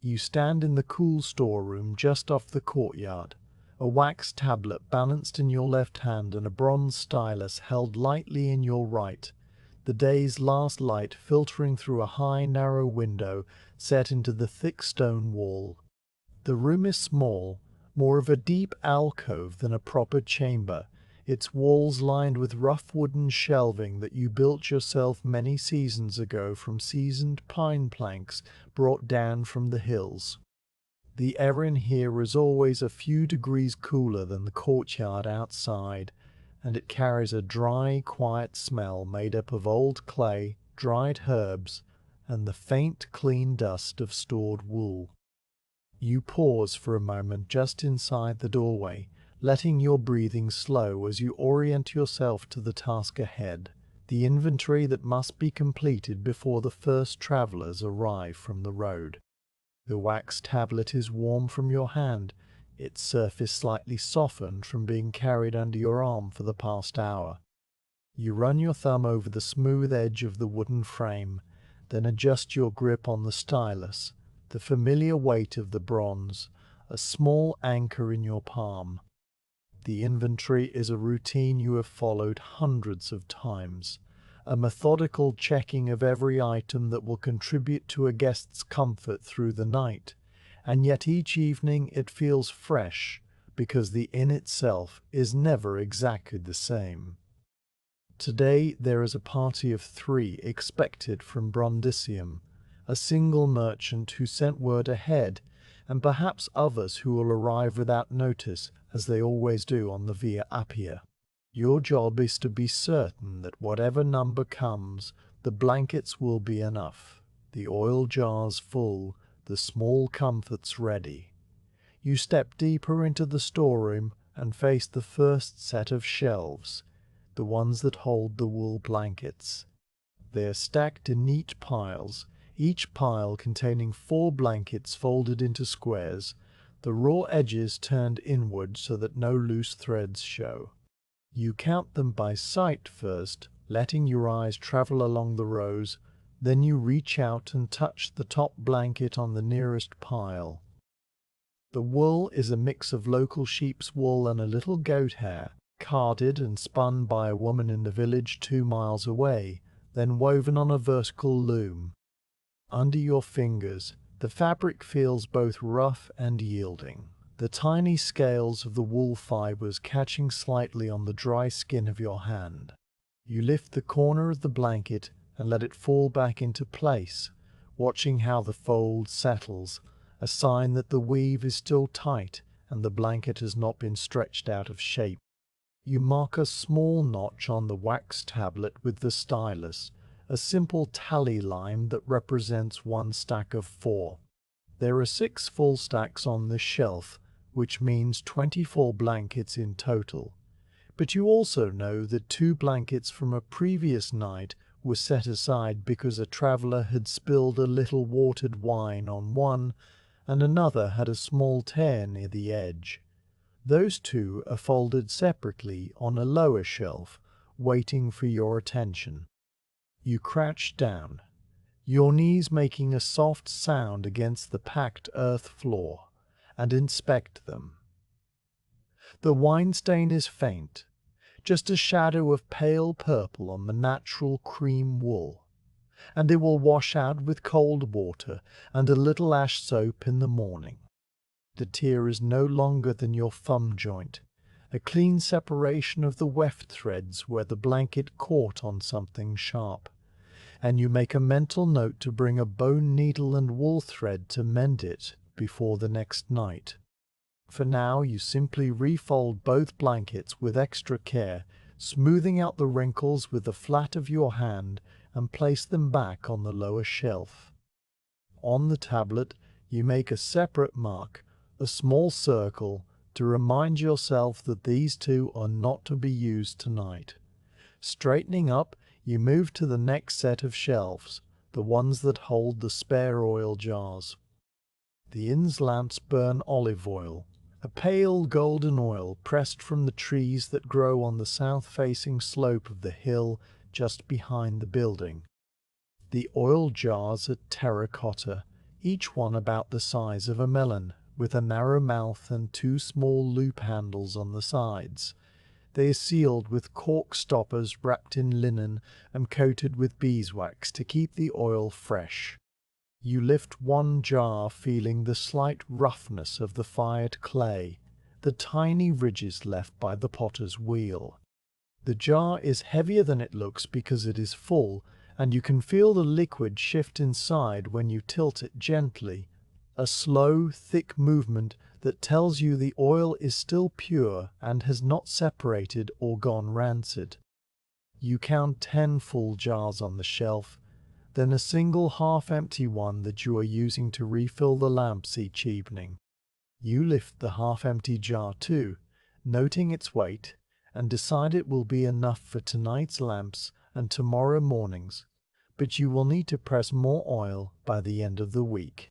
You stand in the cool storeroom just off the courtyard, a wax tablet balanced in your left hand and a bronze stylus held lightly in your right, the day's last light filtering through a high, narrow window set into the thick stone wall. The room is small, more of a deep alcove than a proper chamber, its walls lined with rough wooden shelving that you built yourself many seasons ago from seasoned pine planks brought down from the hills. The air in here is always a few degrees cooler than the courtyard outside, and it carries a dry, quiet smell made up of old clay, dried herbs, and the faint, clean dust of stored wool. You pause for a moment just inside the doorway, letting your breathing slow as you orient yourself to the task ahead, the inventory that must be completed before the first travelers arrive from the road. The wax tablet is warm from your hand, its surface slightly softened from being carried under your arm for the past hour. You run your thumb over the smooth edge of the wooden frame, then adjust your grip on the stylus, the familiar weight of the bronze, a small anchor in your palm. The inventory is a routine you have followed hundreds of times, a methodical checking of every item that will contribute to a guest's comfort through the night, and yet each evening it feels fresh, because the inn itself is never exactly the same. Today there is a party of 3 expected from Brundisium, a single merchant who sent word ahead, and perhaps others who will arrive without notice, as they always do on the Via Appia. Your job is to be certain that whatever number comes, the blankets will be enough, the oil jars full, the small comforts ready. You step deeper into the storeroom and face the first set of shelves, the ones that hold the wool blankets. They are stacked in neat piles, each pile containing 4 blankets folded into squares, the raw edges turned inward so that no loose threads show. You count them by sight first, letting your eyes travel along the rows, then you reach out and touch the top blanket on the nearest pile. The wool is a mix of local sheep's wool and a little goat hair, carded and spun by a woman in the village 2 miles away, then woven on a vertical loom. Under your fingers, the fabric feels both rough and yielding, the tiny scales of the wool fibers catching slightly on the dry skin of your hand. You lift the corner of the blanket and let it fall back into place, watching how the fold settles, a sign that the weave is still tight and the blanket has not been stretched out of shape. You mark a small notch on the wax tablet with the stylus, a simple tally line that represents 1 stack of 4. There are 6 full stacks on the shelf, which means 24 blankets in total. But you also know that 2 blankets from a previous night were set aside because a traveller had spilled a little watered wine on one, and another had a small tear near the edge. Those 2 are folded separately on a lower shelf, waiting for your attention. You crouch down, your knees making a soft sound against the packed earth floor, and inspect them. The wine stain is faint, just a shadow of pale purple on the natural cream wool, and it will wash out with cold water and a little ash soap in the morning. The tear is no longer than your thumb joint, a clean separation of the weft threads where the blanket caught on something sharp, and you make a mental note to bring a bone needle and wool thread to mend it before the next night. For now you simply refold both blankets with extra care, smoothing out the wrinkles with the flat of your hand, and place them back on the lower shelf. On the tablet you make a separate mark, a small circle, to remind yourself that these 2 are not to be used tonight. Straightening up, you move to the next set of shelves, the ones that hold the spare oil jars. The inn's lamps burn olive oil, a pale golden oil pressed from the trees that grow on the south-facing slope of the hill just behind the building. The oil jars are terracotta, each one about the size of a melon, with a narrow mouth and two small loop handles on the sides. They are sealed with cork stoppers wrapped in linen and coated with beeswax to keep the oil fresh. You lift one jar, feeling the slight roughness of the fired clay, the tiny ridges left by the potter's wheel. The jar is heavier than it looks because it is full, and you can feel the liquid shift inside when you tilt it gently, a slow, thick movement that tells you the oil is still pure and has not separated or gone rancid. You count 10 full jars on the shelf, then a single half-empty one that you are using to refill the lamps each evening. You lift the half-empty jar too, noting its weight, and decide it will be enough for tonight's lamps and tomorrow morning's, but you will need to press more oil by the end of the week.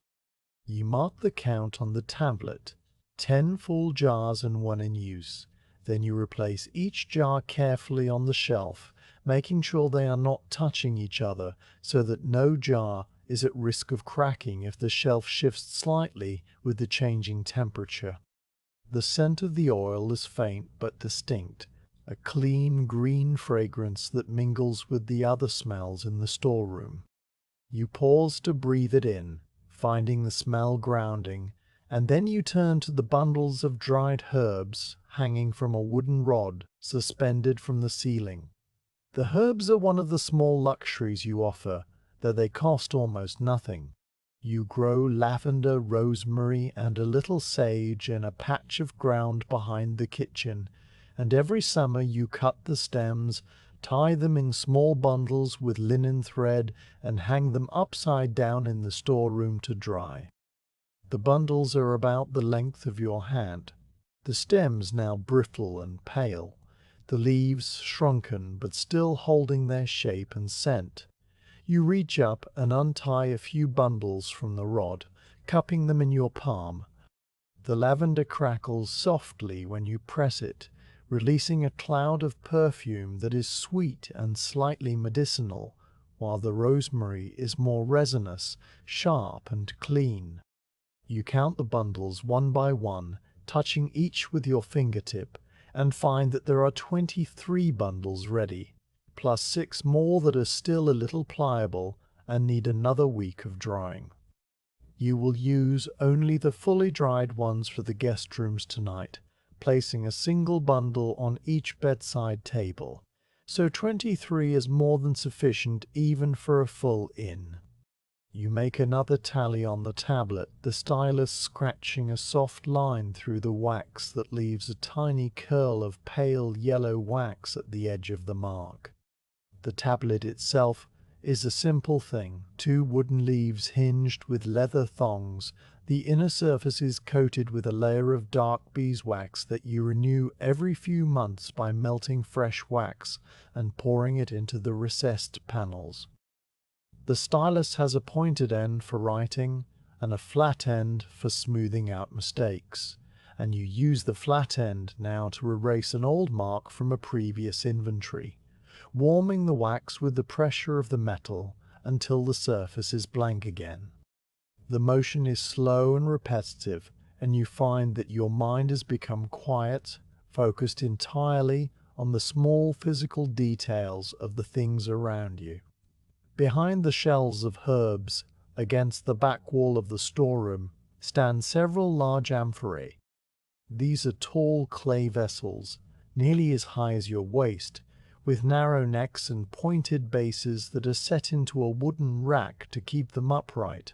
You mark the count on the tablet, 10 full jars and 1 in use. Then you replace each jar carefully on the shelf, making sure they are not touching each other so that no jar is at risk of cracking if the shelf shifts slightly with the changing temperature. The scent of the oil is faint but distinct, a clean green fragrance that mingles with the other smells in the storeroom. You pause to breathe it in, finding the smell grounding, and then you turn to the bundles of dried herbs hanging from a wooden rod suspended from the ceiling. The herbs are one of the small luxuries you offer, though they cost almost nothing. You grow lavender, rosemary, and a little sage in a patch of ground behind the kitchen, and every summer you cut the stems, tie them in small bundles with linen thread, and hang them upside down in the storeroom to dry. The bundles are about the length of your hand, the stems now brittle and pale, the leaves shrunken but still holding their shape and scent. You reach up and untie a few bundles from the rod, cupping them in your palm. The lavender crackles softly when you press it, releasing a cloud of perfume that is sweet and slightly medicinal, while the rosemary is more resinous, sharp and clean. You count the bundles one by one, touching each with your fingertip, and find that there are 23 bundles ready, plus 6 more that are still a little pliable and need another week of drying. You will use only the fully dried ones for the guest rooms tonight, placing a single bundle on each bedside table, so 23 is more than sufficient even for a full inn. You make another tally on the tablet, the stylus scratching a soft line through the wax that leaves a tiny curl of pale yellow wax at the edge of the mark. The tablet itself is a simple thing, 2 wooden leaves hinged with leather thongs, the inner surface is coated with a layer of dark beeswax that you renew every few months by melting fresh wax and pouring it into the recessed panels. The stylus has a pointed end for writing and a flat end for smoothing out mistakes, and you use the flat end now to erase an old mark from a previous inventory, warming the wax with the pressure of the metal until the surface is blank again. The motion is slow and repetitive, and you find that your mind has become quiet, focused entirely on the small physical details of the things around you. Behind the shelves of herbs, against the back wall of the storeroom, stand several large amphorae. These are tall clay vessels, nearly as high as your waist, with narrow necks and pointed bases that are set into a wooden rack to keep them upright.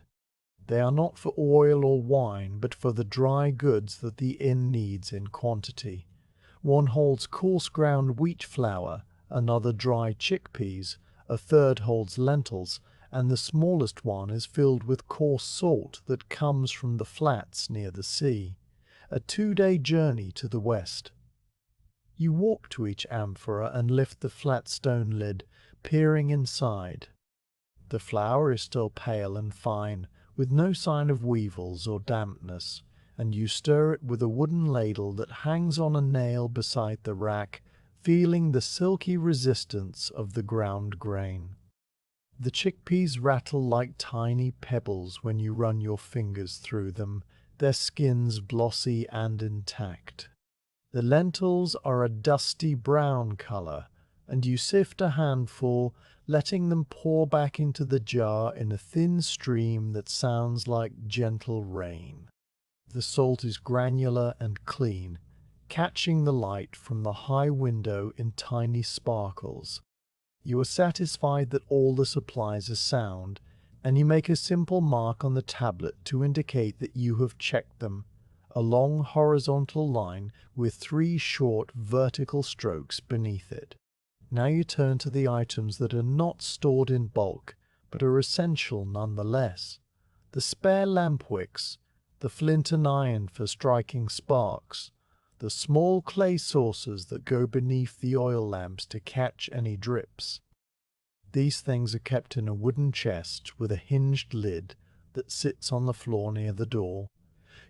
They are not for oil or wine, but for the dry goods that the inn needs in quantity. One holds coarse ground wheat flour, another dry chickpeas, a third holds lentils, and the smallest one is filled with coarse salt that comes from the flats near the sea, a 2-day journey to the west. You walk to each amphora and lift the flat stone lid, peering inside. The flour is still pale and fine, with no sign of weevils or dampness, and you stir it with a wooden ladle that hangs on a nail beside the rack, feeling the silky resistance of the ground grain. The chickpeas rattle like tiny pebbles when you run your fingers through them, their skins glossy and intact. The lentils are a dusty brown color, and you sift a handful, letting them pour back into the jar in a thin stream that sounds like gentle rain. The salt is granular and clean, catching the light from the high window in tiny sparkles. You are satisfied that all the supplies are sound, and you make a simple mark on the tablet to indicate that you have checked them, a long horizontal line with 3 short vertical strokes beneath it. Now you turn to the items that are not stored in bulk, but are essential nonetheless. The spare lamp wicks, the flint and iron for striking sparks, the small clay saucers that go beneath the oil lamps to catch any drips. These things are kept in a wooden chest with a hinged lid that sits on the floor near the door.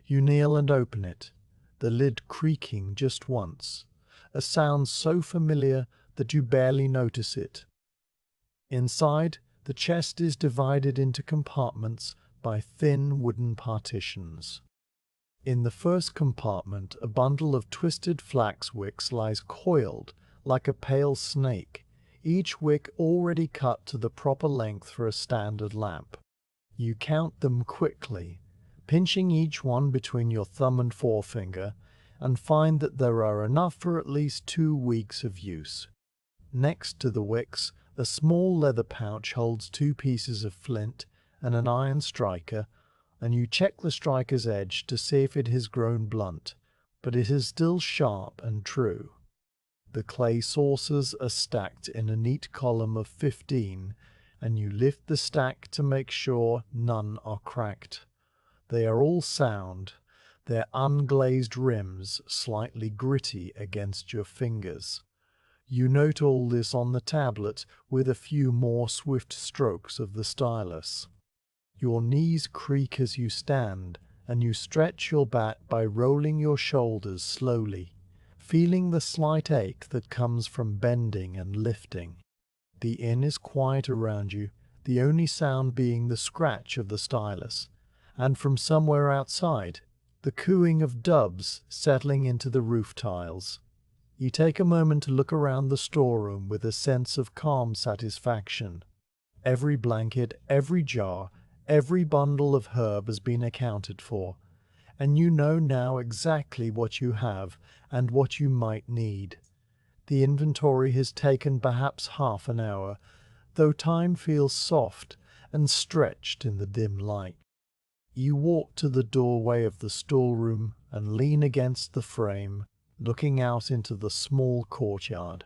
You kneel and open it, the lid creaking just once, a sound so familiar that you barely notice it. Inside, the chest is divided into compartments by thin wooden partitions. In the first compartment, a bundle of twisted flax wicks lies coiled like a pale snake, each wick already cut to the proper length for a standard lamp. You count them quickly, pinching each one between your thumb and forefinger, and find that there are enough for at least 2 weeks of use. Next to the wicks, a small leather pouch holds 2 pieces of flint and an iron striker, and you check the striker's edge to see if it has grown blunt, but it is still sharp and true. The clay saucers are stacked in a neat column of 15, and you lift the stack to make sure none are cracked. They are all sound, their unglazed rims slightly gritty against your fingers. You note all this on the tablet with a few more swift strokes of the stylus. Your knees creak as you stand, and you stretch your back by rolling your shoulders slowly, feeling the slight ache that comes from bending and lifting. The inn is quiet around you, the only sound being the scratch of the stylus, and from somewhere outside, the cooing of doves settling into the roof tiles. You take a moment to look around the storeroom with a sense of calm satisfaction. Every blanket, every jar, every bundle of herb has been accounted for, and you know now exactly what you have and what you might need. The inventory has taken perhaps half an hour, though time feels soft and stretched in the dim light. You walk to the doorway of the storeroom and lean against the frame, looking out into the small courtyard.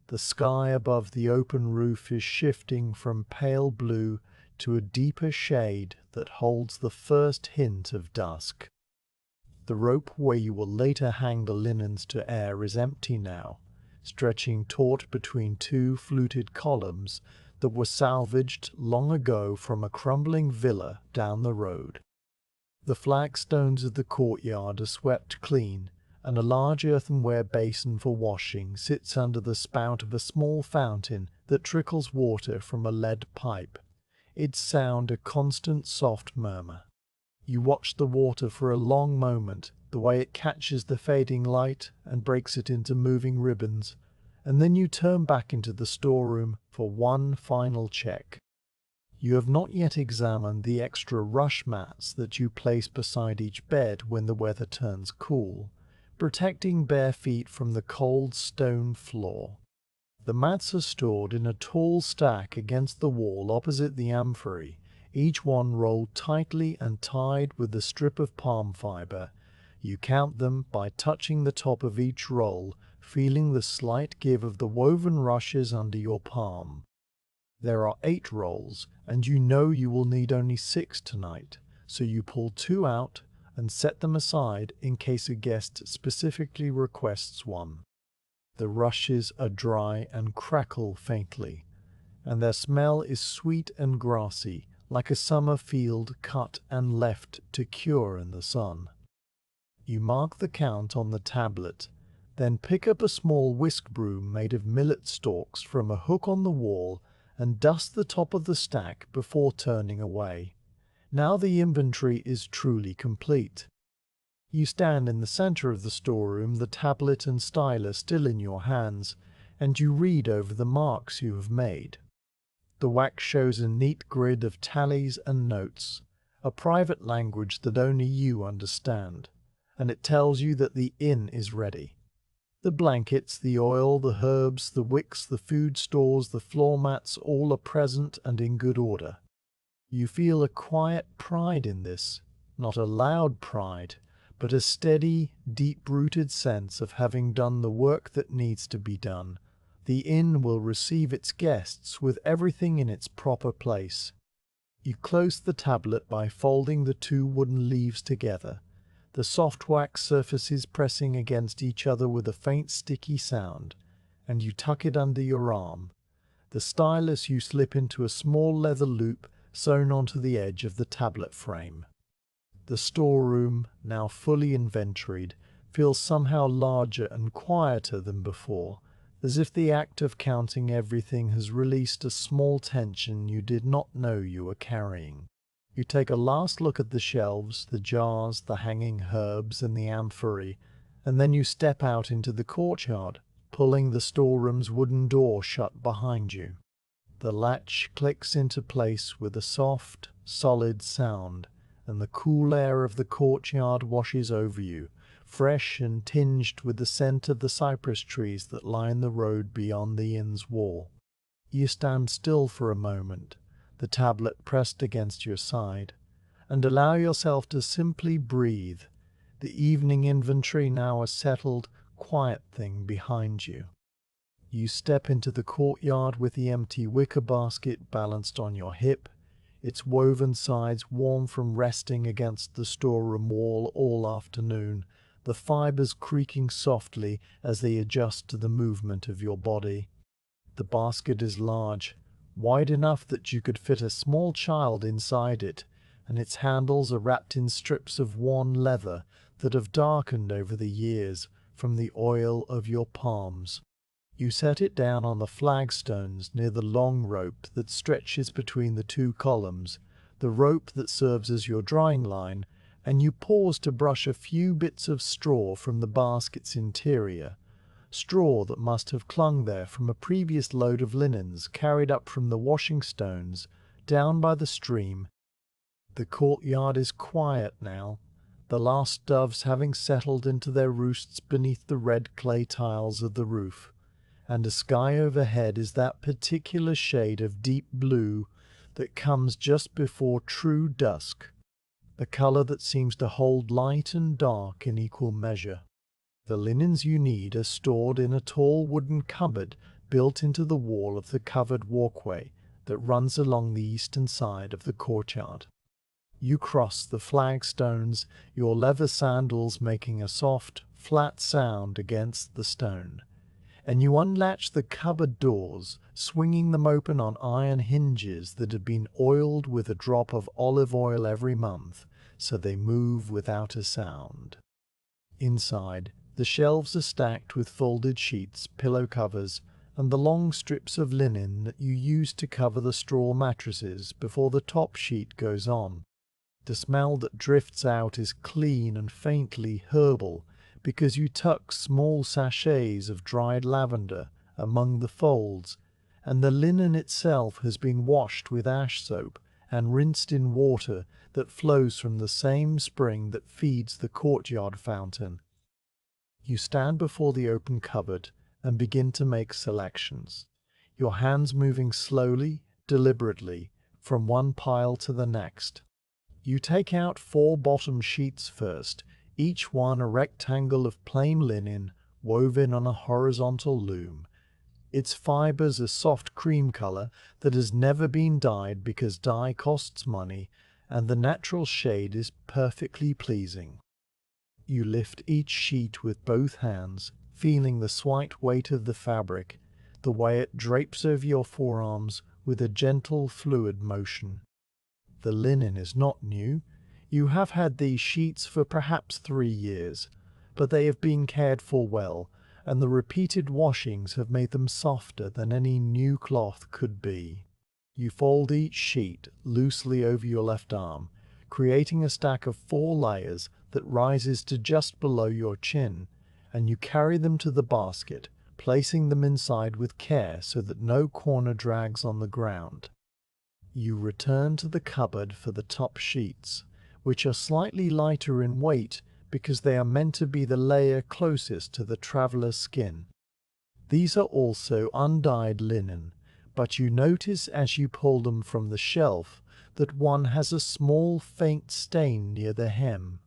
The sky above the open roof is shifting from pale blue to a deeper shade that holds the first hint of dusk. The rope where you will later hang the linens to air is empty now, stretching taut between 2 fluted columns that were salvaged long ago from a crumbling villa down the road. The flagstones of the courtyard are swept clean, and a large earthenware basin for washing sits under the spout of a small fountain that trickles water from a lead pipe, its sound a constant soft murmur. You watch the water for a long moment, the way it catches the fading light and breaks it into moving ribbons, and then you turn back into the storeroom for one final check. You have not yet examined the extra rush mats that you place beside each bed when the weather turns cool, protecting bare feet from the cold stone floor. The mats are stored in a tall stack against the wall opposite the amphory, each one rolled tightly and tied with a strip of palm fiber. You count them by touching the top of each roll, feeling the slight give of the woven rushes under your palm. There are 8 rolls, and you know you will need only 6 tonight, so you pull 2 out and set them aside in case a guest specifically requests one. The rushes are dry and crackle faintly, and their smell is sweet and grassy, like a summer field cut and left to cure in the sun. You mark the count on the tablet, then pick up a small whisk broom made of millet stalks from a hook on the wall and dust the top of the stack before turning away. Now the inventory is truly complete. You stand in the center of the storeroom, the tablet and stylus still in your hands, and you read over the marks you have made. The wax shows a neat grid of tallies and notes, a private language that only you understand, and it tells you that the inn is ready. The blankets, the oil, the herbs, the wicks, the food stores, the floor mats, all are present and in good order. You feel a quiet pride in this, not a loud pride, but a steady, deep-rooted sense of having done the work that needs to be done. The inn will receive its guests with everything in its proper place. You close the tablet by folding the two wooden leaves together, the soft wax surfaces pressing against each other with a faint sticky sound, and you tuck it under your arm. The stylus you slip into a small leather loop sewn onto the edge of the tablet frame. The storeroom, now fully inventoried, feels somehow larger and quieter than before, as if the act of counting everything has released a small tension you did not know you were carrying. You take a last look at the shelves, the jars, the hanging herbs, and the amphorae, and then you step out into the courtyard, pulling the storeroom's wooden door shut behind you. The latch clicks into place with a soft, solid sound, and the cool air of the courtyard washes over you, fresh and tinged with the scent of the cypress trees that line the road beyond the inn's wall. You stand still for a moment, the tablet pressed against your side, and allow yourself to simply breathe, the evening inventory now a settled, quiet thing behind you. You step into the courtyard with the empty wicker basket balanced on your hip, its woven sides warm from resting against the storeroom wall all afternoon, the fibers creaking softly as they adjust to the movement of your body. The basket is large, wide enough that you could fit a small child inside it, and its handles are wrapped in strips of worn leather that have darkened over the years from the oil of your palms. You set it down on the flagstones near the long rope that stretches between the two columns, the rope that serves as your drying line, and you pause to brush a few bits of straw from the basket's interior, straw that must have clung there from a previous load of linens carried up from the washing stones down by the stream. The courtyard is quiet now, the last doves having settled into their roosts beneath the red clay tiles of the roof, and the sky overhead is that particular shade of deep blue that comes just before true dusk, the color that seems to hold light and dark in equal measure. The linens you need are stored in a tall wooden cupboard built into the wall of the covered walkway that runs along the eastern side of the courtyard. You cross the flagstones, your leather sandals making a soft, flat sound against the stone, and you unlatch the cupboard doors, swinging them open on iron hinges that have been oiled with a drop of olive oil every month, so they move without a sound. Inside, the shelves are stacked with folded sheets, pillow covers, and the long strips of linen that you use to cover the straw mattresses before the top sheet goes on. The smell that drifts out is clean and faintly herbal, because you tuck small sachets of dried lavender among the folds, and the linen itself has been washed with ash soap and rinsed in water that flows from the same spring that feeds the courtyard fountain. You stand before the open cupboard and begin to make selections, your hands moving slowly, deliberately, from one pile to the next. You take out 4 bottom sheets first, each one a rectangle of plain linen woven on a horizontal loom. Its fibers a soft cream color that has never been dyed because dye costs money, and the natural shade is perfectly pleasing. You lift each sheet with both hands, feeling the slight weight of the fabric, the way it drapes over your forearms with a gentle, fluid motion. The linen is not new. You have had these sheets for perhaps 3 years, but they have been cared for well, and the repeated washings have made them softer than any new cloth could be. You fold each sheet loosely over your left arm, creating a stack of 4 layers that rises to just below your chin, and you carry them to the basket, placing them inside with care so that no corner drags on the ground. You return to the cupboard for the top sheets, which are slightly lighter in weight because they are meant to be the layer closest to the traveler's skin. These are also undyed linen, but you notice as you pull them from the shelf that one has a small faint stain near the hem,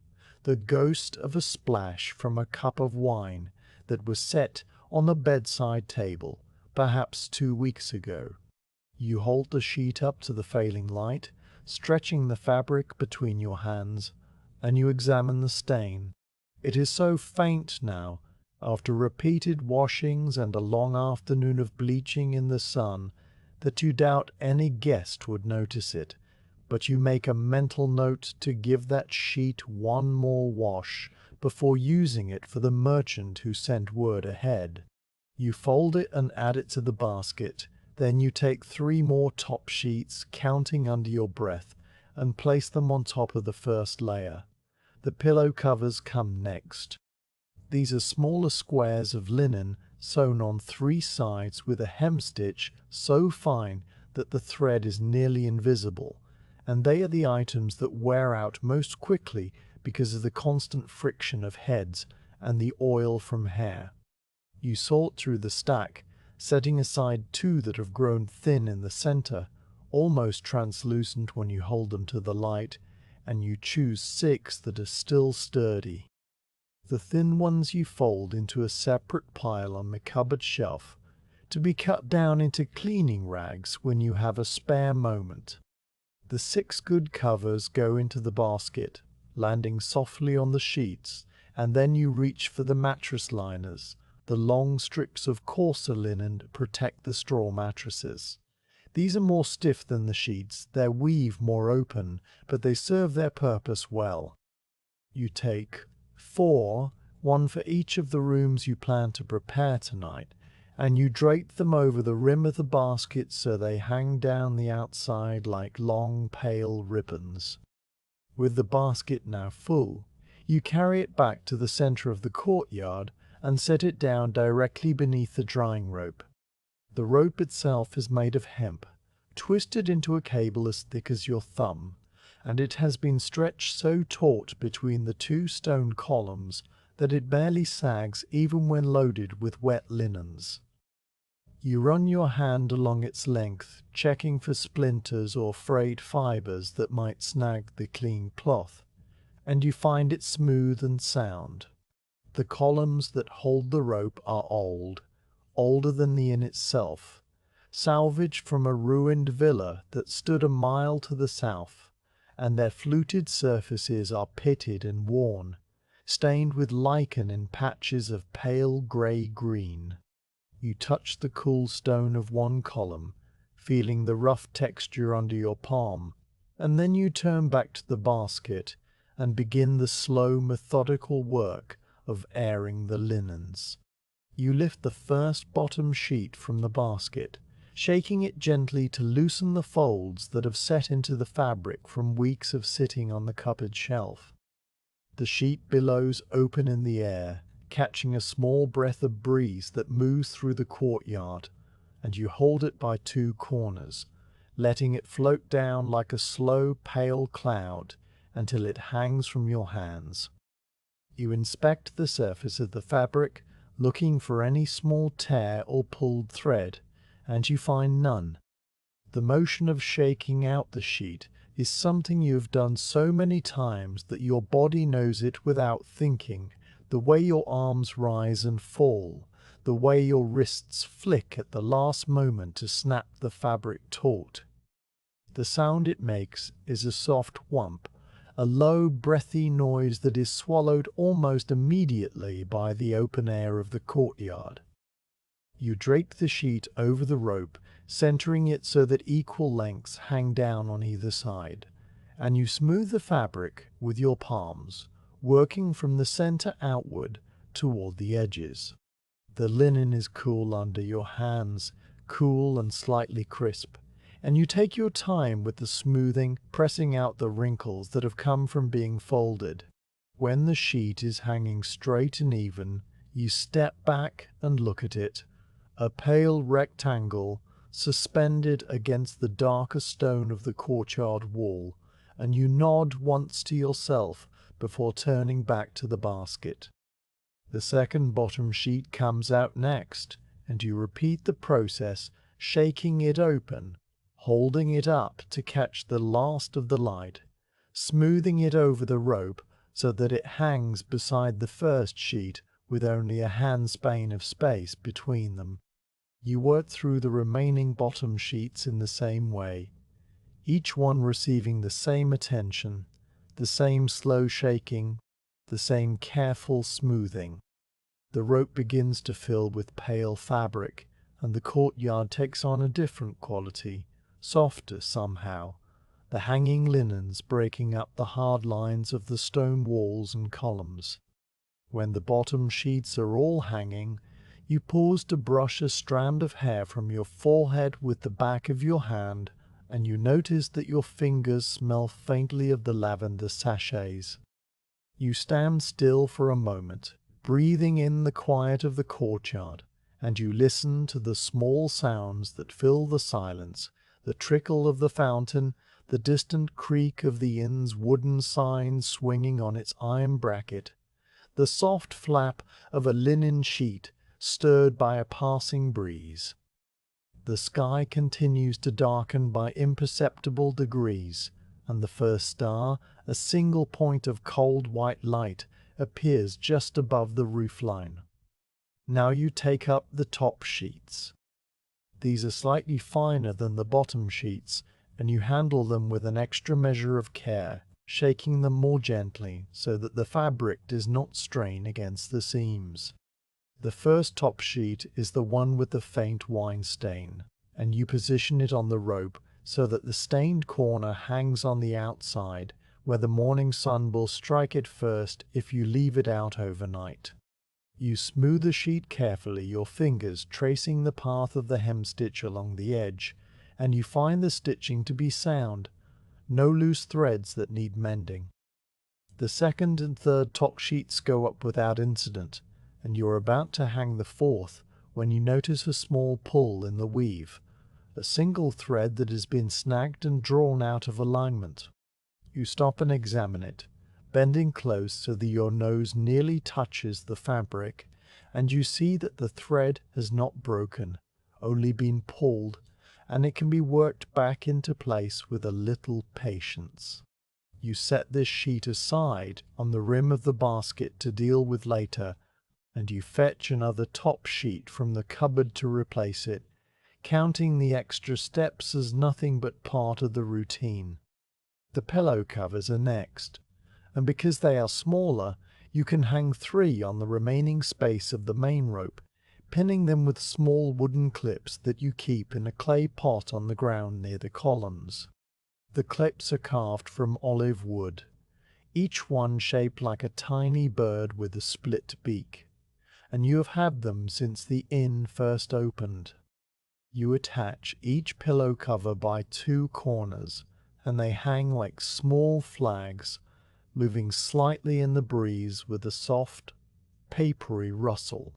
the ghost of a splash from a cup of wine that was set on the bedside table, perhaps 2 weeks ago. You hold the sheet up to the failing light, stretching the fabric between your hands, and you examine the stain. It is so faint now, after repeated washings and a long afternoon of bleaching in the sun, that you doubt any guest would notice it, but you make a mental note to give that sheet one more wash before using it for the merchant who sent word ahead. You fold it and add it to the basket. Then you take 3 more top sheets, counting under your breath, and place them on top of the first layer. The pillow covers come next. These are smaller squares of linen sewn on 3 sides with a hemstitch so fine that the thread is nearly invisible, and they are the items that wear out most quickly because of the constant friction of heads and the oil from hair. You sort through the stack, setting aside 2 that have grown thin in the center, almost translucent when you hold them to the light, and you choose 6 that are still sturdy. The thin ones you fold into a separate pile on the cupboard shelf, to be cut down into cleaning rags when you have a spare moment. The 6 good covers go into the basket, landing softly on the sheets, and then you reach for the mattress liners. The long strips of coarser linen protect the straw mattresses. These are more stiff than the sheets, their weave more open, but they serve their purpose well. You take 4, 1 for each of the rooms you plan to prepare tonight, and you drape them over the rim of the basket so they hang down the outside like long pale ribbons. With the basket now full, you carry it back to the center of the courtyard and set it down directly beneath the drying rope. The rope itself is made of hemp, twisted into a cable as thick as your thumb, and it has been stretched so taut between the 2 stone columns that it barely sags even when loaded with wet linens. You run your hand along its length, checking for splinters or frayed fibers that might snag the clean cloth, and you find it smooth and sound. The columns that hold the rope are old, older than the inn itself, salvaged from a ruined villa that stood a mile to the south, and their fluted surfaces are pitted and worn, stained with lichen in patches of pale grey-green. You touch the cool stone of one column, feeling the rough texture under your palm, and then you turn back to the basket and begin the slow, methodical work of airing the linens. You lift the first bottom sheet from the basket, shaking it gently to loosen the folds that have set into the fabric from weeks of sitting on the cupboard shelf. The sheet billows open in the air, catching a small breath of breeze that moves through the courtyard, and you hold it by 2 corners, letting it float down like a slow, pale cloud until it hangs from your hands. You inspect the surface of the fabric, looking for any small tear or pulled thread, and you find none. The motion of shaking out the sheet is something you have done so many times that your body knows it without thinking, the way your arms rise and fall, the way your wrists flick at the last moment to snap the fabric taut. The sound it makes is a soft whump, a low, breathy noise that is swallowed almost immediately by the open air of the courtyard. You drape the sheet over the rope, centering it so that equal lengths hang down on either side, and you smooth the fabric with your palms, working from the center outward toward the edges. The linen is cool under your hands, cool and slightly crisp, and you take your time with the smoothing, pressing out the wrinkles that have come from being folded. When the sheet is hanging straight and even, you step back and look at it, a pale rectangle suspended against the darker stone of the courtyard wall, and you nod once to yourself before turning back to the basket. The second bottom sheet comes out next, and you repeat the process, shaking it open, holding it up to catch the last of the light, smoothing it over the rope so that it hangs beside the first sheet with only a handspan of space between them. You work through the remaining bottom sheets in the same way, each one receiving the same attention, the same slow shaking, the same careful smoothing. The rope begins to fill with pale fabric, and the courtyard takes on a different quality, softer somehow, the hanging linens breaking up the hard lines of the stone walls and columns. When the bottom sheets are all hanging, you pause to brush a strand of hair from your forehead with the back of your hand, and you notice that your fingers smell faintly of the lavender sachets. You stand still for a moment, breathing in the quiet of the courtyard, and you listen to the small sounds that fill the silence, the trickle of the fountain, the distant creak of the inn's wooden sign swinging on its iron bracket, the soft flap of a linen sheet stirred by a passing breeze. The sky continues to darken by imperceptible degrees, and the first star, a single point of cold white light, appears just above the roofline. Now you take up the top sheets. These are slightly finer than the bottom sheets, and you handle them with an extra measure of care, shaking them more gently so that the fabric does not strain against the seams. The first top sheet is the one with the faint wine stain, and you position it on the rope so that the stained corner hangs on the outside, where the morning sun will strike it first if you leave it out overnight. You smooth the sheet carefully, your fingers tracing the path of the hemstitch along the edge, and you find the stitching to be sound, no loose threads that need mending. The second and third top sheets go up without incident, and you are about to hang the fourth when you notice a small pull in the weave, a single thread that has been snagged and drawn out of alignment. You stop and examine it, bending close so that your nose nearly touches the fabric, and you see that the thread has not broken, only been pulled, and it can be worked back into place with a little patience. You set this sheet aside on the rim of the basket to deal with later, and you fetch another top sheet from the cupboard to replace it, counting the extra steps as nothing but part of the routine. The pillow covers are next, and because they are smaller, you can hang 3 on the remaining space of the main rope, pinning them with small wooden clips that you keep in a clay pot on the ground near the columns. The clips are carved from olive wood, each one shaped like a tiny bird with a split beak, and you have had them since the inn first opened. You attach each pillow cover by 2 corners, and they hang like small flags, moving slightly in the breeze with a soft, papery rustle.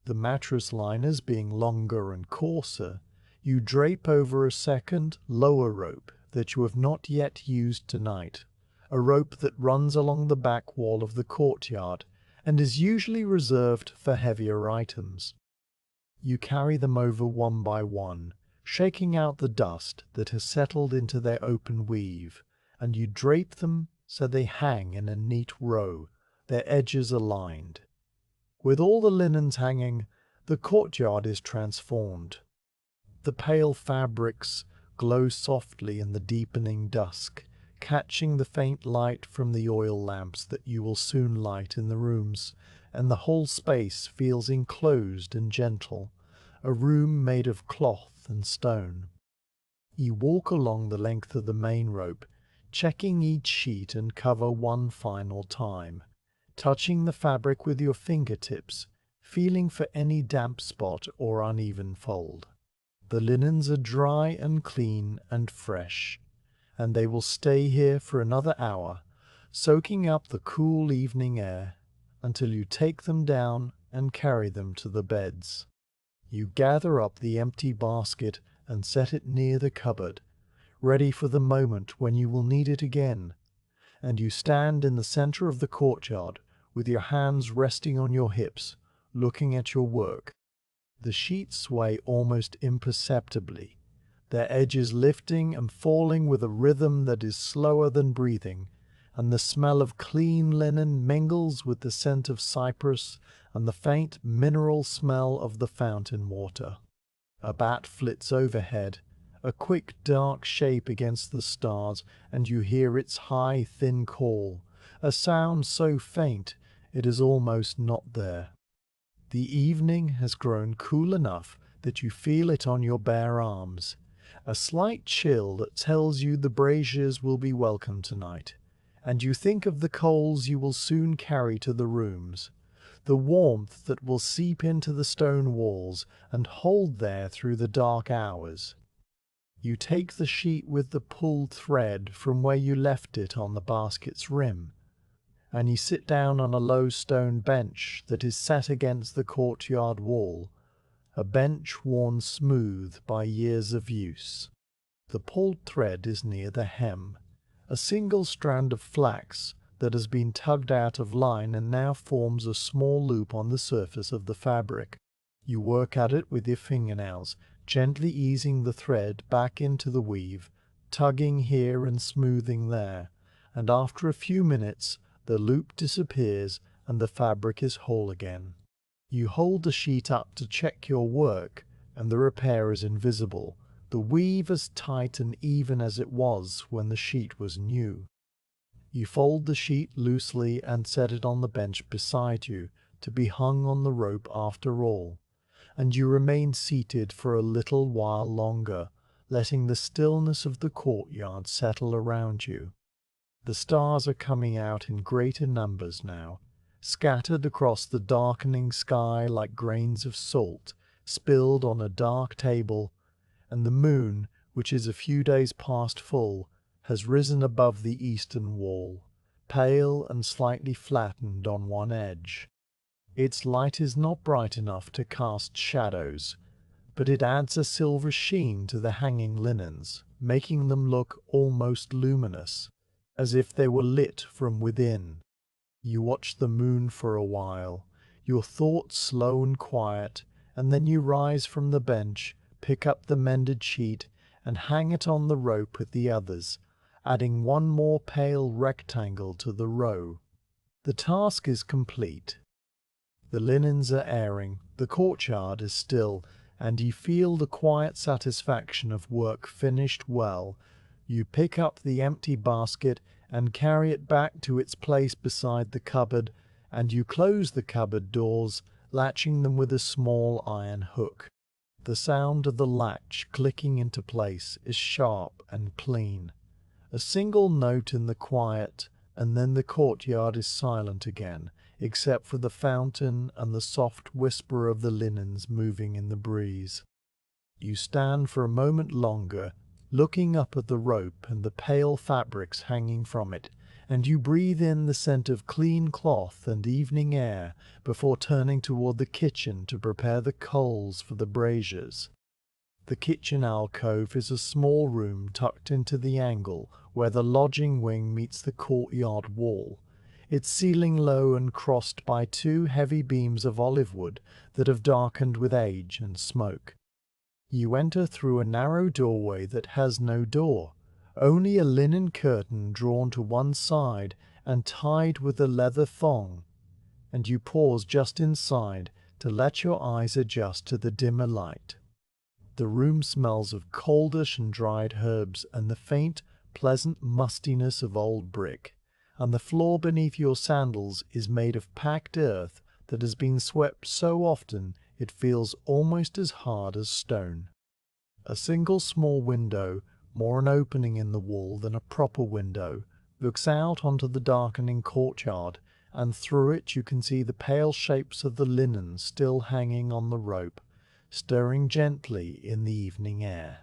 The mattress liners being longer and coarser, you drape over a second, lower rope that you have not yet used tonight, a rope that runs along the back wall of the courtyard and is usually reserved for heavier items. You carry them over one by one, shaking out the dust that has settled into their open weave, and you drape them so they hang in a neat row, their edges aligned. With all the linens hanging, the courtyard is transformed. The pale fabrics glow softly in the deepening dusk, catching the faint light from the oil lamps that you will soon light in the rooms, and the whole space feels enclosed and gentle, a room made of cloth and stone. You walk along the length of the main rope, checking each sheet and cover one final time, touching the fabric with your fingertips, feeling for any damp spot or uneven fold. The linens are dry and clean and fresh, and they will stay here for another hour, soaking up the cool evening air, until you take them down and carry them to the beds. You gather up the empty basket and set it near the cupboard, ready for the moment when you will need it again, and you stand in the center of the courtyard with your hands resting on your hips, looking at your work. The sheets sway almost imperceptibly, their edges lifting and falling with a rhythm that is slower than breathing, and the smell of clean linen mingles with the scent of cypress and the faint mineral smell of the fountain water. A bat flits overhead, a quick dark shape against the stars, and you hear its high thin call, a sound so faint it is almost not there. The evening has grown cool enough that you feel it on your bare arms, a slight chill that tells you the braziers will be welcome tonight, and you think of the coals you will soon carry to the rooms, the warmth that will seep into the stone walls and hold there through the dark hours. You take the sheet with the pulled thread from where you left it on the basket's rim, and you sit down on a low stone bench that is set against the courtyard wall, a bench worn smooth by years of use. The pulled thread is near the hem, a single strand of flax that has been tugged out of line and now forms a small loop on the surface of the fabric. You work at it with your fingernails, gently easing the thread back into the weave, tugging here and smoothing there, and after a few minutes the loop disappears and the fabric is whole again. You hold the sheet up to check your work, and the repair is invisible, the weave as tight and even as it was when the sheet was new. You fold the sheet loosely and set it on the bench beside you, to be hung on the rope after all, and you remain seated for a little while longer, letting the stillness of the courtyard settle around you. The stars are coming out in greater numbers now, scattered across the darkening sky like grains of salt spilled on a dark table, and the moon, which is a few days past full, has risen above the eastern wall, pale and slightly flattened on one edge. Its light is not bright enough to cast shadows, but it adds a silver sheen to the hanging linens, making them look almost luminous, as if they were lit from within. You watch the moon for a while, your thoughts slow and quiet, and then you rise from the bench, pick up the mended sheet, and hang it on the rope with the others, adding one more pale rectangle to the row. The task is complete. The linens are airing, the courtyard is still, and you feel the quiet satisfaction of work finished well. You pick up the empty basket and carry it back to its place beside the cupboard, and you close the cupboard doors, latching them with a small iron hook. The sound of the latch clicking into place is sharp and clean. A single note in the quiet, and then the courtyard is silent again, except for the fountain and the soft whisper of the linens moving in the breeze. You stand for a moment longer, looking up at the rope and the pale fabrics hanging from it, and you breathe in the scent of clean cloth and evening air before turning toward the kitchen to prepare the coals for the braziers. The kitchen alcove is a small room tucked into the angle where the lodging wing meets the courtyard wall, its ceiling low and crossed by two heavy beams of olive wood that have darkened with age and smoke. You enter through a narrow doorway that has no door, only a linen curtain drawn to one side and tied with a leather thong, and you pause just inside to let your eyes adjust to the dimmer light. The room smells of coldish and dried herbs and the faint, pleasant mustiness of old brick, and the floor beneath your sandals is made of packed earth that has been swept so often it feels almost as hard as stone. A single small window, more an opening in the wall than a proper window, looks out onto the darkening courtyard, and through it you can see the pale shapes of the linen still hanging on the rope, stirring gently in the evening air.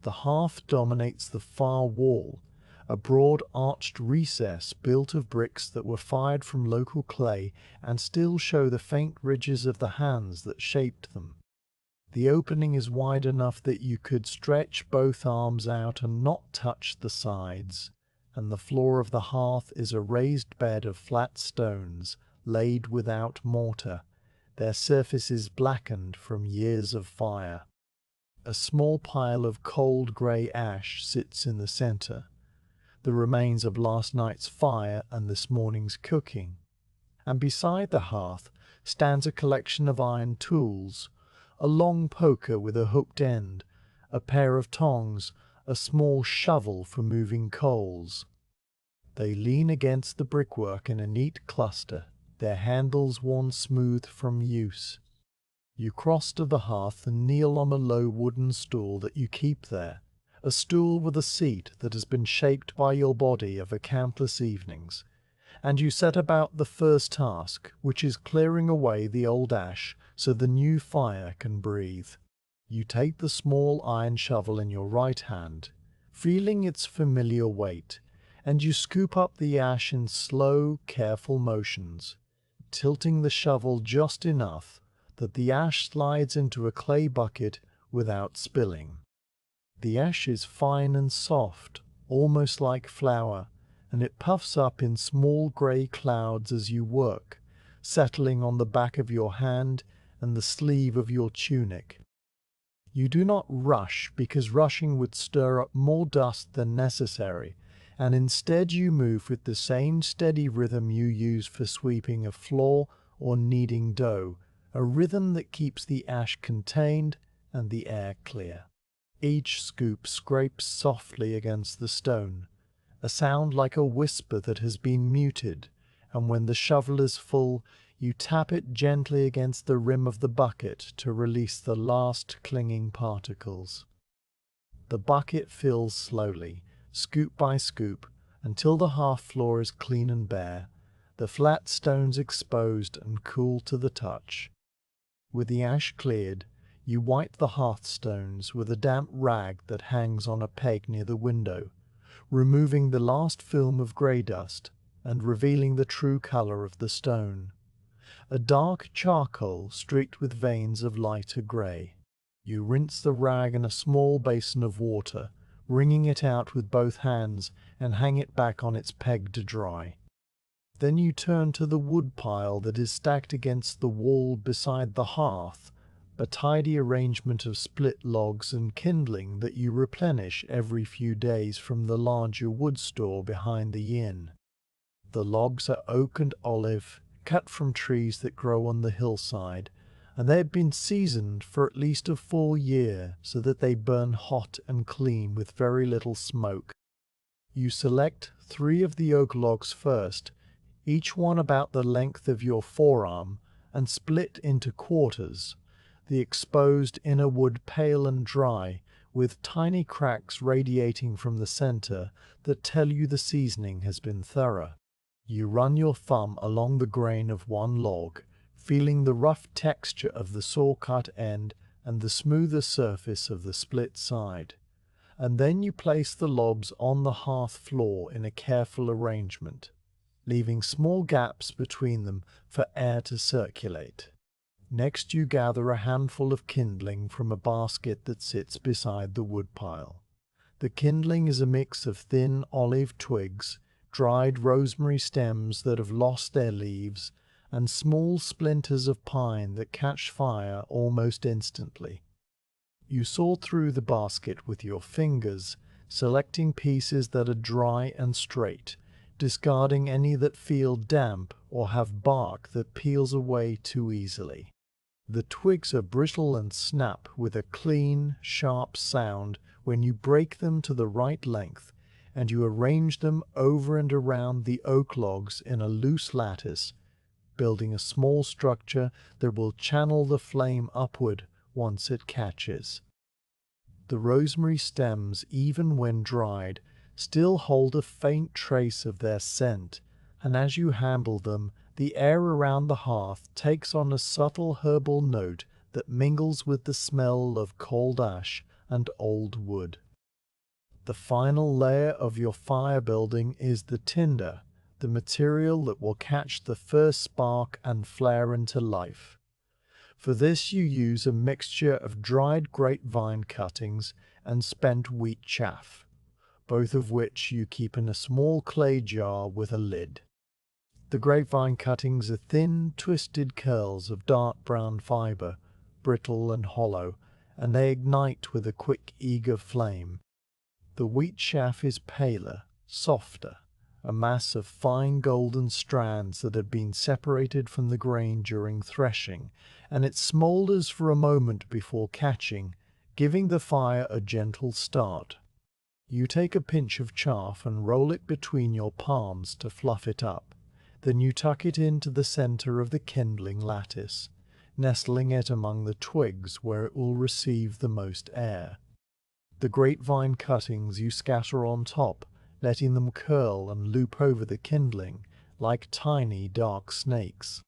The hearth dominates the far wall, a broad arched recess built of bricks that were fired from local clay and still show the faint ridges of the hands that shaped them. The opening is wide enough that you could stretch both arms out and not touch the sides, and the floor of the hearth is a raised bed of flat stones laid without mortar, their surfaces blackened from years of fire. A small pile of cold grey ash sits in the centre, the remains of last night's fire and this morning's cooking, and beside the hearth stands a collection of iron tools, a long poker with a hooked end, a pair of tongs, a small shovel for moving coals. They lean against the brickwork in a neat cluster, their handles worn smooth from use. You cross to the hearth and kneel on a low wooden stool that you keep there, a stool with a seat that has been shaped by your body over countless evenings, and you set about the first task, which is clearing away the old ash so the new fire can breathe. You take the small iron shovel in your right hand, feeling its familiar weight, and you scoop up the ash in slow, careful motions, tilting the shovel just enough that the ash slides into a clay bucket without spilling. The ash is fine and soft, almost like flour, and it puffs up in small grey clouds as you work, settling on the back of your hand and the sleeve of your tunic. You do not rush, because rushing would stir up more dust than necessary, and instead you move with the same steady rhythm you use for sweeping a floor or kneading dough, a rhythm that keeps the ash contained and the air clear. Each scoop scrapes softly against the stone, a sound like a whisper that has been muted, and when the shovel is full, you tap it gently against the rim of the bucket to release the last clinging particles. The bucket fills slowly, scoop by scoop, until the hearth floor is clean and bare, the flat stones exposed and cool to the touch. With the ash cleared, you wipe the hearthstones with a damp rag that hangs on a peg near the window, removing the last film of grey dust and revealing the true colour of the stone, a dark charcoal streaked with veins of lighter grey. You rinse the rag in a small basin of water, wringing it out with both hands, and hang it back on its peg to dry. Then you turn to the wood pile that is stacked against the wall beside the hearth, a tidy arrangement of split logs and kindling that you replenish every few days from the larger wood store behind the inn. The logs are oak and olive, cut from trees that grow on the hillside, and they have been seasoned for at least a full year so that they burn hot and clean with very little smoke. You select 3 of the oak logs first, each one about the length of your forearm, and split into quarters, the exposed inner wood pale and dry, with tiny cracks radiating from the center that tell you the seasoning has been thorough. You run your thumb along the grain of one log, feeling the rough texture of the saw-cut end and the smoother surface of the split side, and then you place the logs on the hearth floor in a careful arrangement, leaving small gaps between them for air to circulate. Next you gather a handful of kindling from a basket that sits beside the woodpile. The kindling is a mix of thin olive twigs, dried rosemary stems that have lost their leaves, and small splinters of pine that catch fire almost instantly. You saw through the basket with your fingers, selecting pieces that are dry and straight, discarding any that feel damp or have bark that peels away too easily. The twigs are brittle and snap with a clean, sharp sound when you break them to the right length, and you arrange them over and around the oak logs in a loose lattice, building a small structure that will channel the flame upward once it catches. The rosemary stems, even when dried, still hold a faint trace of their scent, and as you handle them, the air around the hearth takes on a subtle herbal note that mingles with the smell of cold ash and old wood. The final layer of your fire building is the tinder, the material that will catch the first spark and flare into life. For this you use a mixture of dried grapevine cuttings and spent wheat chaff, both of which you keep in a small clay jar with a lid. The grapevine cuttings are thin, twisted curls of dark brown fiber, brittle and hollow, and they ignite with a quick, eager flame. The wheat chaff is paler, softer, a mass of fine golden strands that had been separated from the grain during threshing, and it smoulders for a moment before catching, giving the fire a gentle start. You take a pinch of chaff and roll it between your palms to fluff it up. Then you tuck it into the center of the kindling lattice, nestling it among the twigs where it will receive the most air. The grapevine cuttings you scatter on top, letting them curl and loop over the kindling like tiny dark snakes.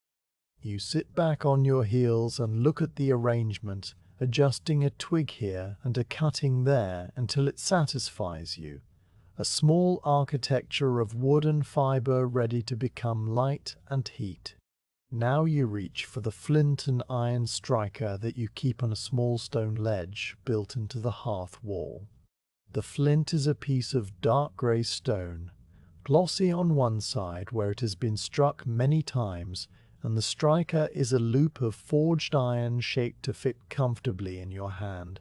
You sit back on your heels and look at the arrangement, adjusting a twig here and a cutting there until it satisfies you. A small architecture of wood and fiber ready to become light and heat. Now you reach for the flint and iron striker that you keep on a small stone ledge built into the hearth wall. The flint is a piece of dark grey stone, glossy on one side where it has been struck many times, and the striker is a loop of forged iron shaped to fit comfortably in your hand.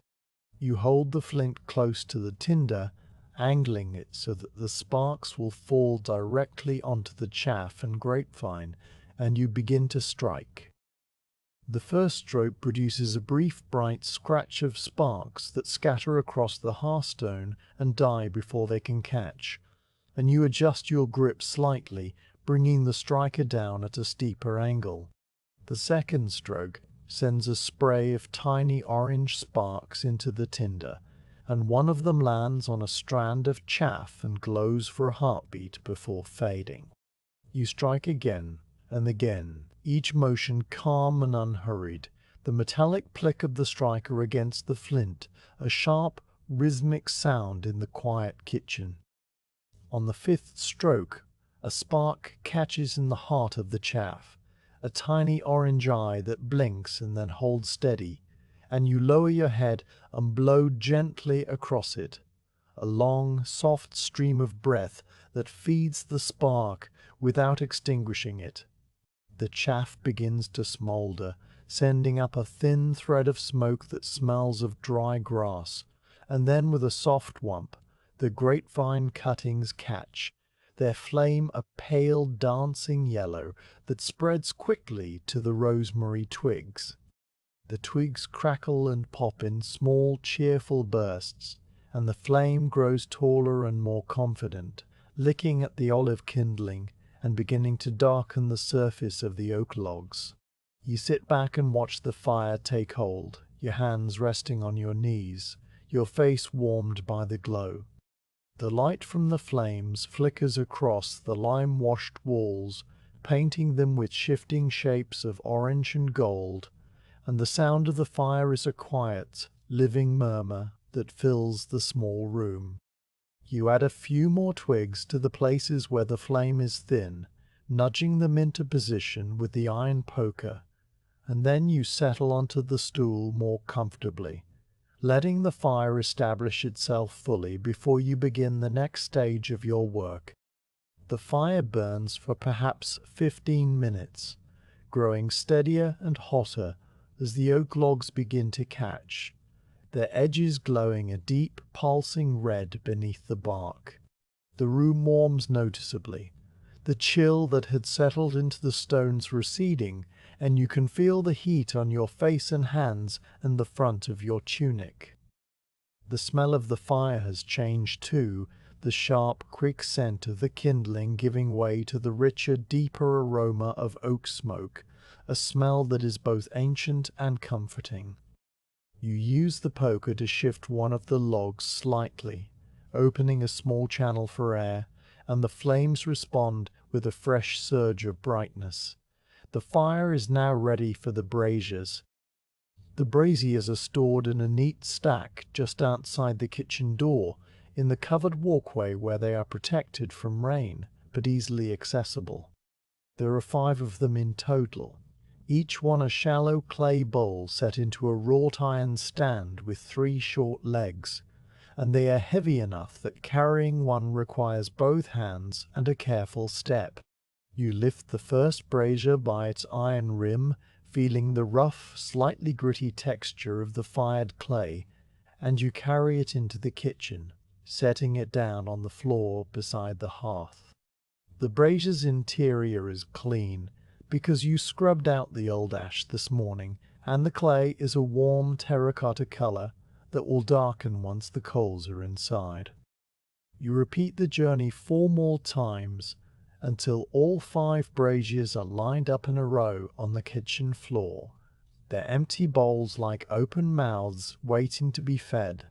You hold the flint close to the tinder, angling it so that the sparks will fall directly onto the chaff and grapevine, and you begin to strike. The first stroke produces a brief bright scratch of sparks that scatter across the hearthstone and die before they can catch, and you adjust your grip slightly, bringing the striker down at a steeper angle. The second stroke sends a spray of tiny orange sparks into the tinder, and one of them lands on a strand of chaff and glows for a heartbeat before fading. You strike again and again, each motion calm and unhurried, the metallic click of the striker against the flint, a sharp, rhythmic sound in the quiet kitchen. On the fifth stroke, a spark catches in the heart of the chaff, a tiny orange eye that blinks and then holds steady, and you lower your head and blow gently across it, a long, soft stream of breath that feeds the spark without extinguishing it. The chaff begins to smolder, sending up a thin thread of smoke that smells of dry grass, and then with a soft whump, the grapevine cuttings catch, their flame a pale dancing yellow that spreads quickly to the rosemary twigs. The twigs crackle and pop in small, cheerful bursts, and the flame grows taller and more confident, licking at the olive kindling and beginning to darken the surface of the oak logs. You sit back and watch the fire take hold, your hands resting on your knees, your face warmed by the glow. The light from the flames flickers across the lime-washed walls, painting them with shifting shapes of orange and gold, and the sound of the fire is a quiet, living murmur that fills the small room. You add a few more twigs to the places where the flame is thin, nudging them into position with the iron poker, and then you settle onto the stool more comfortably, letting the fire establish itself fully before you begin the next stage of your work. The fire burns for perhaps 15 minutes, growing steadier and hotter as the oak logs begin to catch, their edges glowing a deep, pulsing red beneath the bark. The room warms noticeably, the chill that had settled into the stones receding, and you can feel the heat on your face and hands and the front of your tunic. The smell of the fire has changed too, the sharp, quick scent of the kindling giving way to the richer, deeper aroma of oak smoke, a smell that is both ancient and comforting. You use the poker to shift one of the logs slightly, opening a small channel for air, and the flames respond with a fresh surge of brightness. The fire is now ready for the braziers. The braziers are stored in a neat stack just outside the kitchen door, in the covered walkway where they are protected from rain, but easily accessible. There are 5 of them in total, each one a shallow clay bowl set into a wrought iron stand with 3 short legs, and they are heavy enough that carrying one requires both hands and a careful step. You lift the first brazier by its iron rim, feeling the rough, slightly gritty texture of the fired clay, and you carry it into the kitchen, setting it down on the floor beside the hearth. The brazier's interior is clean, because you scrubbed out the old ash this morning, and the clay is a warm terracotta color that will darken once the coals are inside. You repeat the journey 4 more times until all 5 braziers are lined up in a row on the kitchen floor, their empty bowls like open mouths waiting to be fed.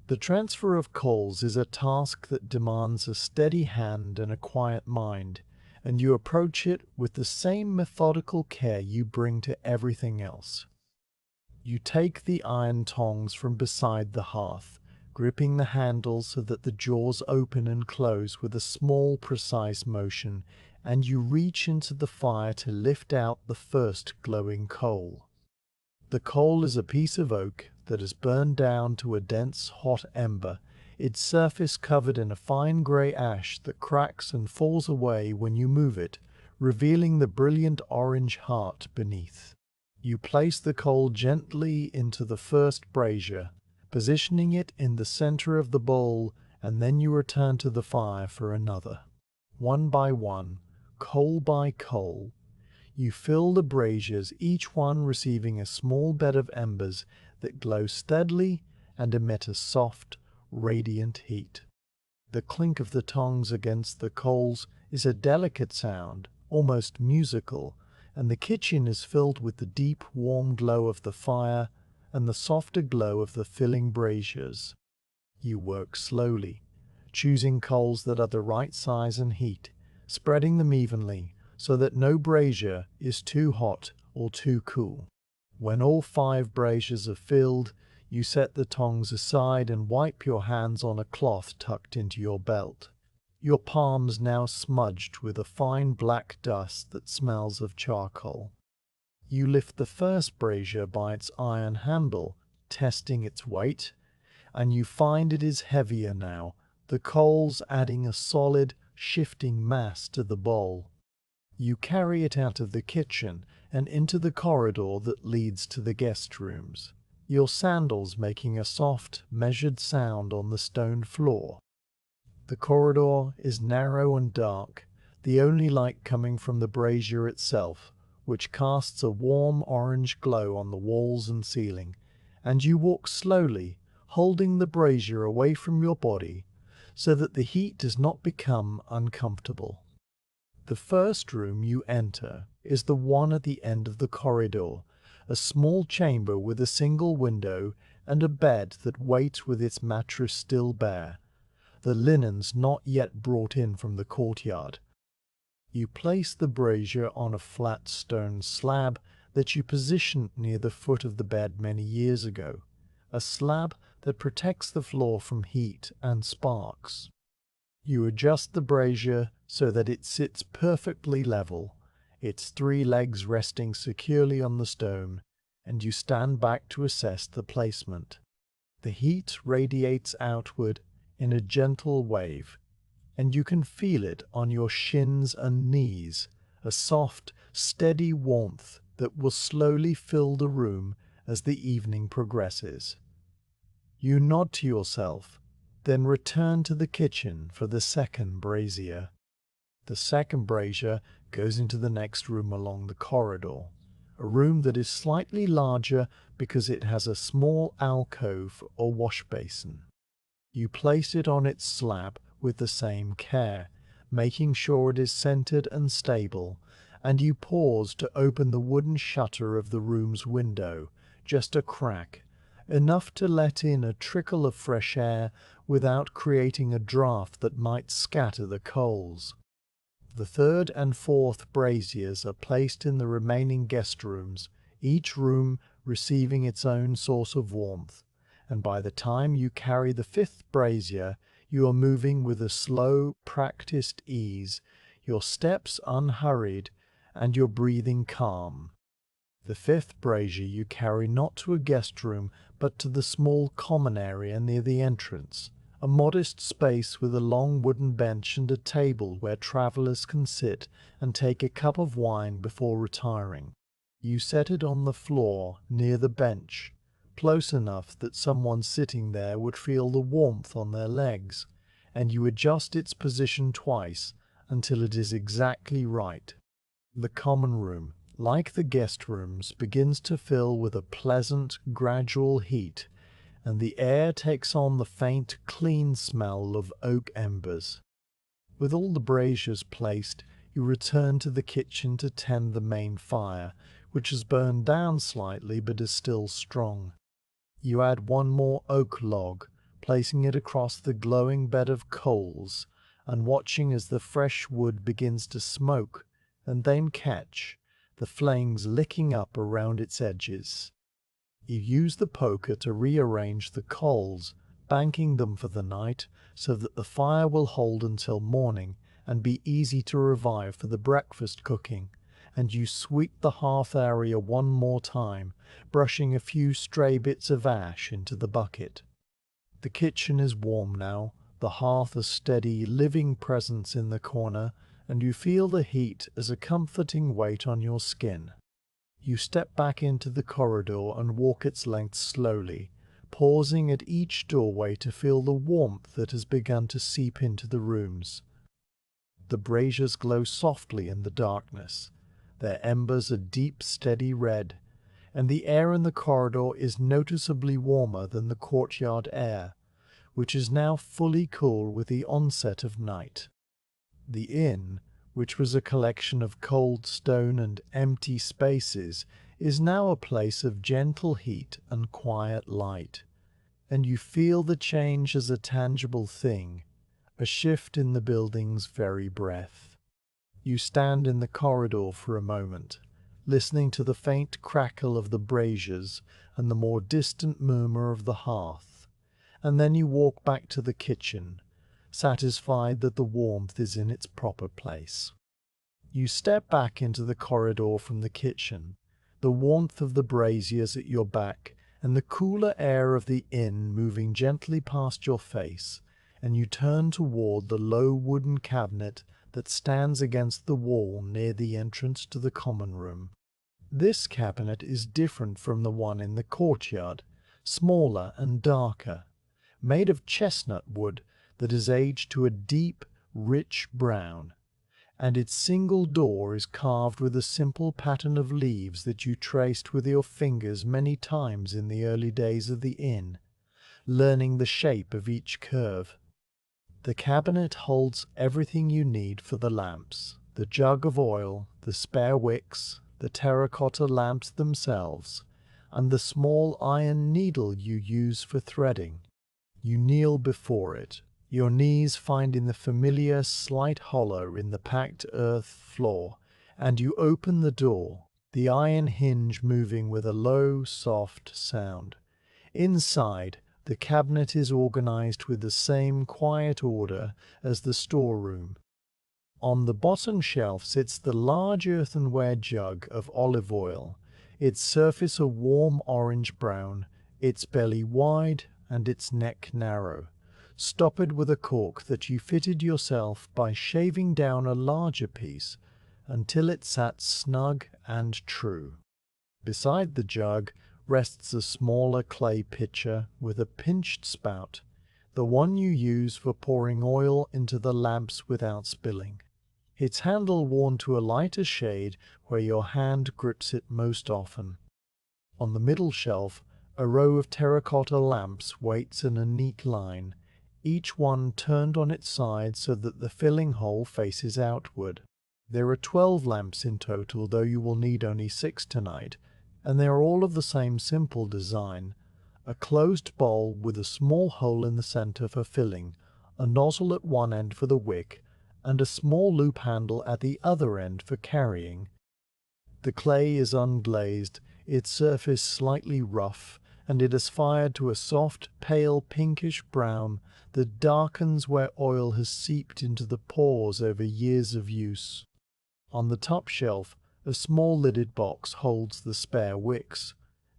The transfer of coals is a task that demands a steady hand and a quiet mind, and you approach it with the same methodical care you bring to everything else. You take the iron tongs from beside the hearth, gripping the handle so that the jaws open and close with a small, precise motion, and you reach into the fire to lift out the first glowing coal. The coal is a piece of oak that is burned down to a dense, hot ember, its surface covered in a fine grey ash that cracks and falls away when you move it, revealing the brilliant orange heart beneath. You place the coal gently into the first brazier, positioning it in the center of the bowl, and then you return to the fire for another. One by one, coal by coal, you fill the braziers, each one receiving a small bed of embers that glow steadily and emit a soft, radiant heat. The clink of the tongs against the coals is a delicate sound, almost musical, and the kitchen is filled with the deep, warm glow of the fire and the softer glow of the filling braziers. You work slowly, choosing coals that are the right size and heat, spreading them evenly so that no brazier is too hot or too cool. When all 5 braziers are filled, you set the tongs aside and wipe your hands on a cloth tucked into your belt, your palms now smudged with a fine black dust that smells of charcoal. You lift the first brazier by its iron handle, testing its weight, and you find it is heavier now, the coals adding a solid, shifting mass to the bowl. You carry it out of the kitchen and into the corridor that leads to the guest rooms, your sandals making a soft, measured sound on the stone floor. The corridor is narrow and dark, the only light coming from the brazier itself, which casts a warm orange glow on the walls and ceiling, and you walk slowly, holding the brazier away from your body so that the heat does not become uncomfortable. The first room you enter is the one at the end of the corridor, a small chamber with a single window and a bed that waits with its mattress still bare, the linens not yet brought in from the courtyard. You place the brazier on a flat stone slab that you positioned near the foot of the bed many years ago, a slab that protects the floor from heat and sparks. You adjust the brazier so that it sits perfectly level, its 3 legs resting securely on the stone, and you stand back to assess the placement. The heat radiates outward in a gentle wave, and you can feel it on your shins and knees, a soft, steady warmth that will slowly fill the room as the evening progresses. You nod to yourself, then return to the kitchen for the second brazier. The second brazier goes into the next room along the corridor, a room that is slightly larger because it has a small alcove or wash basin. You place it on its slab with the same care, making sure it is centered and stable, and you pause to open the wooden shutter of the room's window, just a crack, enough to let in a trickle of fresh air without creating a draft that might scatter the coals. The third and fourth braziers are placed in the remaining guest rooms, each room receiving its own source of warmth, and by the time you carry the fifth brazier, you are moving with a slow, practiced ease, your steps unhurried, and your breathing calm. The fifth brazier you carry not to a guest room, but to the small common area near the entrance, a modest space with a long wooden bench and a table where travellers can sit and take a cup of wine before retiring. You set it on the floor near the bench, close enough that someone sitting there would feel the warmth on their legs, and you adjust its position twice until it is exactly right. The common room, like the guest rooms, begins to fill with a pleasant, gradual heat, and the air takes on the faint, clean smell of oak embers. With all the braziers placed, you return to the kitchen to tend the main fire, which has burned down slightly but is still strong. You add one more oak log, placing it across the glowing bed of coals, and watching as the fresh wood begins to smoke and then catch, the flames licking up around its edges. You use the poker to rearrange the coals, banking them for the night so that the fire will hold until morning and be easy to revive for the breakfast cooking, and you sweep the hearth area one more time, brushing a few stray bits of ash into the bucket. The kitchen is warm now, the hearth a steady, living presence in the corner, and you feel the heat as a comforting weight on your skin. You step back into the corridor and walk its length slowly, pausing at each doorway to feel the warmth that has begun to seep into the rooms. The braziers glow softly in the darkness. Their embers are deep, steady red, and the air in the corridor is noticeably warmer than the courtyard air, which is now fully cool with the onset of night. The inn, which was a collection of cold stone and empty spaces, is now a place of gentle heat and quiet light, and you feel the change as a tangible thing, a shift in the building's very breath. You stand in the corridor for a moment, listening to the faint crackle of the braziers and the more distant murmur of the hearth, and then you walk back to the kitchen, satisfied that the warmth is in its proper place. You step back into the corridor from the kitchen, the warmth of the braziers at your back and the cooler air of the inn moving gently past your face, and you turn toward the low wooden cabinet that stands against the wall near the entrance to the common room. This cabinet is different from the one in the courtyard, smaller and darker, made of chestnut wood that is aged to a deep, rich brown, and its single door is carved with a simple pattern of leaves that you traced with your fingers many times in the early days of the inn, learning the shape of each curve. The cabinet holds everything you need for the lamps, the jug of oil, the spare wicks, the terracotta lamps themselves, and the small iron needle you use for threading. You kneel before it, your knees finding the familiar slight hollow in the packed earth floor, and you open the door, the iron hinge moving with a low, soft sound. Inside, the cabinet is organized with the same quiet order as the storeroom. On the bottom shelf sits the large earthenware jug of olive oil, its surface a warm orange-brown, its belly wide and its neck narrow, stoppered with a cork that you fitted yourself by shaving down a larger piece until it sat snug and true. Beside the jug rests a smaller clay pitcher with a pinched spout, the one you use for pouring oil into the lamps without spilling, its handle worn to a lighter shade where your hand grips it most often. On the middle shelf, a row of terracotta lamps waits in a neat line, each one turned on its side so that the filling hole faces outward. There are 12 lamps in total, though you will need only 6 tonight, and they are all of the same simple design: a closed bowl with a small hole in the center for filling, a nozzle at one end for the wick, and a small loop handle at the other end for carrying. The clay is unglazed, its surface slightly rough, and it is fired to a soft, pale pinkish brown that darkens where oil has seeped into the pores over years of use. On the top shelf, a small lidded box holds the spare wicks,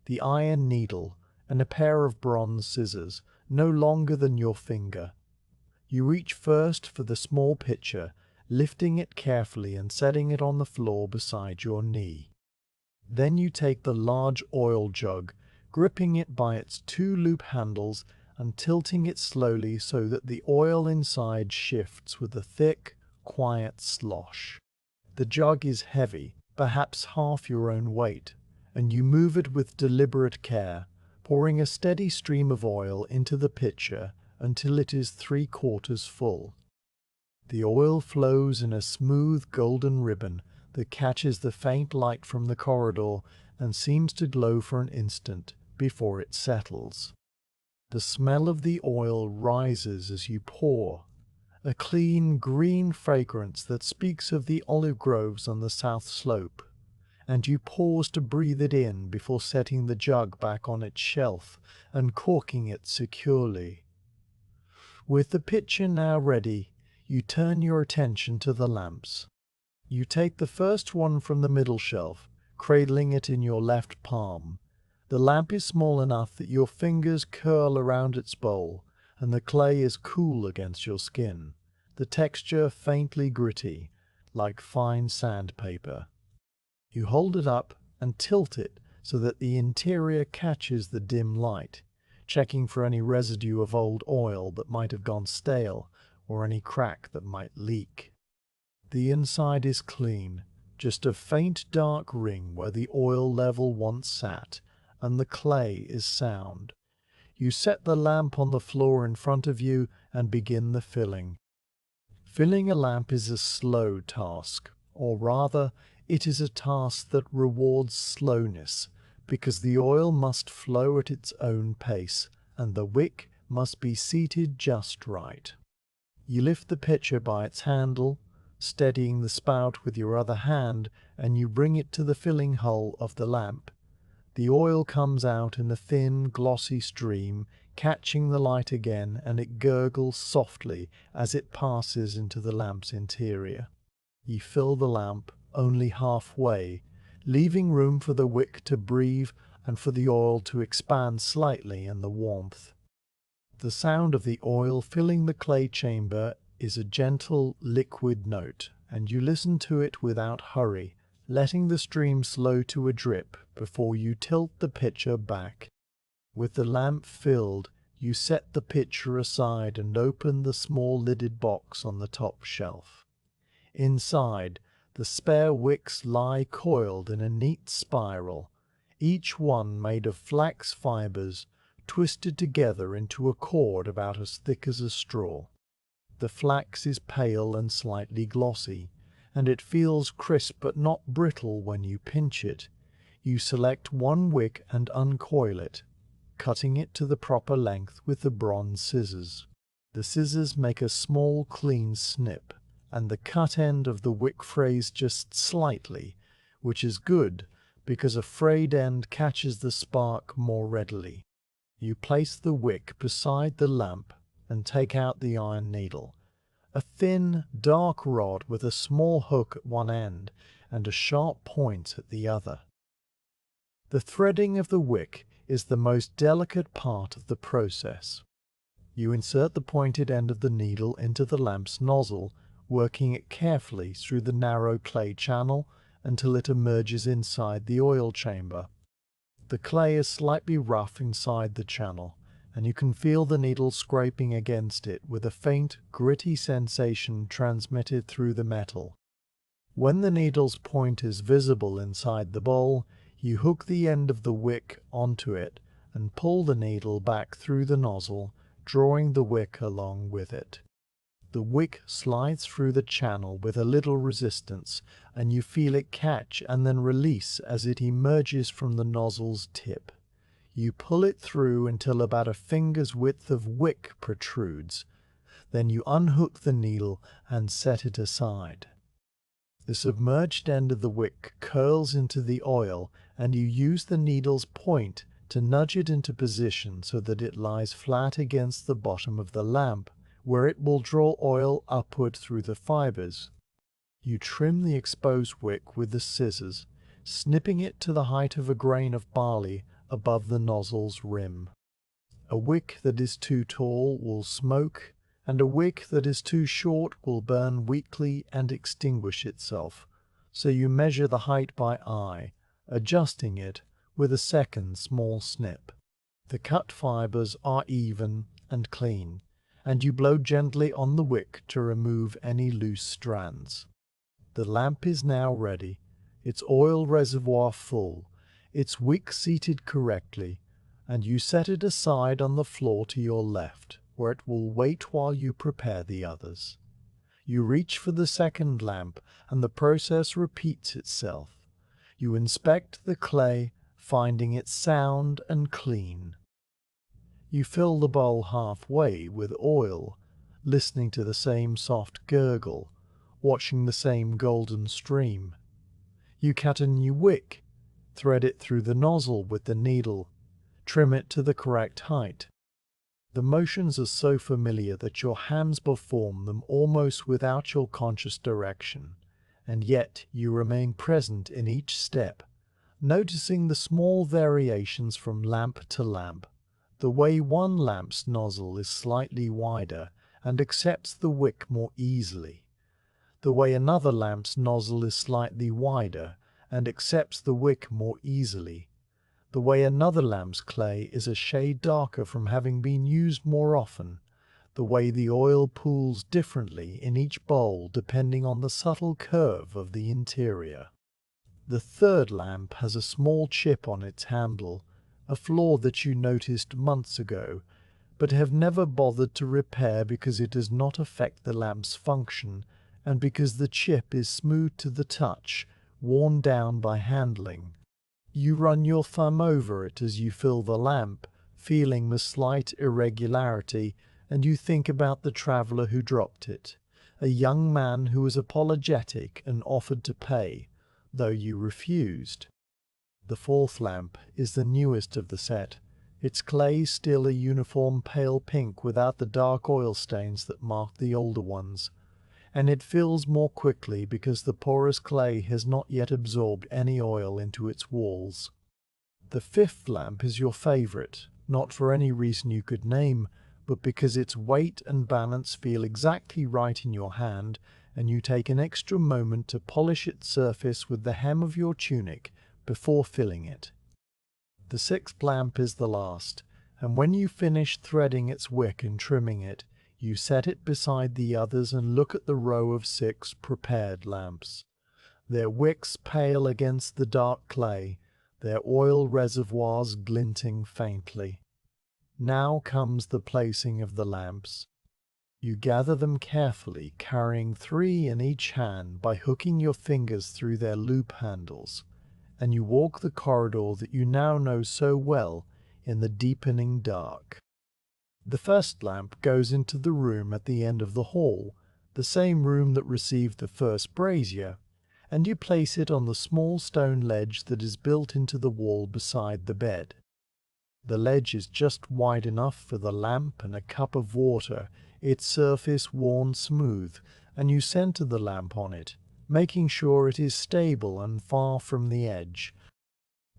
the iron needle, and a pair of bronze scissors, no longer than your finger. You reach first for the small pitcher, lifting it carefully and setting it on the floor beside your knee. Then you take the large oil jug, gripping it by its two loop handles and tilting it slowly so that the oil inside shifts with a thick, quiet slosh. The jug is heavy, perhaps half your own weight, and you move it with deliberate care, pouring a steady stream of oil into the pitcher until it is 3/4 full. The oil flows in a smooth golden ribbon that catches the faint light from the corridor and seems to glow for an instant before it settles. The smell of the oil rises as you pour, a clean green fragrance that speaks of the olive groves on the south slope, and you pause to breathe it in before setting the jug back on its shelf and corking it securely. With the pitcher now ready, you turn your attention to the lamps. You take the first one from the middle shelf, cradling it in your left palm. The lamp is small enough that your fingers curl around its bowl, and the clay is cool against your skin, the texture faintly gritty, like fine sandpaper. You hold it up and tilt it so that the interior catches the dim light, checking for any residue of old oil that might have gone stale or any crack that might leak. The inside is clean, just a faint dark ring where the oil level once sat, and the clay is sound. You set the lamp on the floor in front of you and begin the filling. Filling a lamp is a slow task, or rather, it is a task that rewards slowness, because the oil must flow at its own pace, and the wick must be seated just right. You lift the pitcher by its handle, steadying the spout with your other hand, and you bring it to the filling hole of the lamp. The oil comes out in a thin, glossy stream, catching the light again, and it gurgles softly as it passes into the lamp's interior. You fill the lamp only halfway, leaving room for the wick to breathe and for the oil to expand slightly in the warmth. The sound of the oil filling the clay chamber is a gentle, liquid note, and you listen to it without hurry, letting the stream slow to a drip before you tilt the pitcher back. With the lamp filled, you set the pitcher aside and open the small lidded box on the top shelf. Inside, the spare wicks lie coiled in a neat spiral, each one made of flax fibers twisted together into a cord about as thick as a straw. The flax is pale and slightly glossy, and it feels crisp but not brittle when you pinch it. You select one wick and uncoil it, cutting it to the proper length with the bronze scissors. The scissors make a small clean snip, and the cut end of the wick frays just slightly, which is good because a frayed end catches the spark more readily. You place the wick beside the lamp and take out the iron needle, a thin, dark rod with a small hook at one end and a sharp point at the other. The threading of the wick is the most delicate part of the process. You insert the pointed end of the needle into the lamp's nozzle, working it carefully through the narrow clay channel until it emerges inside the oil chamber. The clay is slightly rough inside the channel, and you can feel the needle scraping against it with a faint, gritty sensation transmitted through the metal. When the needle's point is visible inside the bowl, you hook the end of the wick onto it and pull the needle back through the nozzle, drawing the wick along with it. The wick slides through the channel with a little resistance, and you feel it catch and then release as it emerges from the nozzle's tip. You pull it through until about a finger's width of wick protrudes. Then you unhook the needle and set it aside. The submerged end of the wick curls into the oil, and you use the needle's point to nudge it into position so that it lies flat against the bottom of the lamp, where it will draw oil upward through the fibers. You trim the exposed wick with the scissors, snipping it to the height of a grain of barley above the nozzle's rim. A wick that is too tall will smoke, and a wick that is too short will burn weakly and extinguish itself, so you measure the height by eye, adjusting it with a second small snip. The cut fibers are even and clean, and you blow gently on the wick to remove any loose strands. The lamp is now ready, its oil reservoir full, its wick seated correctly, and you set it aside on the floor to your left, where it will wait while you prepare the others. You reach for the second lamp, and the process repeats itself. You inspect the clay, finding it sound and clean. You fill the bowl halfway with oil, listening to the same soft gurgle, watching the same golden stream. You cut a new wick, thread it through the nozzle with the needle, trim it to the correct height. The motions are so familiar that your hands perform them almost without your conscious direction, and yet you remain present in each step, noticing the small variations from lamp to lamp, the way one lamp's nozzle is slightly wider and accepts the wick more easily, the way another lamp's nozzle is slightly wider and accepts the wick more easily, the way another lamp's clay is a shade darker from having been used more often, the way the oil pools differently in each bowl depending on the subtle curve of the interior. The third lamp has a small chip on its handle, a flaw that you noticed months ago, but have never bothered to repair because it does not affect the lamp's function, and because the chip is smooth to the touch, worn down by handling. You run your thumb over it as you fill the lamp, feeling the slight irregularity, and you think about the traveller who dropped it, a young man who was apologetic and offered to pay, though you refused. The fourth lamp is the newest of the set, its clay still a uniform pale pink without the dark oil stains that marked the older ones, and it fills more quickly because the porous clay has not yet absorbed any oil into its walls. The fifth lamp is your favorite, not for any reason you could name, but because its weight and balance feel exactly right in your hand, and you take an extra moment to polish its surface with the hem of your tunic before filling it. The sixth lamp is the last, and when you finish threading its wick and trimming it, you set it beside the others and look at the row of 6 prepared lamps, their wicks pale against the dark clay, their oil reservoirs glinting faintly. Now comes the placing of the lamps. You gather them carefully, carrying 3 in each hand by hooking your fingers through their loop handles, and you walk the corridor that you now know so well in the deepening dark. The first lamp goes into the room at the end of the hall, the same room that received the first brazier, and you place it on the small stone ledge that is built into the wall beside the bed. The ledge is just wide enough for the lamp and a cup of water, its surface worn smooth, and you center the lamp on it, making sure it is stable and far from the edge.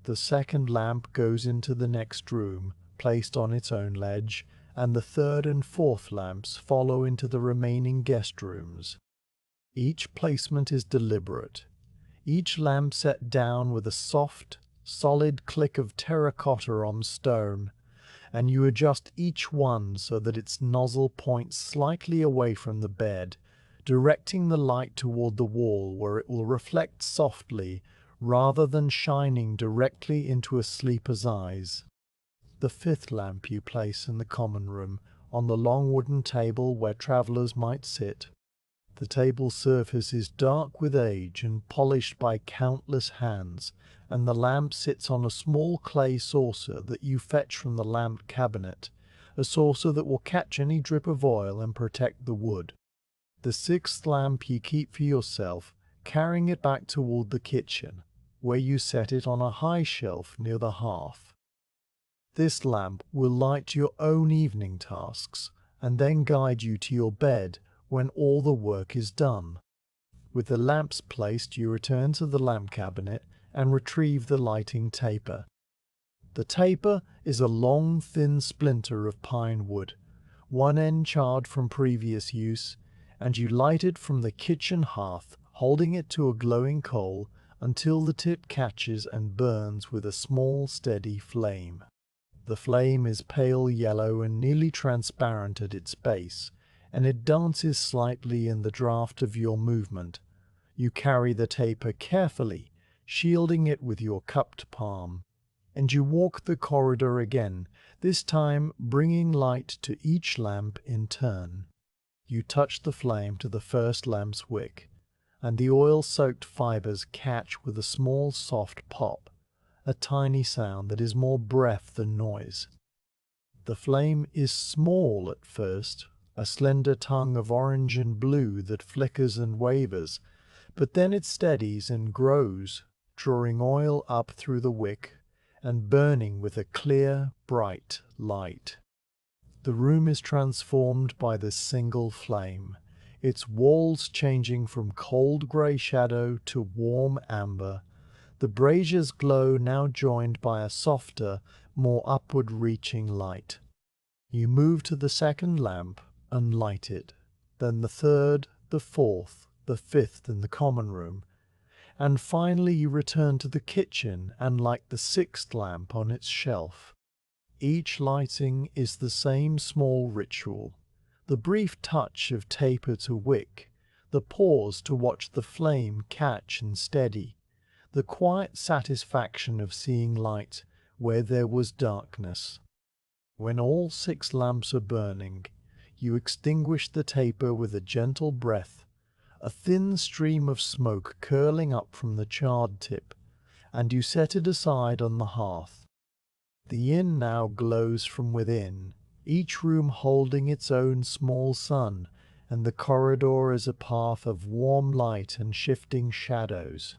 The second lamp goes into the next room, placed on its own ledge, and the third and fourth lamps follow into the remaining guest rooms. Each placement is deliberate, each lamp set down with a soft, solid click of terracotta on stone, and you adjust each one so that its nozzle points slightly away from the bed, directing the light toward the wall where it will reflect softly rather than shining directly into a sleeper's eyes. The fifth lamp you place in the common room, on the long wooden table where travellers might sit. The table's surface is dark with age and polished by countless hands, and the lamp sits on a small clay saucer that you fetch from the lamp cabinet, a saucer that will catch any drip of oil and protect the wood. The sixth lamp you keep for yourself, carrying it back toward the kitchen, where you set it on a high shelf near the hearth. This lamp will light your own evening tasks and then guide you to your bed when all the work is done. With the lamps placed, you return to the lamp cabinet and retrieve the lighting taper. The taper is a long, thin splinter of pine wood, one end charred from previous use, and you light it from the kitchen hearth, holding it to a glowing coal until the tip catches and burns with a small, steady flame. The flame is pale yellow and nearly transparent at its base, and it dances slightly in the draft of your movement. You carry the taper carefully, shielding it with your cupped palm, and you walk the corridor again, this time bringing light to each lamp in turn. You touch the flame to the first lamp's wick, and the oil-soaked fibers catch with a small soft pop, a tiny sound that is more breath than noise. The flame is small at first, a slender tongue of orange and blue that flickers and wavers, but then it steadies and grows, drawing oil up through the wick and burning with a clear, bright light. The room is transformed by this single flame, its walls changing from cold grey shadow to warm amber, the brazier's glow now joined by a softer, more upward-reaching light. You move to the second lamp and light it, then the third, the fourth, the fifth in the common room, and finally you return to the kitchen and light the sixth lamp on its shelf. Each lighting is the same small ritual, the brief touch of taper to wick, the pause to watch the flame catch and steady, the quiet satisfaction of seeing light where there was darkness. When all 6 lamps are burning, you extinguish the taper with a gentle breath, a thin stream of smoke curling up from the charred tip, and you set it aside on the hearth. The inn now glows from within, each room holding its own small sun, and the corridor is a path of warm light and shifting shadows.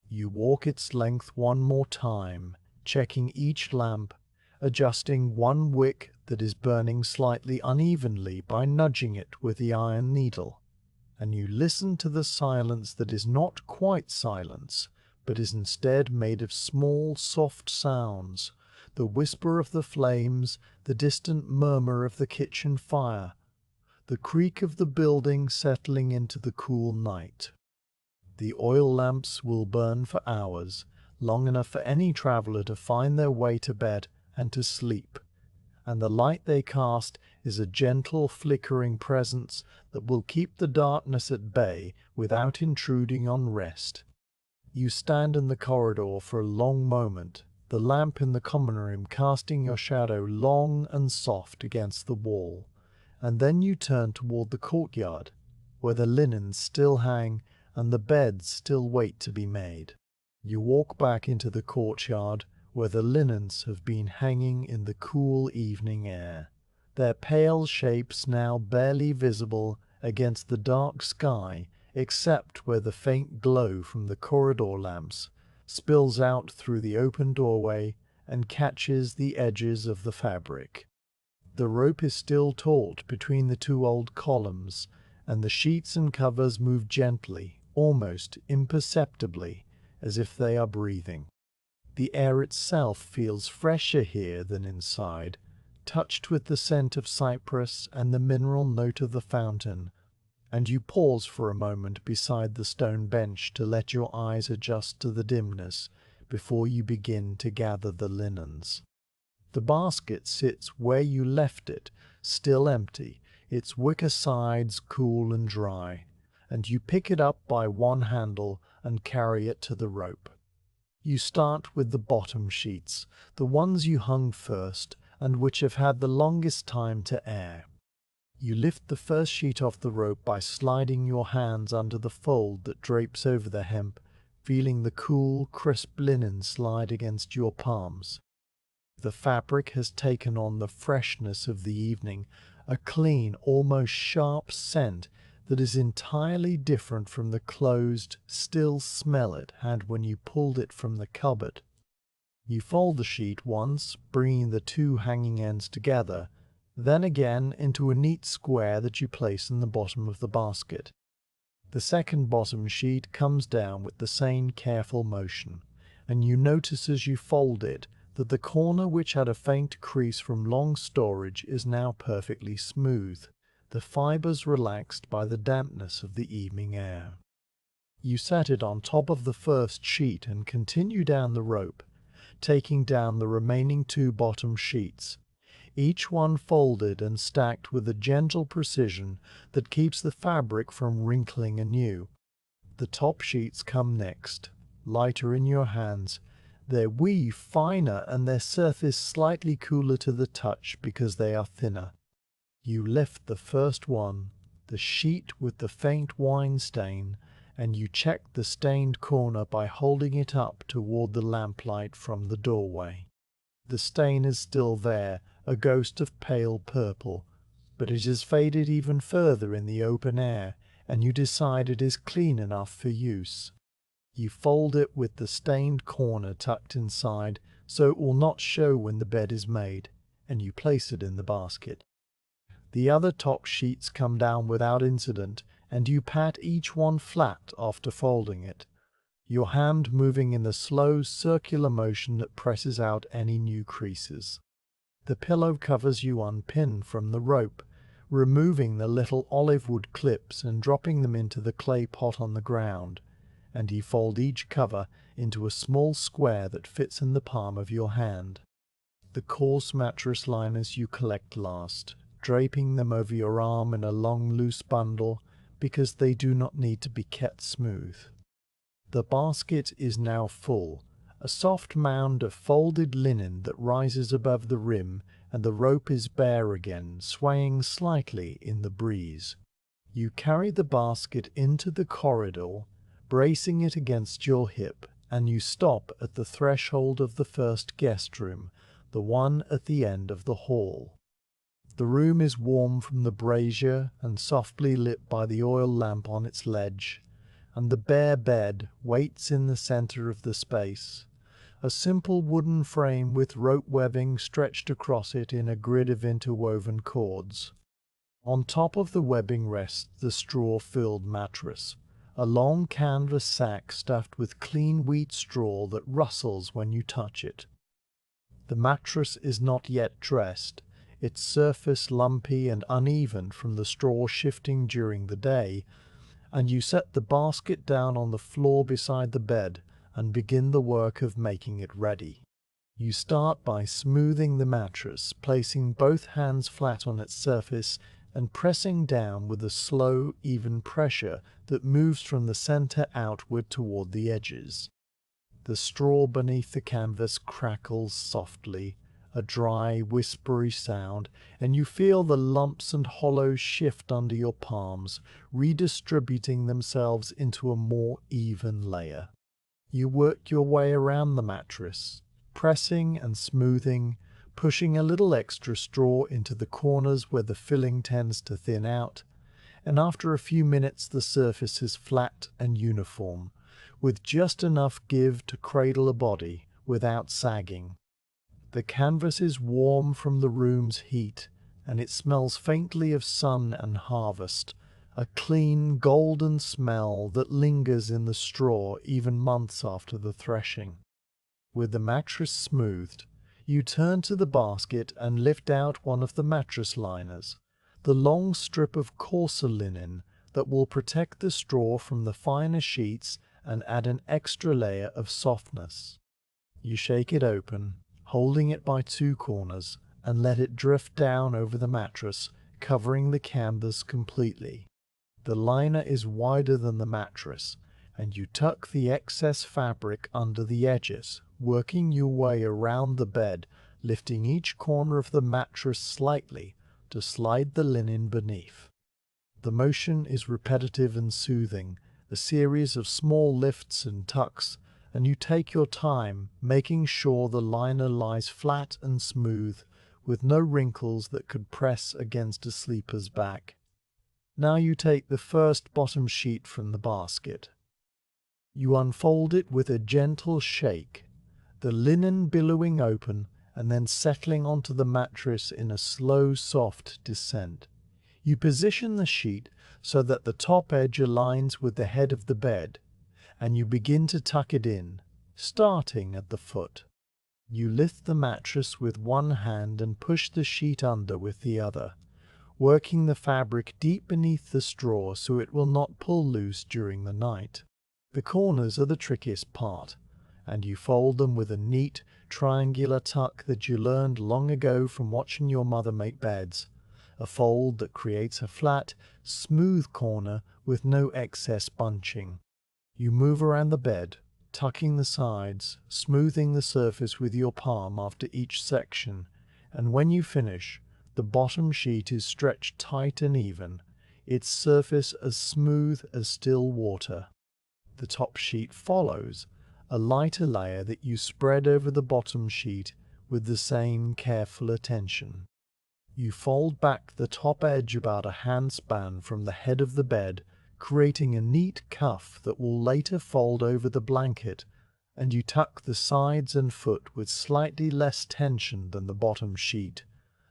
You walk its length one more time, checking each lamp, adjusting one wick that is burning slightly unevenly by nudging it with the iron needle, and you listen to the silence that is not quite silence, but is instead made of small, soft sounds, the whisper of the flames, the distant murmur of the kitchen fire, the creak of the building settling into the cool night. The oil lamps will burn for hours, long enough for any traveller to find their way to bed and to sleep, and the light they cast is a gentle flickering presence that will keep the darkness at bay without intruding on rest. You stand in the corridor for a long moment, the lamp in the common room casting your shadow long and soft against the wall, and then you turn toward the courtyard, where the linens still hang and the beds still wait to be made. You walk back into the courtyard, where the linens have been hanging in the cool evening air, their pale shapes now barely visible against the dark sky, except where the faint glow from the corridor lamps spills out through the open doorway and catches the edges of the fabric. The rope is still taut between the 2 old columns, and the sheets and covers move gently, almost imperceptibly, as if they are breathing. The air itself feels fresher here than inside, touched with the scent of cypress and the mineral note of the fountain, and you pause for a moment beside the stone bench to let your eyes adjust to the dimness before you begin to gather the linens. The basket sits where you left it, still empty, its wicker sides cool and dry, and you pick it up by one handle and carry it to the rope. You start with the bottom sheets, the ones you hung first and which have had the longest time to air. You lift the first sheet off the rope by sliding your hands under the fold that drapes over the hemp, feeling the cool, crisp linen slide against your palms. The fabric has taken on the freshness of the evening, a clean, almost sharp scent that is entirely different from the closed, still smell it had when you pulled it from the cupboard. You fold the sheet once, bringing the two hanging ends together, then again into a neat square that you place in the bottom of the basket. The second bottom sheet comes down with the same careful motion, and you notice as you fold it that the corner which had a faint crease from long storage is now perfectly smooth, the fibers relaxed by the dampness of the evening air. You set it on top of the first sheet and continue down the rope, taking down the remaining two bottom sheets, each one folded and stacked with a gentle precision that keeps the fabric from wrinkling anew. The top sheets come next, lighter in your hands, their weave finer and their surface slightly cooler to the touch because they are thinner. You lift the first one, the sheet with the faint wine stain, and you check the stained corner by holding it up toward the lamplight from the doorway. The stain is still there, a ghost of pale purple, but it has faded even further in the open air, and you decide it is clean enough for use. You fold it with the stained corner tucked inside so it will not show when the bed is made, and you place it in the basket. The other top sheets come down without incident, and you pat each one flat after folding it, your hand moving in the slow circular motion that presses out any new creases. The pillow covers you unpin from the rope, removing the little olive wood clips and dropping them into the clay pot on the ground, and you fold each cover into a small square that fits in the palm of your hand. The coarse mattress liners you collect last, draping them over your arm in a long loose bundle because they do not need to be kept smooth. The basket is now full, a soft mound of folded linen that rises above the rim, and the rope is bare again, swaying slightly in the breeze. You carry the basket into the corridor, bracing it against your hip, and you stop at the threshold of the first guest room, the one at the end of the hall. The room is warm from the brazier and softly lit by the oil lamp on its ledge, and the bare bed waits in the center of the space, a simple wooden frame with rope webbing stretched across it in a grid of interwoven cords. On top of the webbing rests the straw-filled mattress, a long canvas sack stuffed with clean wheat straw that rustles when you touch it. The mattress is not yet dressed, its surface lumpy and uneven from the straw shifting during the day, and you set the basket down on the floor beside the bed and begin the work of making it ready. You start by smoothing the mattress, placing both hands flat on its surface and pressing down with a slow, even pressure that moves from the center outward toward the edges. The straw beneath the canvas crackles softly, a dry, whispery sound, and you feel the lumps and hollows shift under your palms, redistributing themselves into a more even layer. You work your way around the mattress, pressing and smoothing, pushing a little extra straw into the corners where the filling tends to thin out, and after a few minutes the surface is flat and uniform, with just enough give to cradle a body without sagging. The canvas is warm from the room's heat, and it smells faintly of sun and harvest, a clean, golden smell that lingers in the straw even months after the threshing. With the mattress smoothed, you turn to the basket and lift out one of the mattress liners, the long strip of coarser linen that will protect the straw from the finer sheets and add an extra layer of softness. You shake it open, holding it by two corners, and let it drift down over the mattress, covering the canvas completely. The liner is wider than the mattress, and you tuck the excess fabric under the edges, working your way around the bed, lifting each corner of the mattress slightly to slide the linen beneath. The motion is repetitive and soothing, a series of small lifts and tucks, and you take your time, making sure the liner lies flat and smooth, with no wrinkles that could press against a sleeper's back. Now you take the first bottom sheet from the basket. You unfold it with a gentle shake, the linen billowing open and then settling onto the mattress in a slow, soft descent. You position the sheet so that the top edge aligns with the head of the bed, and you begin to tuck it in, starting at the foot. You lift the mattress with one hand and push the sheet under with the other, working the fabric deep beneath the straw so it will not pull loose during the night. The corners are the trickiest part, and you fold them with a neat, triangular tuck that you learned long ago from watching your mother make beds, a fold that creates a flat, smooth corner with no excess bunching. You move around the bed, tucking the sides, smoothing the surface with your palm after each section, and when you finish, the bottom sheet is stretched tight and even, its surface as smooth as still water. The top sheet follows, a lighter layer that you spread over the bottom sheet with the same careful attention. You fold back the top edge about a handspan from the head of the bed, creating a neat cuff that will later fold over the blanket, and you tuck the sides and foot with slightly less tension than the bottom sheet,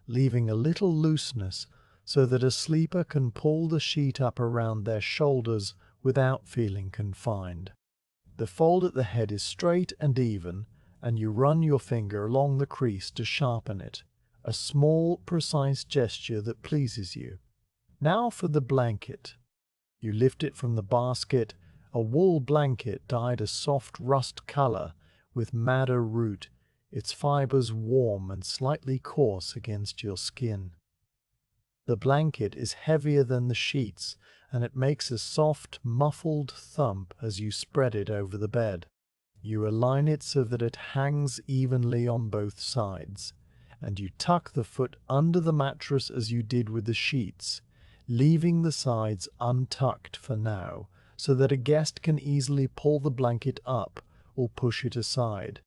leaving a little looseness so that a sleeper can pull the sheet up around their shoulders without feeling confined. The fold at the head is straight and even, and you run your finger along the crease to sharpen it, a small, precise gesture that pleases you. Now for the blanket. You lift it from the basket, a wool blanket dyed a soft rust color with madder root, its fibers warm and slightly coarse against your skin. The blanket is heavier than the sheets, and it makes a soft, muffled thump as you spread it over the bed. You align it so that it hangs evenly on both sides, and you tuck the foot under the mattress as you did with the sheets, leaving the sides untucked for now, so that a guest can easily pull the blanket up or push it aside.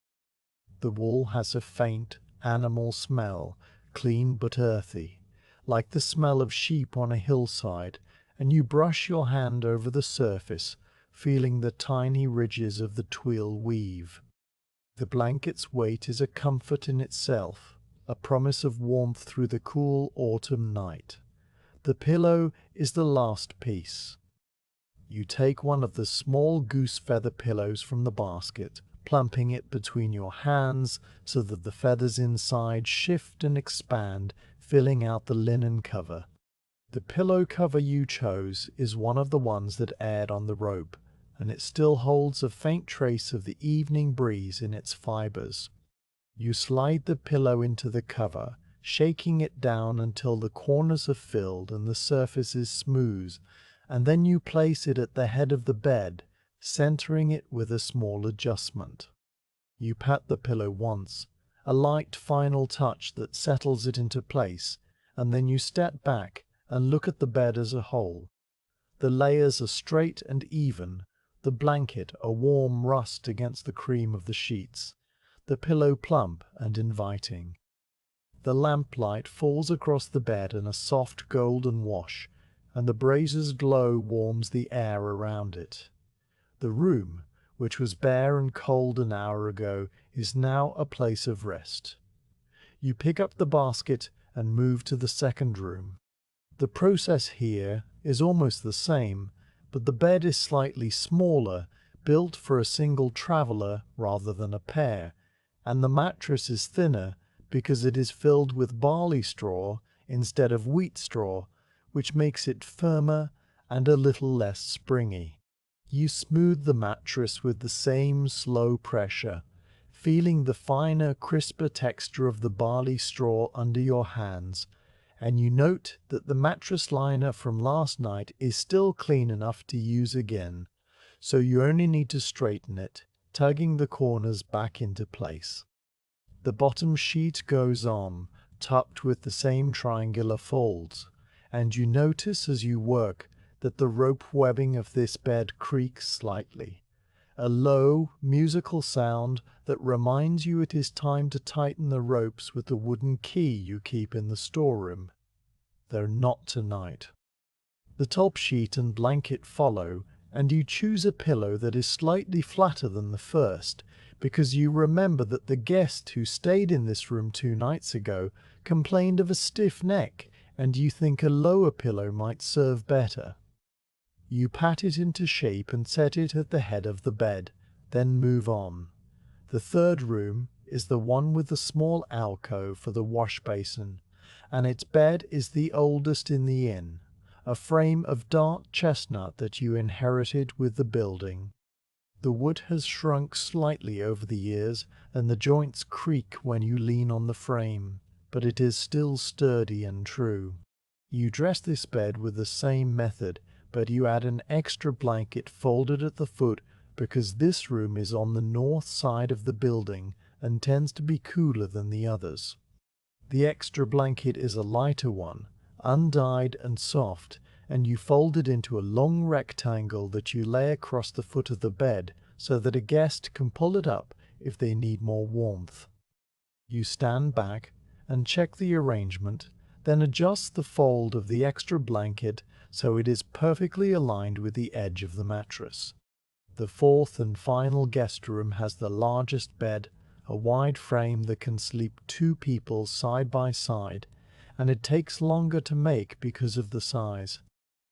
The wool has a faint, animal smell, clean but earthy, like the smell of sheep on a hillside, and you brush your hand over the surface, feeling the tiny ridges of the twill weave. The blanket's weight is a comfort in itself, a promise of warmth through the cool autumn night. The pillow is the last piece. You take one of the small goose feather pillows from the basket, plumping it between your hands so that the feathers inside shift and expand, filling out the linen cover. The pillow cover you chose is one of the ones that aired on the rope, and it still holds a faint trace of the evening breeze in its fibers. You slide the pillow into the cover, shaking it down until the corners are filled and the surface is smooth, and then you place it at the head of the bed, centering it with a small adjustment. You pat the pillow once, a light final touch that settles it into place, and then you step back and look at the bed as a whole. The layers are straight and even, the blanket a warm rust against the cream of the sheets, the pillow plump and inviting. The lamplight falls across the bed in a soft golden wash, and the braziers' glow warms the air around it. The room, which was bare and cold an hour ago, is now a place of rest. You pick up the basket and move to the second room. The process here is almost the same, but the bed is slightly smaller, built for a single traveler rather than a pair, and the mattress is thinner because it is filled with barley straw instead of wheat straw, which makes it firmer and a little less springy. You smooth the mattress with the same slow pressure, feeling the finer, crisper texture of the barley straw under your hands, and you note that the mattress liner from last night is still clean enough to use again, so you only need to straighten it, tugging the corners back into place. The bottom sheet goes on, tucked with the same triangular folds, and you notice as you work that the rope webbing of this bed creaks slightly, a low, musical sound that reminds you it is time to tighten the ropes with the wooden key you keep in the storeroom. Though not tonight. The top sheet and blanket follow, and you choose a pillow that is slightly flatter than the first, because you remember that the guest who stayed in this room 2 nights ago complained of a stiff neck, and you think a lower pillow might serve better. You pat it into shape and set it at the head of the bed, then move on. The third room is the one with the small alcove for the wash basin, and its bed is the oldest in the inn, a frame of dark chestnut that you inherited with the building. The wood has shrunk slightly over the years, and the joints creak when you lean on the frame, but it is still sturdy and true. You dress this bed with the same method, but you add an extra blanket folded at the foot because this room is on the north side of the building and tends to be cooler than the others. The extra blanket is a lighter one, undyed and soft, and you fold it into a long rectangle that you lay across the foot of the bed so that a guest can pull it up if they need more warmth. You stand back and check the arrangement, then adjust the fold of the extra blanket so it is perfectly aligned with the edge of the mattress. The fourth and final guest room has the largest bed, a wide frame that can sleep 2 people side by side, and it takes longer to make because of the size.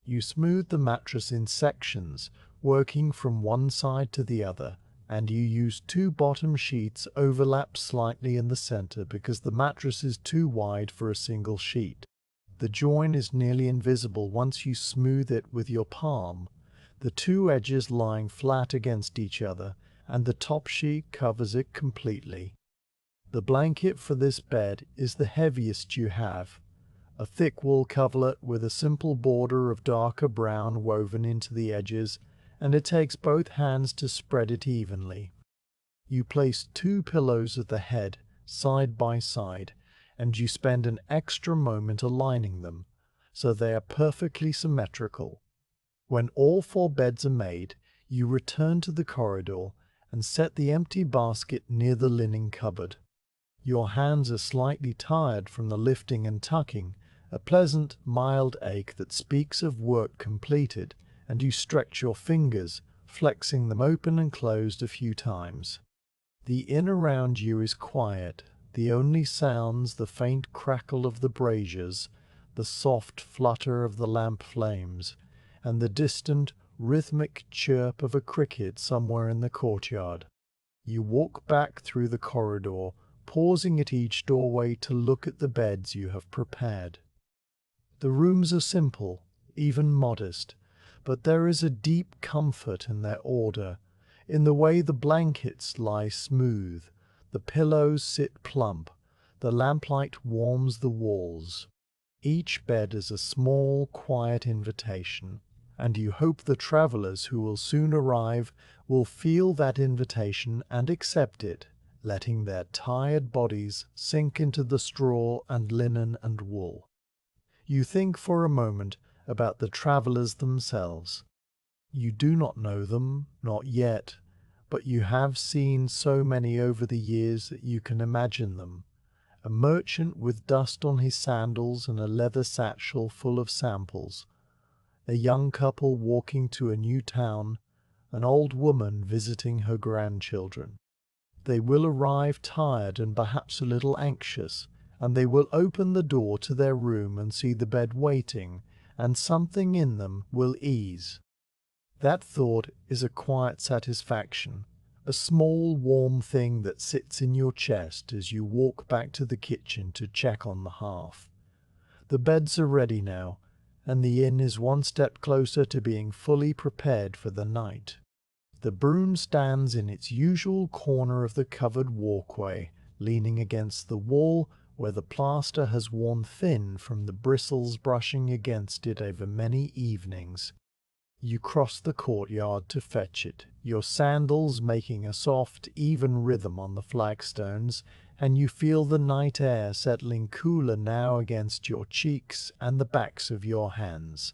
You smooth the mattress in sections, working from one side to the other, and you use 2 bottom sheets overlapped slightly in the center because the mattress is too wide for a single sheet. The join is nearly invisible once you smooth it with your palm, the 2 edges lying flat against each other, and the top sheet covers it completely. The blanket for this bed is the heaviest you have, a thick wool coverlet with a simple border of darker brown woven into the edges, and it takes both hands to spread it evenly. You place 2 pillows at the head, side by side, and you spend an extra moment aligning them, so they are perfectly symmetrical. When all 4 beds are made, you return to the corridor and set the empty basket near the linen cupboard. Your hands are slightly tired from the lifting and tucking, a pleasant, mild ache that speaks of work completed, and you stretch your fingers, flexing them open and closed a few times. The inn around you is quiet, the only sounds the faint crackle of the braziers, the soft flutter of the lamp flames, and the distant, rhythmic chirp of a cricket somewhere in the courtyard. You walk back through the corridor, pausing at each doorway to look at the beds you have prepared. The rooms are simple, even modest, but there is a deep comfort in their order, in the way the blankets lie smooth, the pillows sit plump, the lamplight warms the walls. Each bed is a small, quiet invitation, and you hope the travelers who will soon arrive will feel that invitation and accept it, letting their tired bodies sink into the straw and linen and wool. You think for a moment about the travelers themselves. You do not know them, not yet, but you have seen so many over the years that you can imagine them. A merchant with dust on his sandals and a leather satchel full of samples, a young couple walking to a new town, an old woman visiting her grandchildren. They will arrive tired and perhaps a little anxious, and they will open the door to their room and see the bed waiting, and something in them will ease. That thought is a quiet satisfaction, a small warm thing that sits in your chest as you walk back to the kitchen to check on the hearth. The beds are ready now, and the inn is one step closer to being fully prepared for the night. The broom stands in its usual corner of the covered walkway, leaning against the wall where the plaster has worn thin from the bristles brushing against it over many evenings. You cross the courtyard to fetch it, your sandals making a soft, even rhythm on the flagstones, and you feel the night air settling cooler now against your cheeks and the backs of your hands.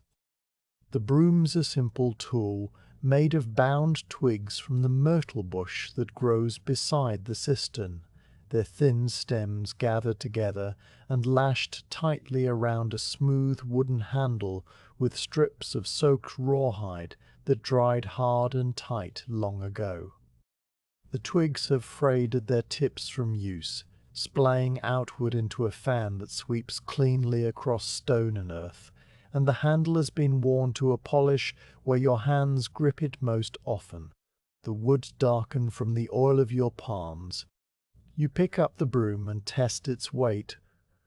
The broom's a simple tool, made of bound twigs from the myrtle bush that grows beside the cistern, their thin stems gathered together and lashed tightly around a smooth wooden handle with strips of soaked rawhide that dried hard and tight long ago. The twigs have frayed at their tips from use, splaying outward into a fan that sweeps cleanly across stone and earth, and the handle has been worn to a polish where your hands grip it most often, the wood darkened from the oil of your palms. You pick up the broom and test its weight,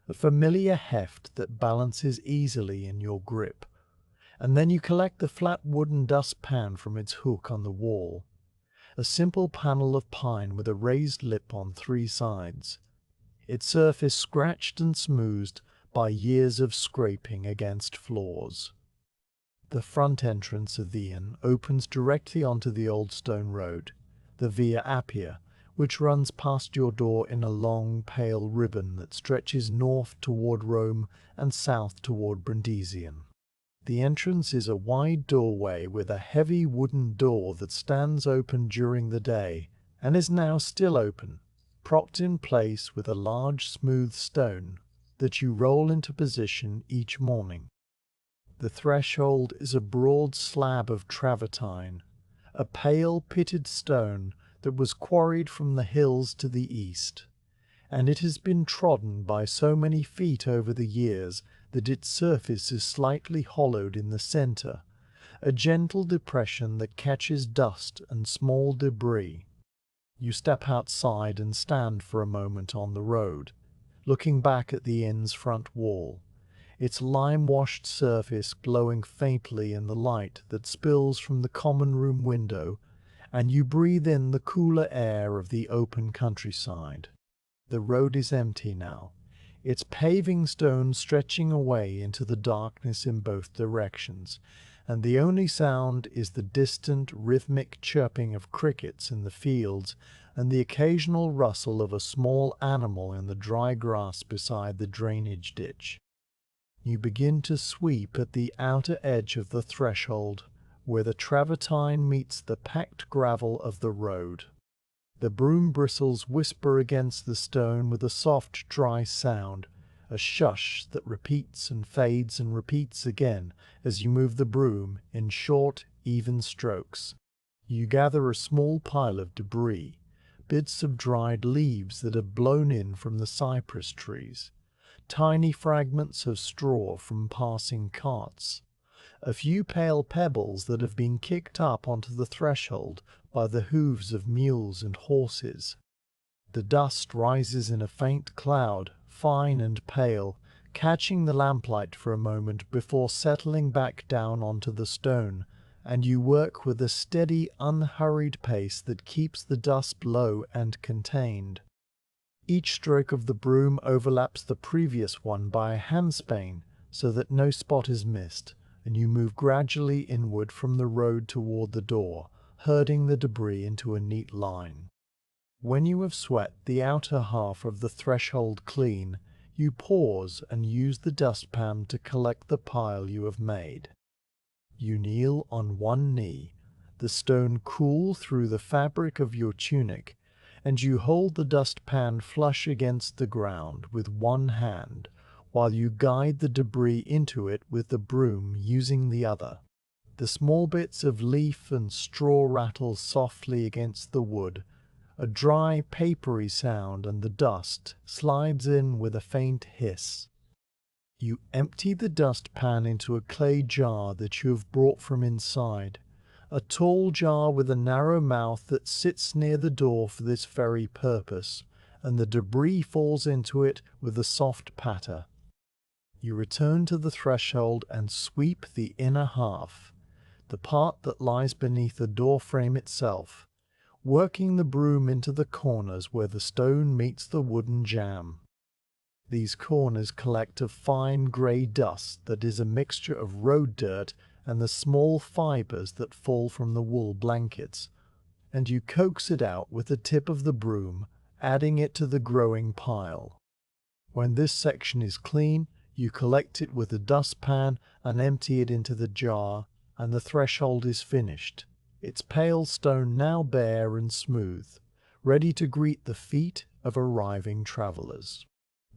a familiar heft that balances easily in your grip, and then you collect the flat wooden dustpan from its hook on the wall, a simple panel of pine with a raised lip on 3 sides, its surface scratched and smoothed by years of scraping against floors. The front entrance of the inn opens directly onto the old stone road, the Via Appia, which runs past your door in a long, pale ribbon that stretches north toward Rome and south toward Brundisium. The entrance is a wide doorway with a heavy wooden door that stands open during the day and is now still open, propped in place with a large smooth stone that you roll into position each morning. The threshold is a broad slab of travertine, a pale pitted stone that was quarried from the hills to the east, and it has been trodden by so many feet over the years that its surface is slightly hollowed in the center, a gentle depression that catches dust and small debris. You step outside and stand for a moment on the road, looking back at the inn's front wall, its lime-washed surface glowing faintly in the light that spills from the common room window, and you breathe in the cooler air of the open countryside. The road is empty now, its paving stones stretching away into the darkness in both directions, and the only sound is the distant rhythmic chirping of crickets in the fields and the occasional rustle of a small animal in the dry grass beside the drainage ditch. You begin to sweep at the outer edge of the threshold, where the travertine meets the packed gravel of the road. The broom bristles whisper against the stone with a soft, dry sound, a shush that repeats and fades and repeats again as you move the broom in short, even strokes. You gather a small pile of debris, bits of dried leaves that have blown in from the cypress trees, tiny fragments of straw from passing carts, a few pale pebbles that have been kicked up onto the threshold by the hooves of mules and horses. The dust rises in a faint cloud, fine and pale, catching the lamplight for a moment before settling back down onto the stone, and you work with a steady, unhurried pace that keeps the dust low and contained. Each stroke of the broom overlaps the previous one by a handspan so that no spot is missed, and you move gradually inward from the road toward the door, herding the debris into a neat line. When you have swept the outer half of the threshold clean, you pause and use the dustpan to collect the pile you have made. You kneel on one knee, the stone cool through the fabric of your tunic, and you hold the dustpan flush against the ground with one hand, while you guide the debris into it with the broom using the other. The small bits of leaf and straw rattle softly against the wood, a dry, papery sound, and the dust slides in with a faint hiss. You empty the dustpan into a clay jar that you have brought from inside, a tall jar with a narrow mouth that sits near the door for this very purpose, and the debris falls into it with a soft patter. You return to the threshold and sweep the inner half, the part that lies beneath the door frame itself, working the broom into the corners where the stone meets the wooden jamb. These corners collect a fine grey dust that is a mixture of road dirt and the small fibres that fall from the wool blankets, and you coax it out with the tip of the broom, adding it to the growing pile. When this section is clean, you collect it with a dustpan and empty it into the jar, and the threshold is finished. its pale stone now bare and smooth, ready to greet the feet of arriving travelers.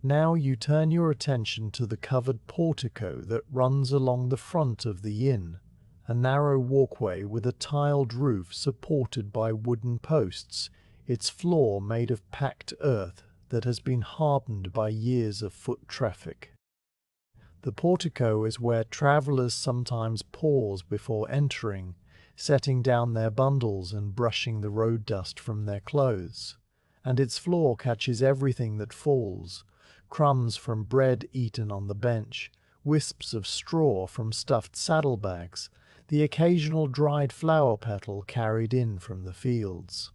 Now you turn your attention to the covered portico that runs along the front of the inn, a narrow walkway with a tiled roof supported by wooden posts, its floor made of packed earth that has been hardened by years of foot traffic. The portico is where travelers sometimes pause before entering, setting down their bundles and brushing the road dust from their clothes, and its floor catches everything that falls: crumbs from bread eaten on the bench, wisps of straw from stuffed saddlebags, the occasional dried flower petal carried in from the fields.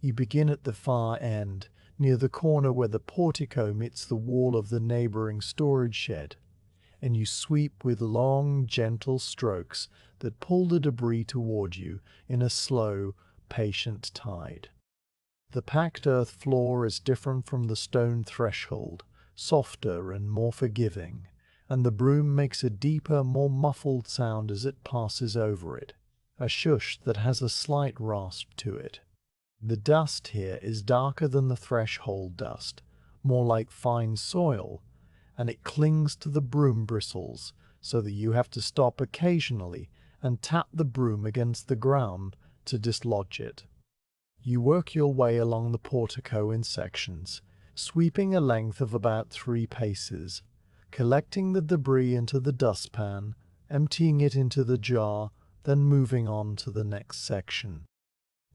You begin at the far end, near the corner where the portico meets the wall of the neighboring storage shed, and you sweep with long, gentle strokes that pull the debris toward you in a slow, patient tide. The packed earth floor is different from the stone threshold, softer and more forgiving, and the broom makes a deeper, more muffled sound as it passes over it, a shush that has a slight rasp to it. The dust here is darker than the threshold dust, more like fine soil, and it clings to the broom bristles so that you have to stop occasionally and tap the broom against the ground to dislodge it. You work your way along the portico in sections, sweeping a length of about 3 paces, collecting the debris into the dustpan, emptying it into the jar, then moving on to the next section.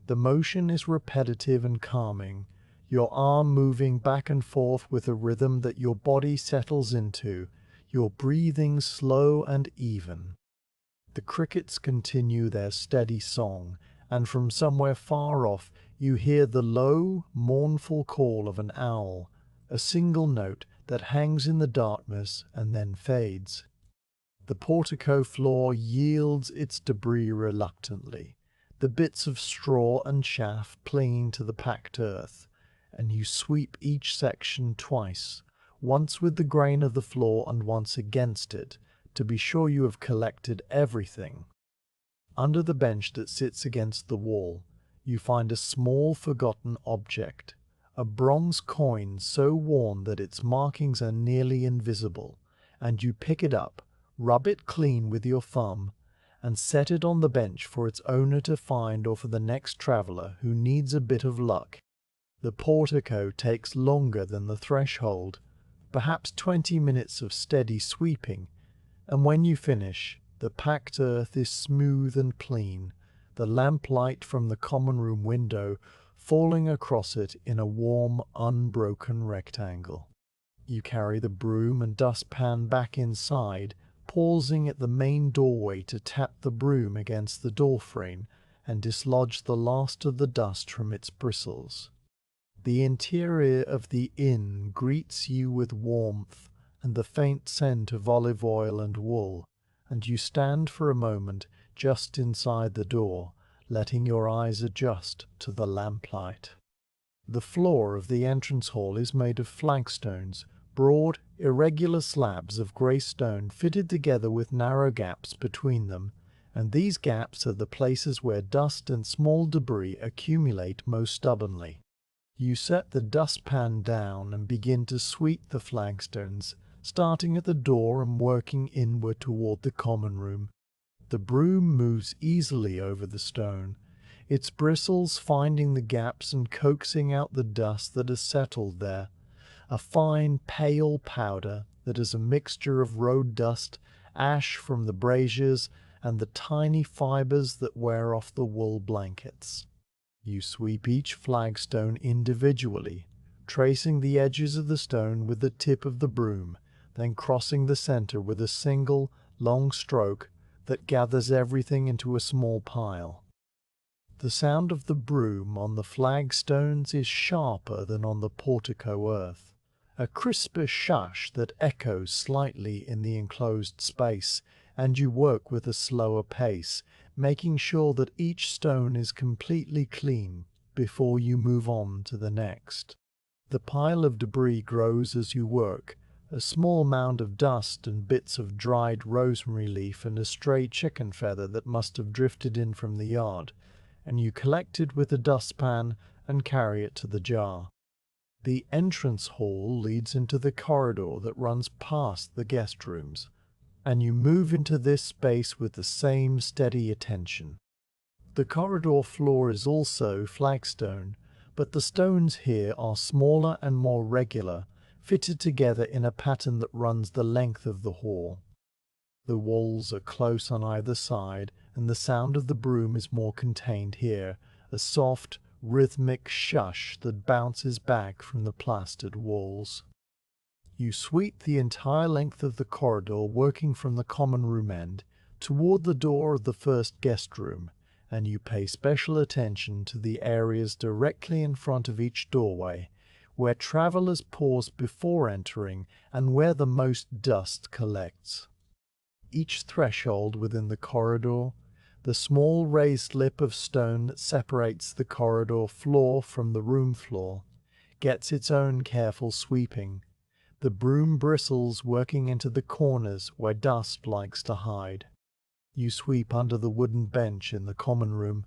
The motion is repetitive and calming, your arm moving back and forth with a rhythm that your body settles into, your breathing slow and even. The crickets continue their steady song, and from somewhere far off you hear the low, mournful call of an owl, a single note that hangs in the darkness and then fades. The portico floor yields its debris reluctantly, the bits of straw and chaff clinging to the packed earth, and you sweep each section twice, once with the grain of the floor and once against it, to be sure you have collected everything. Under the bench that sits against the wall, you find a small forgotten object, a bronze coin so worn that its markings are nearly invisible, and you pick it up, rub it clean with your thumb, and set it on the bench for its owner to find or for the next traveler who needs a bit of luck. The portico takes longer than the threshold, perhaps 20 minutes of steady sweeping, and when you finish, the packed earth is smooth and clean, the lamplight from the common room window falling across it in a warm, unbroken rectangle. You carry the broom and dustpan back inside, pausing at the main doorway to tap the broom against the doorframe and dislodge the last of the dust from its bristles. The interior of the inn greets you with warmth and the faint scent of olive oil and wool, and you stand for a moment just inside the door, letting your eyes adjust to the lamplight. The floor of the entrance hall is made of flagstones, broad, irregular slabs of grey stone fitted together with narrow gaps between them, and these gaps are the places where dust and small debris accumulate most stubbornly. You set the dustpan down and begin to sweep the flagstones, starting at the door and working inward toward the common room. The broom moves easily over the stone, its bristles finding the gaps and coaxing out the dust that has settled there, a fine, pale powder that is a mixture of road dust, ash from the braziers, and the tiny fibers that wear off the wool blankets. You sweep each flagstone individually, tracing the edges of the stone with the tip of the broom, then crossing the center with a single, long stroke that gathers everything into a small pile. The sound of the broom on the flagstones is sharper than on the portico earth, a crisper shush that echoes slightly in the enclosed space, and you work with a slower pace, making sure that each stone is completely clean before you move on to the next. The pile of debris grows as you work, a small mound of dust and bits of dried rosemary leaf and a stray chicken feather that must have drifted in from the yard, and you collect it with a dustpan and carry it to the jar. The entrance hall leads into the corridor that runs past the guest rooms, and you move into this space with the same steady attention. The corridor floor is also flagstone, but the stones here are smaller and more regular, fitted together in a pattern that runs the length of the hall. The walls are close on either side, and the sound of the broom is more contained here, a soft, rhythmic shush that bounces back from the plastered walls. You sweep the entire length of the corridor, working from the common room end toward the door of the first guest room, and you pay special attention to the areas directly in front of each doorway, where travelers pause before entering and where the most dust collects. Each threshold within the corridor, the small raised lip of stone that separates the corridor floor from the room floor, gets its own careful sweeping, the broom bristles working into the corners where dust likes to hide. You sweep under the wooden bench in the common room,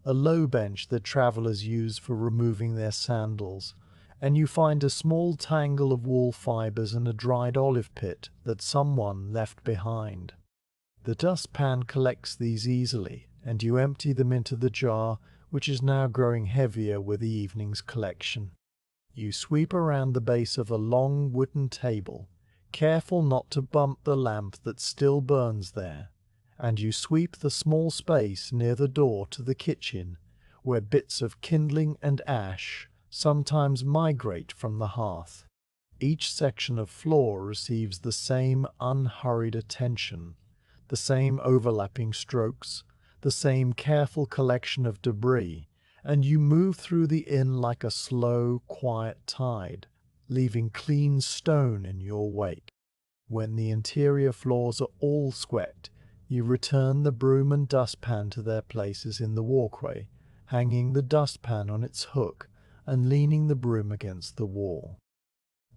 a low bench that travelers use for removing their sandals, and you find a small tangle of wool fibers and a dried olive pit that someone left behind. The dustpan collects these easily, and you empty them into the jar, which is now growing heavier with the evening's collection. You sweep around the base of a long wooden table, careful not to bump the lamp that still burns there, and you sweep the small space near the door to the kitchen, where bits of kindling and ash sometimes migrate from the hearth. Each section of floor receives the same unhurried attention, the same overlapping strokes, the same careful collection of debris, and you move through the inn like a slow, quiet tide, leaving clean stone in your wake. When the interior floors are all swept, you return the broom and dustpan to their places in the walkway, hanging the dustpan on its hook and leaning the broom against the wall.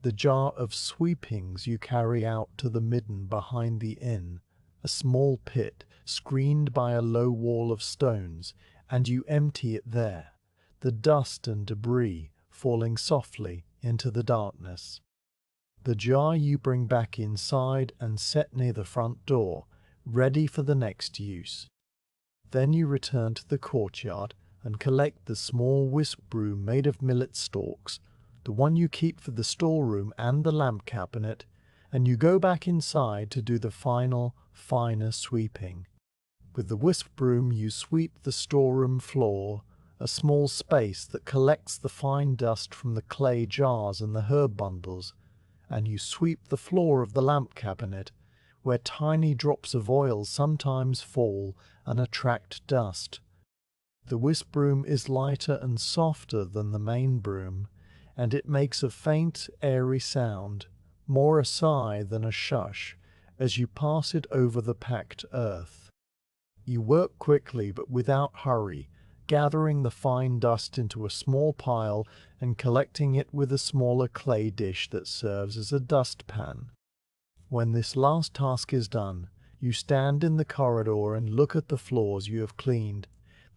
The jar of sweepings you carry out to the midden behind the inn, a small pit screened by a low wall of stones, and you empty it there, the dust and debris falling softly into the darkness. The jar you bring back inside and set near the front door, ready for the next use. Then you return to the courtyard and collect the small whisk broom made of millet stalks, the one you keep for the storeroom and the lamp cabinet, and you go back inside to do the final, finer sweeping. With the whisk broom you sweep the storeroom floor, a small space that collects the fine dust from the clay jars and the herb bundles, and you sweep the floor of the lamp cabinet, where tiny drops of oil sometimes fall and attract dust. The whisk broom is lighter and softer than the main broom, and it makes a faint, airy sound, more a sigh than a shush, as you pass it over the packed earth. You work quickly but without hurry, gathering the fine dust into a small pile and collecting it with a smaller clay dish that serves as a dustpan. When this last task is done, you stand in the corridor and look at the floors you have cleaned,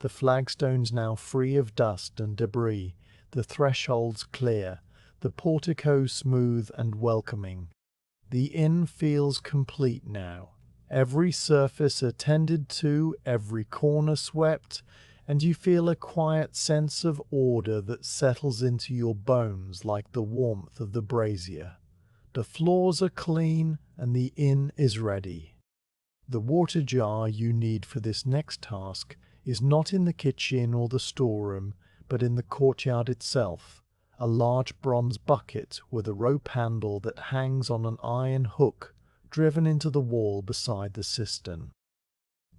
the flagstones now free of dust and debris, the thresholds clear, the portico smooth and welcoming. The inn feels complete now, every surface attended to, every corner swept, and you feel a quiet sense of order that settles into your bones like the warmth of the brazier. The floors are clean and the inn is ready. The water jar you need for this next task is not in the kitchen or the storeroom, but in the courtyard itself, a large bronze bucket with a rope handle that hangs on an iron hook driven into the wall beside the cistern.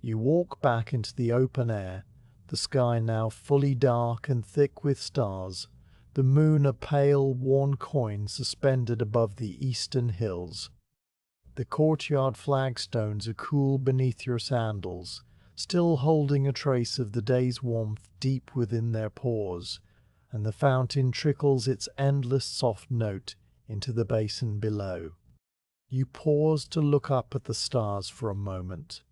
You walk back into the open air, the sky now fully dark and thick with stars, the moon a pale, worn coin suspended above the eastern hills. The courtyard flagstones are cool beneath your sandals, still holding a trace of the day's warmth deep within their pores, and the fountain trickles its endless soft note into the basin below. You pause to look up at the stars for a moment,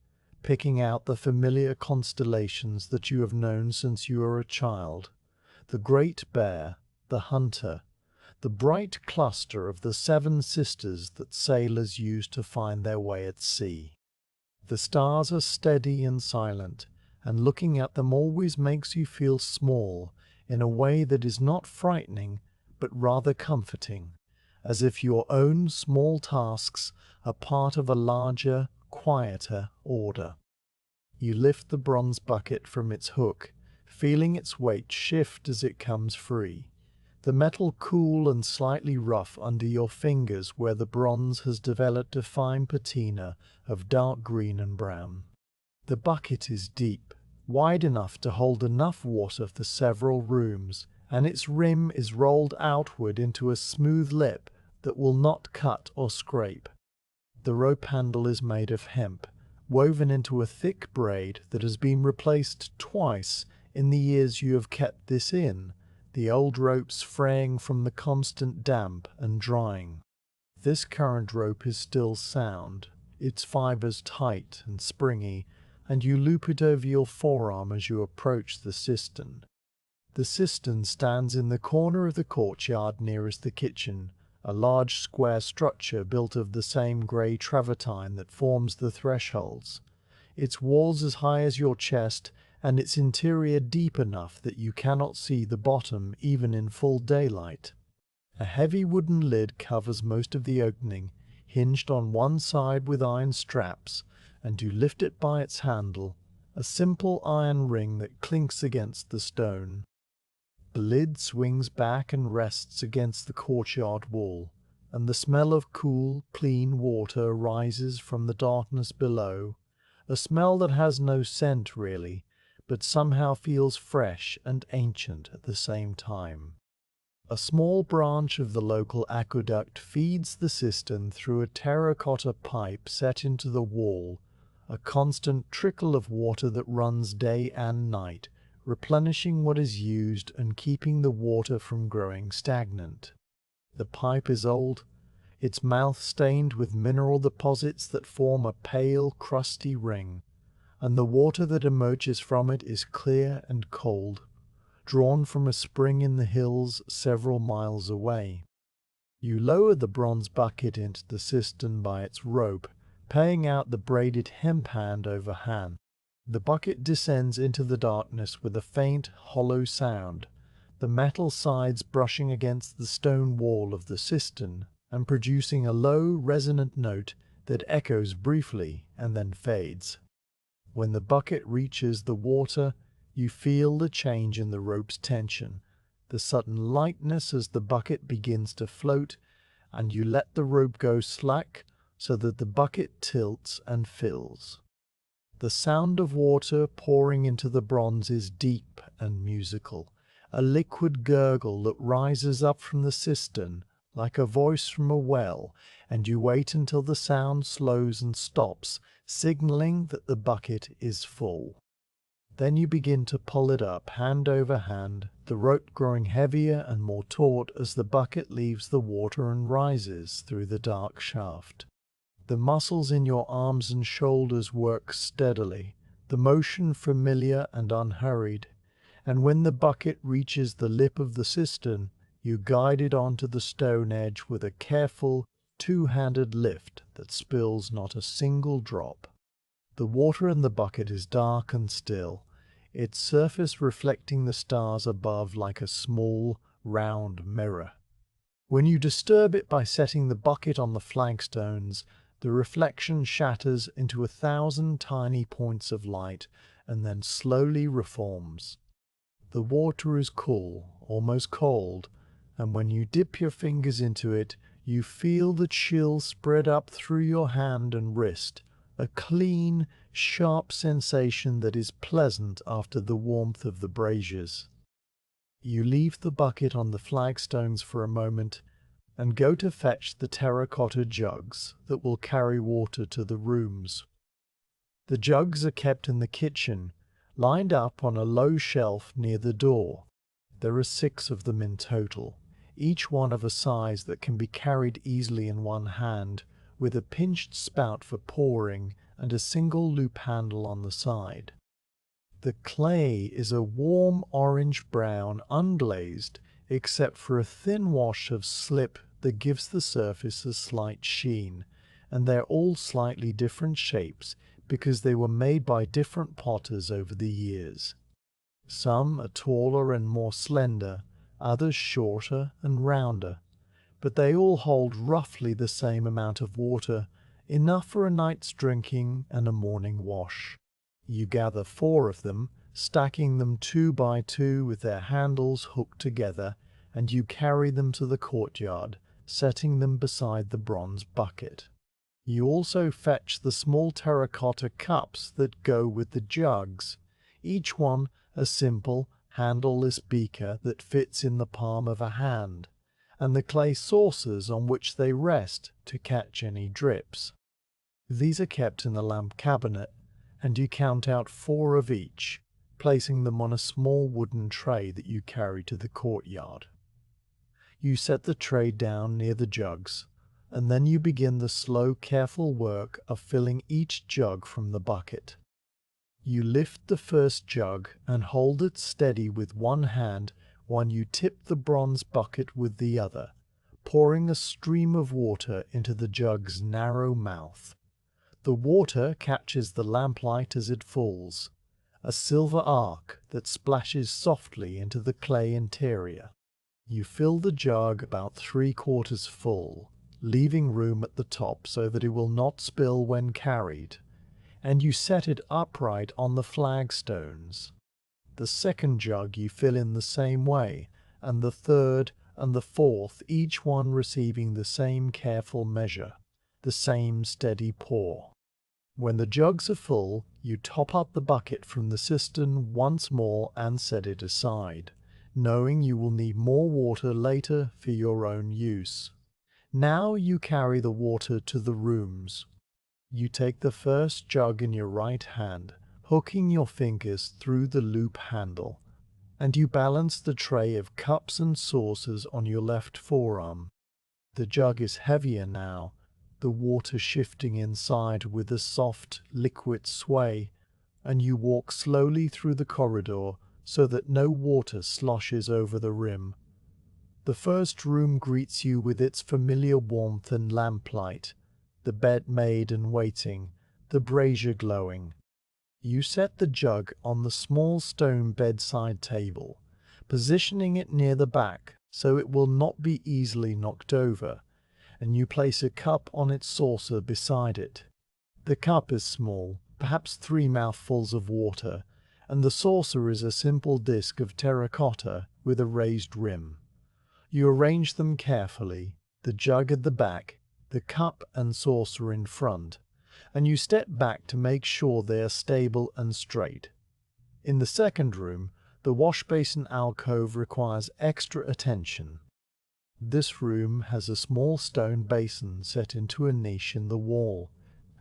picking out the familiar constellations that you have known since you were a child. The Great Bear, the Hunter, the bright cluster of the seven sisters that sailors use to find their way at sea. The stars are steady and silent, and looking at them always makes you feel small in a way that is not frightening but rather comforting, as if your own small tasks are part of a larger, quieter order. You lift the bronze bucket from its hook, feeling its weight shift as it comes free, the metal cool and slightly rough under your fingers where the bronze has developed a fine patina of dark green and brown. The bucket is deep, wide enough to hold enough water for several rooms, and its rim is rolled outward into a smooth lip that will not cut or scrape. The rope handle is made of hemp, woven into a thick braid that has been replaced twice in the years you have kept this in, the old ropes fraying from the constant damp and drying. This current rope is still sound, its fibers tight and springy, and you loop it over your forearm as you approach the cistern. The cistern stands in the corner of the courtyard nearest the kitchen, a large square structure built of the same grey travertine that forms the thresholds, its walls as high as your chest, and its interior deep enough that you cannot see the bottom even in full daylight. A heavy wooden lid covers most of the opening, hinged on one side with iron straps, and you lift it by its handle, a simple iron ring that clinks against the stone. The lid swings back and rests against the courtyard wall, and the smell of cool, clean water rises from the darkness below, a smell that has no scent really, but somehow feels fresh and ancient at the same time. A small branch of the local aqueduct feeds the cistern through a terracotta pipe set into the wall, a constant trickle of water that runs day and night, replenishing what is used and keeping the water from growing stagnant. The pipe is old, its mouth stained with mineral deposits that form a pale, crusty ring, and the water that emerges from it is clear and cold, drawn from a spring in the hills several miles away. You lower the bronze bucket into the cistern by its rope, paying out the braided hemp hand over hand. The bucket descends into the darkness with a faint, hollow sound, the metal sides brushing against the stone wall of the cistern and producing a low, resonant note that echoes briefly and then fades. When the bucket reaches the water, you feel the change in the rope's tension, the sudden lightness as the bucket begins to float, and you let the rope go slack so that the bucket tilts and fills. The sound of water pouring into the bronze is deep and musical, a liquid gurgle that rises up from the cistern like a voice from a well, and you wait until the sound slows and stops, signaling that the bucket is full. Then you begin to pull it up hand over hand, the rope growing heavier and more taut as the bucket leaves the water and rises through the dark shaft. The muscles in your arms and shoulders work steadily, the motion familiar and unhurried, and when the bucket reaches the lip of the cistern, you guide it onto the stone edge with a careful, two-handed lift that spills not a single drop. The water in the bucket is dark and still, its surface reflecting the stars above like a small, round mirror. When you disturb it by setting the bucket on the flagstones, the reflection shatters into 1,000 tiny points of light and then slowly reforms. The water is cool, almost cold, and when you dip your fingers into it, you feel the chill spread up through your hand and wrist, a clean, sharp sensation that is pleasant after the warmth of the braziers. You leave the bucket on the flagstones for a moment and go to fetch the terracotta jugs that will carry water to the rooms. The jugs are kept in the kitchen, lined up on a low shelf near the door. There are 6 of them in total, each one of a size that can be carried easily in one hand, with a pinched spout for pouring and a single loop handle on the side. The clay is a warm orange-brown unglazed, except for a thin wash of slip that gives the surface a slight sheen, and they're all slightly different shapes because they were made by different potters over the years. Some are taller and more slender, others shorter and rounder, but they all hold roughly the same amount of water, enough for a night's drinking and a morning wash. You gather 4 of them, stacking them 2 by 2 with their handles hooked together, and you carry them to the courtyard, setting them beside the bronze bucket. You also fetch the small terracotta cups that go with the jugs, each one a simple, handleless beaker that fits in the palm of a hand, and the clay saucers on which they rest to catch any drips. These are kept in the lamp cabinet, and you count out 4 of each, placing them on a small wooden tray that you carry to the courtyard. You set the tray down near the jugs, and then you begin the slow, careful work of filling each jug from the bucket. You lift the first jug and hold it steady with one hand while you tip the bronze bucket with the other, pouring a stream of water into the jug's narrow mouth. The water catches the lamplight as it falls, a silver arc that splashes softly into the clay interior. You fill the jug about 3/4 full, leaving room at the top so that it will not spill when carried, and you set it upright on the flagstones. The second jug you fill in the same way, and the third and the fourth, each one receiving the same careful measure, the same steady pour. When the jugs are full, you top up the bucket from the cistern once more and set it aside, knowing you will need more water later for your own use. Now you carry the water to the rooms. You take the first jug in your right hand, hooking your fingers through the loop handle, and you balance the tray of cups and saucers on your left forearm. The jug is heavier now, the water shifting inside with a soft, liquid sway, and you walk slowly through the corridor so that no water sloshes over the rim. The first room greets you with its familiar warmth and lamplight, the bed made and waiting, the brazier glowing. You set the jug on the small stone bedside table, positioning it near the back so it will not be easily knocked over, and you place a cup on its saucer beside it. The cup is small, perhaps 3 mouthfuls of water, and the saucer is a simple disc of terracotta with a raised rim. You arrange them carefully, the jug at the back, the cup and saucer in front, and you step back to make sure they are stable and straight. In the second room, the wash basin alcove requires extra attention. This room has a small stone basin set into a niche in the wall,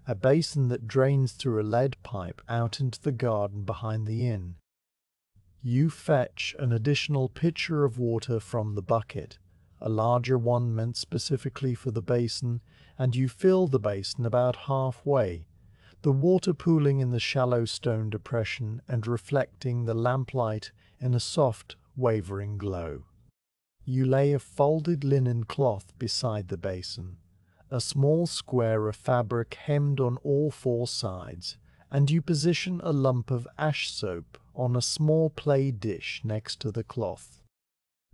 a basin that drains through a lead pipe out into the garden behind the inn. You fetch an additional pitcher of water from the bucket, a larger one meant specifically for the basin, and you fill the basin about halfway, the water pooling in the shallow stone depression and reflecting the lamplight in a soft, wavering glow. You lay a folded linen cloth beside the basin, a small square of fabric hemmed on all 4 sides, and you position a lump of ash soap on a small clay dish next to the cloth.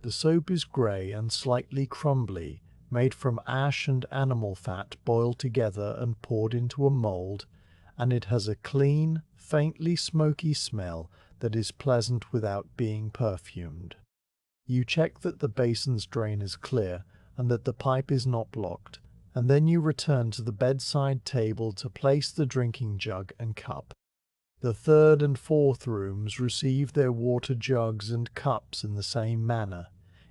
The soap is grey and slightly crumbly, made from ash and animal fat boiled together and poured into a mould, and it has a clean, faintly smoky smell that is pleasant without being perfumed. You check that the basin's drain is clear and that the pipe is not blocked, and then you return to the bedside table to place the drinking jug and cup. The third and fourth rooms receive their water jugs and cups in the same manner,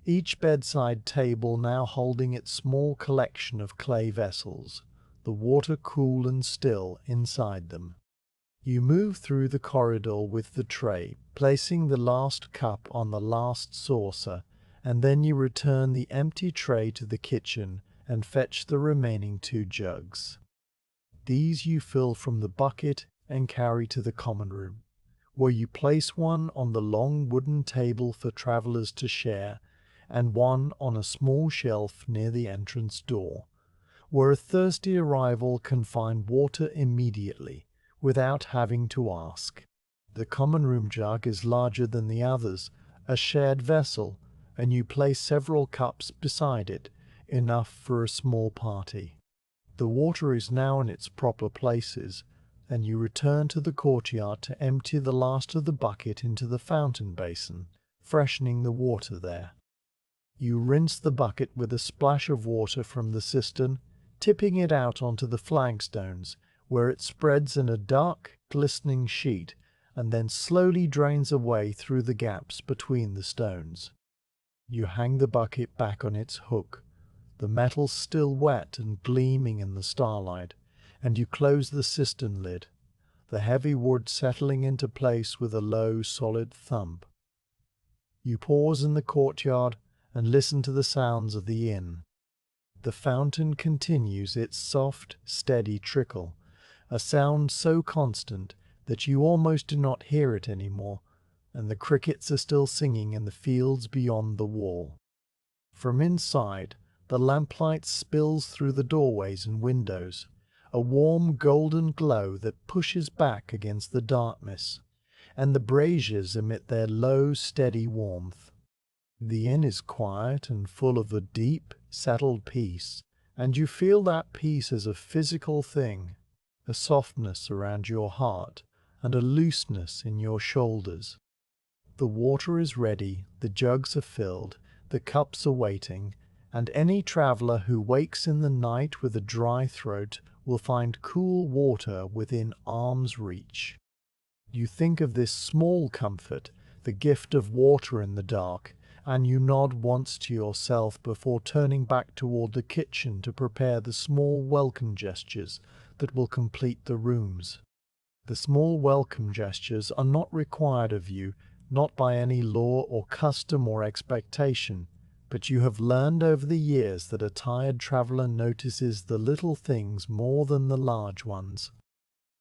each bedside table now holding its small collection of clay vessels, the water cool and still inside them. You move through the corridor with the tray, placing the last cup on the last saucer, and then you return the empty tray to the kitchen and fetch the remaining 2 jugs. These you fill from the bucket and carry to the common room, where you place one on the long wooden table for travelers to share, and one on a small shelf near the entrance door, where a thirsty arrival can find water immediately, without having to ask. The common room jug is larger than the others, a shared vessel, and you place several cups beside it, enough for a small party. The water is now in its proper places, and you return to the courtyard to empty the last of the bucket into the fountain basin, freshening the water there. You rinse the bucket with a splash of water from the cistern, tipping it out onto the flagstones, where it spreads in a dark, glistening sheet, and then slowly drains away through the gaps between the stones. You hang the bucket back on its hook, the metal still wet and gleaming in the starlight, and you close the cistern lid, the heavy wood settling into place with a low, solid thump. You pause in the courtyard and listen to the sounds of the inn. The fountain continues its soft, steady trickle, a sound so constant that you almost do not hear it anymore, and the crickets are still singing in the fields beyond the wall. From inside, the lamplight spills through the doorways and windows, a warm golden glow that pushes back against the darkness, and the braziers emit their low, steady warmth. The inn is quiet and full of a deep, settled peace, and you feel that peace as a physical thing, a softness around your heart, and a looseness in your shoulders. The water is ready, the jugs are filled, the cups are waiting, and any traveller who wakes in the night with a dry throat will find cool water within arm's reach. You think of this small comfort, the gift of water in the dark, and you nod once to yourself before turning back toward the kitchen to prepare the small welcome gestures that will complete the rooms. The small welcome gestures are not required of you, not by any law or custom or expectation, but you have learned over the years that a tired traveller notices the little things more than the large ones.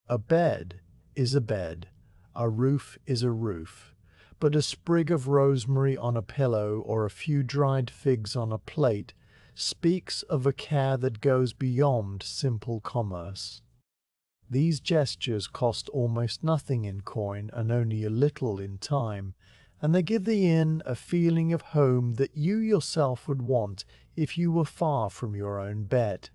A bed is a bed, a roof is a roof, but a sprig of rosemary on a pillow or a few dried figs on a plate speaks of a care that goes beyond simple commerce. These gestures cost almost nothing in coin and only a little in time, and they give the inn a feeling of home that you yourself would want if you were far from your own bed.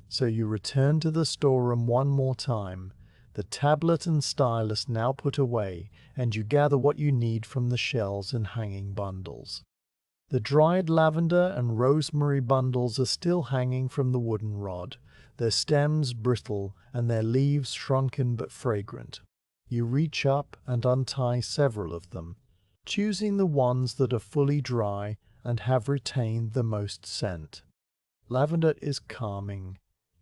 So you return to the storeroom one more time, the tablet and stylus now put away, and you gather what you need from the shelves and hanging bundles. The dried lavender and rosemary bundles are still hanging from the wooden rod, their stems brittle and their leaves shrunken but fragrant. You reach up and untie several of them, choosing the ones that are fully dry and have retained the most scent. Lavender is calming,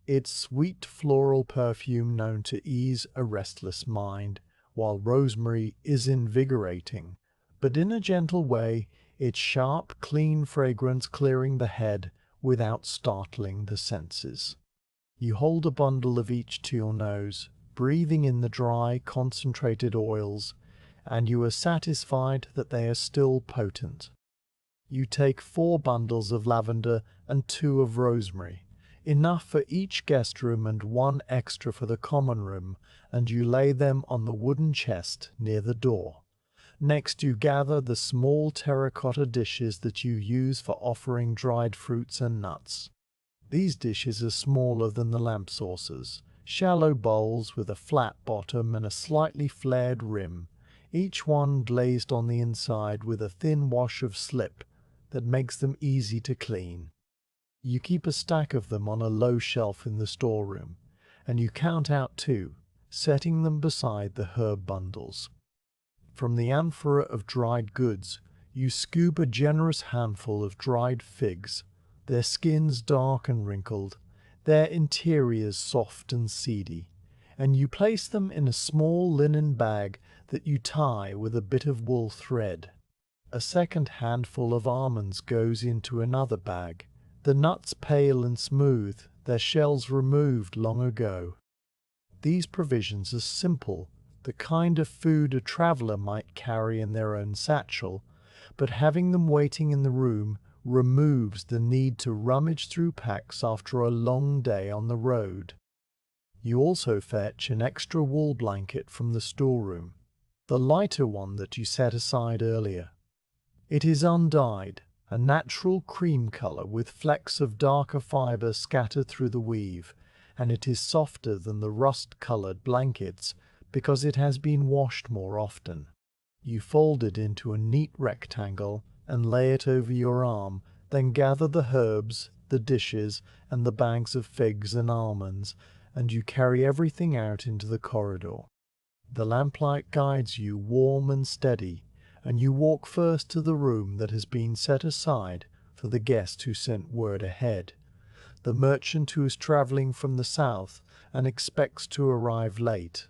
its sweet floral perfume known to ease a restless mind, while rosemary is invigorating, but in a gentle way, its sharp, clean fragrance clearing the head without startling the senses. You hold a bundle of each to your nose, breathing in the dry, concentrated oils, and you are satisfied that they are still potent. You take 4 bundles of lavender and 2 of rosemary, enough for each guest room and 1 extra for the common room, and you lay them on the wooden chest near the door. Next you gather the small terracotta dishes that you use for offering dried fruits and nuts. These dishes are smaller than the lamp saucers, shallow bowls with a flat bottom and a slightly flared rim, each one glazed on the inside with a thin wash of slip that makes them easy to clean. You keep a stack of them on a low shelf in the storeroom, and you count out 2, setting them beside the herb bundles. From the amphora of dried goods, you scoop a generous handful of dried figs, their skins dark and wrinkled, their interiors soft and seedy, and you place them in a small linen bag that you tie with a bit of wool thread. A second handful of almonds goes into another bag, The nuts pale and smooth, their shells removed long ago. These provisions are simple, the kind of food a traveller might carry in their own satchel, but having them waiting in the room removes the need to rummage through packs after a long day on the road. You also fetch an extra wool blanket from the storeroom, the lighter one that you set aside earlier. It is undyed, a natural cream color with flecks of darker fiber scattered through the weave, and it is softer than the rust-colored blankets because it has been washed more often. You fold it into a neat rectangle and lay it over your arm, then gather the herbs, the dishes, and the bags of figs and almonds, and you carry everything out into the corridor. The lamplight guides you warm and steady, and you walk first to the room that has been set aside for the guest who sent word ahead, the merchant who is travelling from the south and expects to arrive late.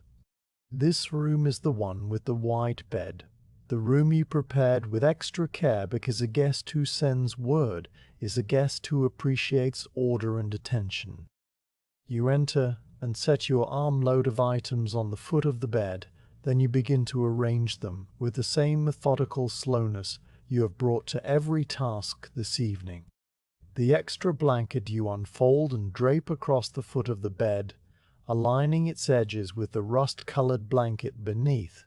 This room is the one with the white bed, the room you prepared with extra care because a guest who sends word is a guest who appreciates order and attention. You enter and set your armload of items on the foot of the bed, then you begin to arrange them with the same methodical slowness you have brought to every task this evening. The extra blanket you unfold and drape across the foot of the bed, aligning its edges with the rust-colored blanket beneath,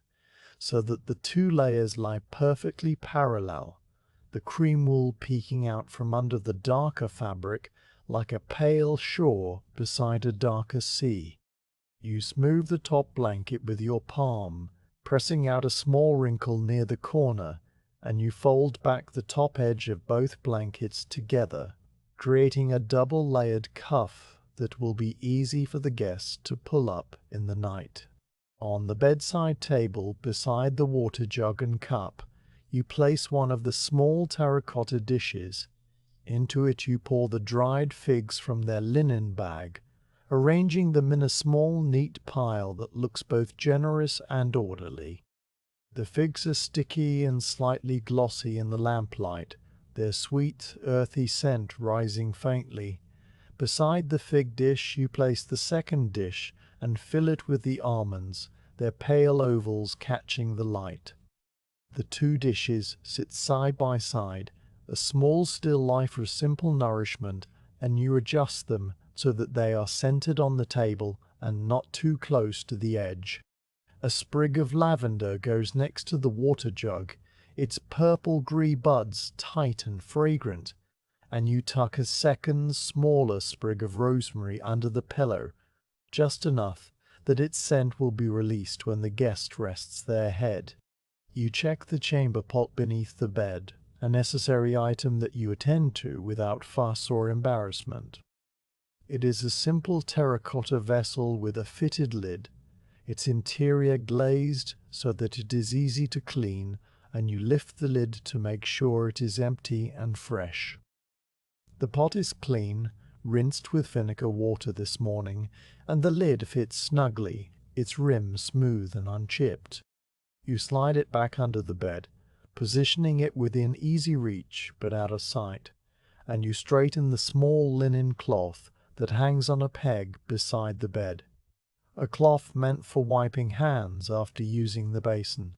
so that the two layers lie perfectly parallel, the cream wool peeking out from under the darker fabric like a pale shore beside a darker sea. You smooth the top blanket with your palm, pressing out a small wrinkle near the corner, and you fold back the top edge of both blankets together, creating a double-layered cuff that will be easy for the guests to pull up in the night. On the bedside table, beside the water jug and cup, you place one of the small terracotta dishes. Into it you pour the dried figs from their linen bag, arranging them in a small neat pile that looks both generous and orderly. The figs are sticky and slightly glossy in the lamplight, their sweet, earthy scent rising faintly. Beside the fig dish you place the second dish and fill it with the almonds, their pale ovals catching the light. The two dishes sit side by side, a small still life for simple nourishment, and you adjust them so that they are centered on the table and not too close to the edge. A sprig of lavender goes next to the water jug, its purple-green buds tight and fragrant, and you tuck a second, smaller sprig of rosemary under the pillow, just enough that its scent will be released when the guest rests their head. You check the chamber pot beneath the bed, a necessary item that you attend to without fuss or embarrassment. It is a simple terracotta vessel with a fitted lid, its interior glazed so that it is easy to clean, and you lift the lid to make sure it is empty and fresh. The pot is clean, rinsed with vinegar water this morning, and the lid fits snugly, its rim smooth and unchipped. You slide it back under the bed, positioning it within easy reach but out of sight, and you straighten the small linen cloth that hangs on a peg beside the bed, a cloth meant for wiping hands after using the basin.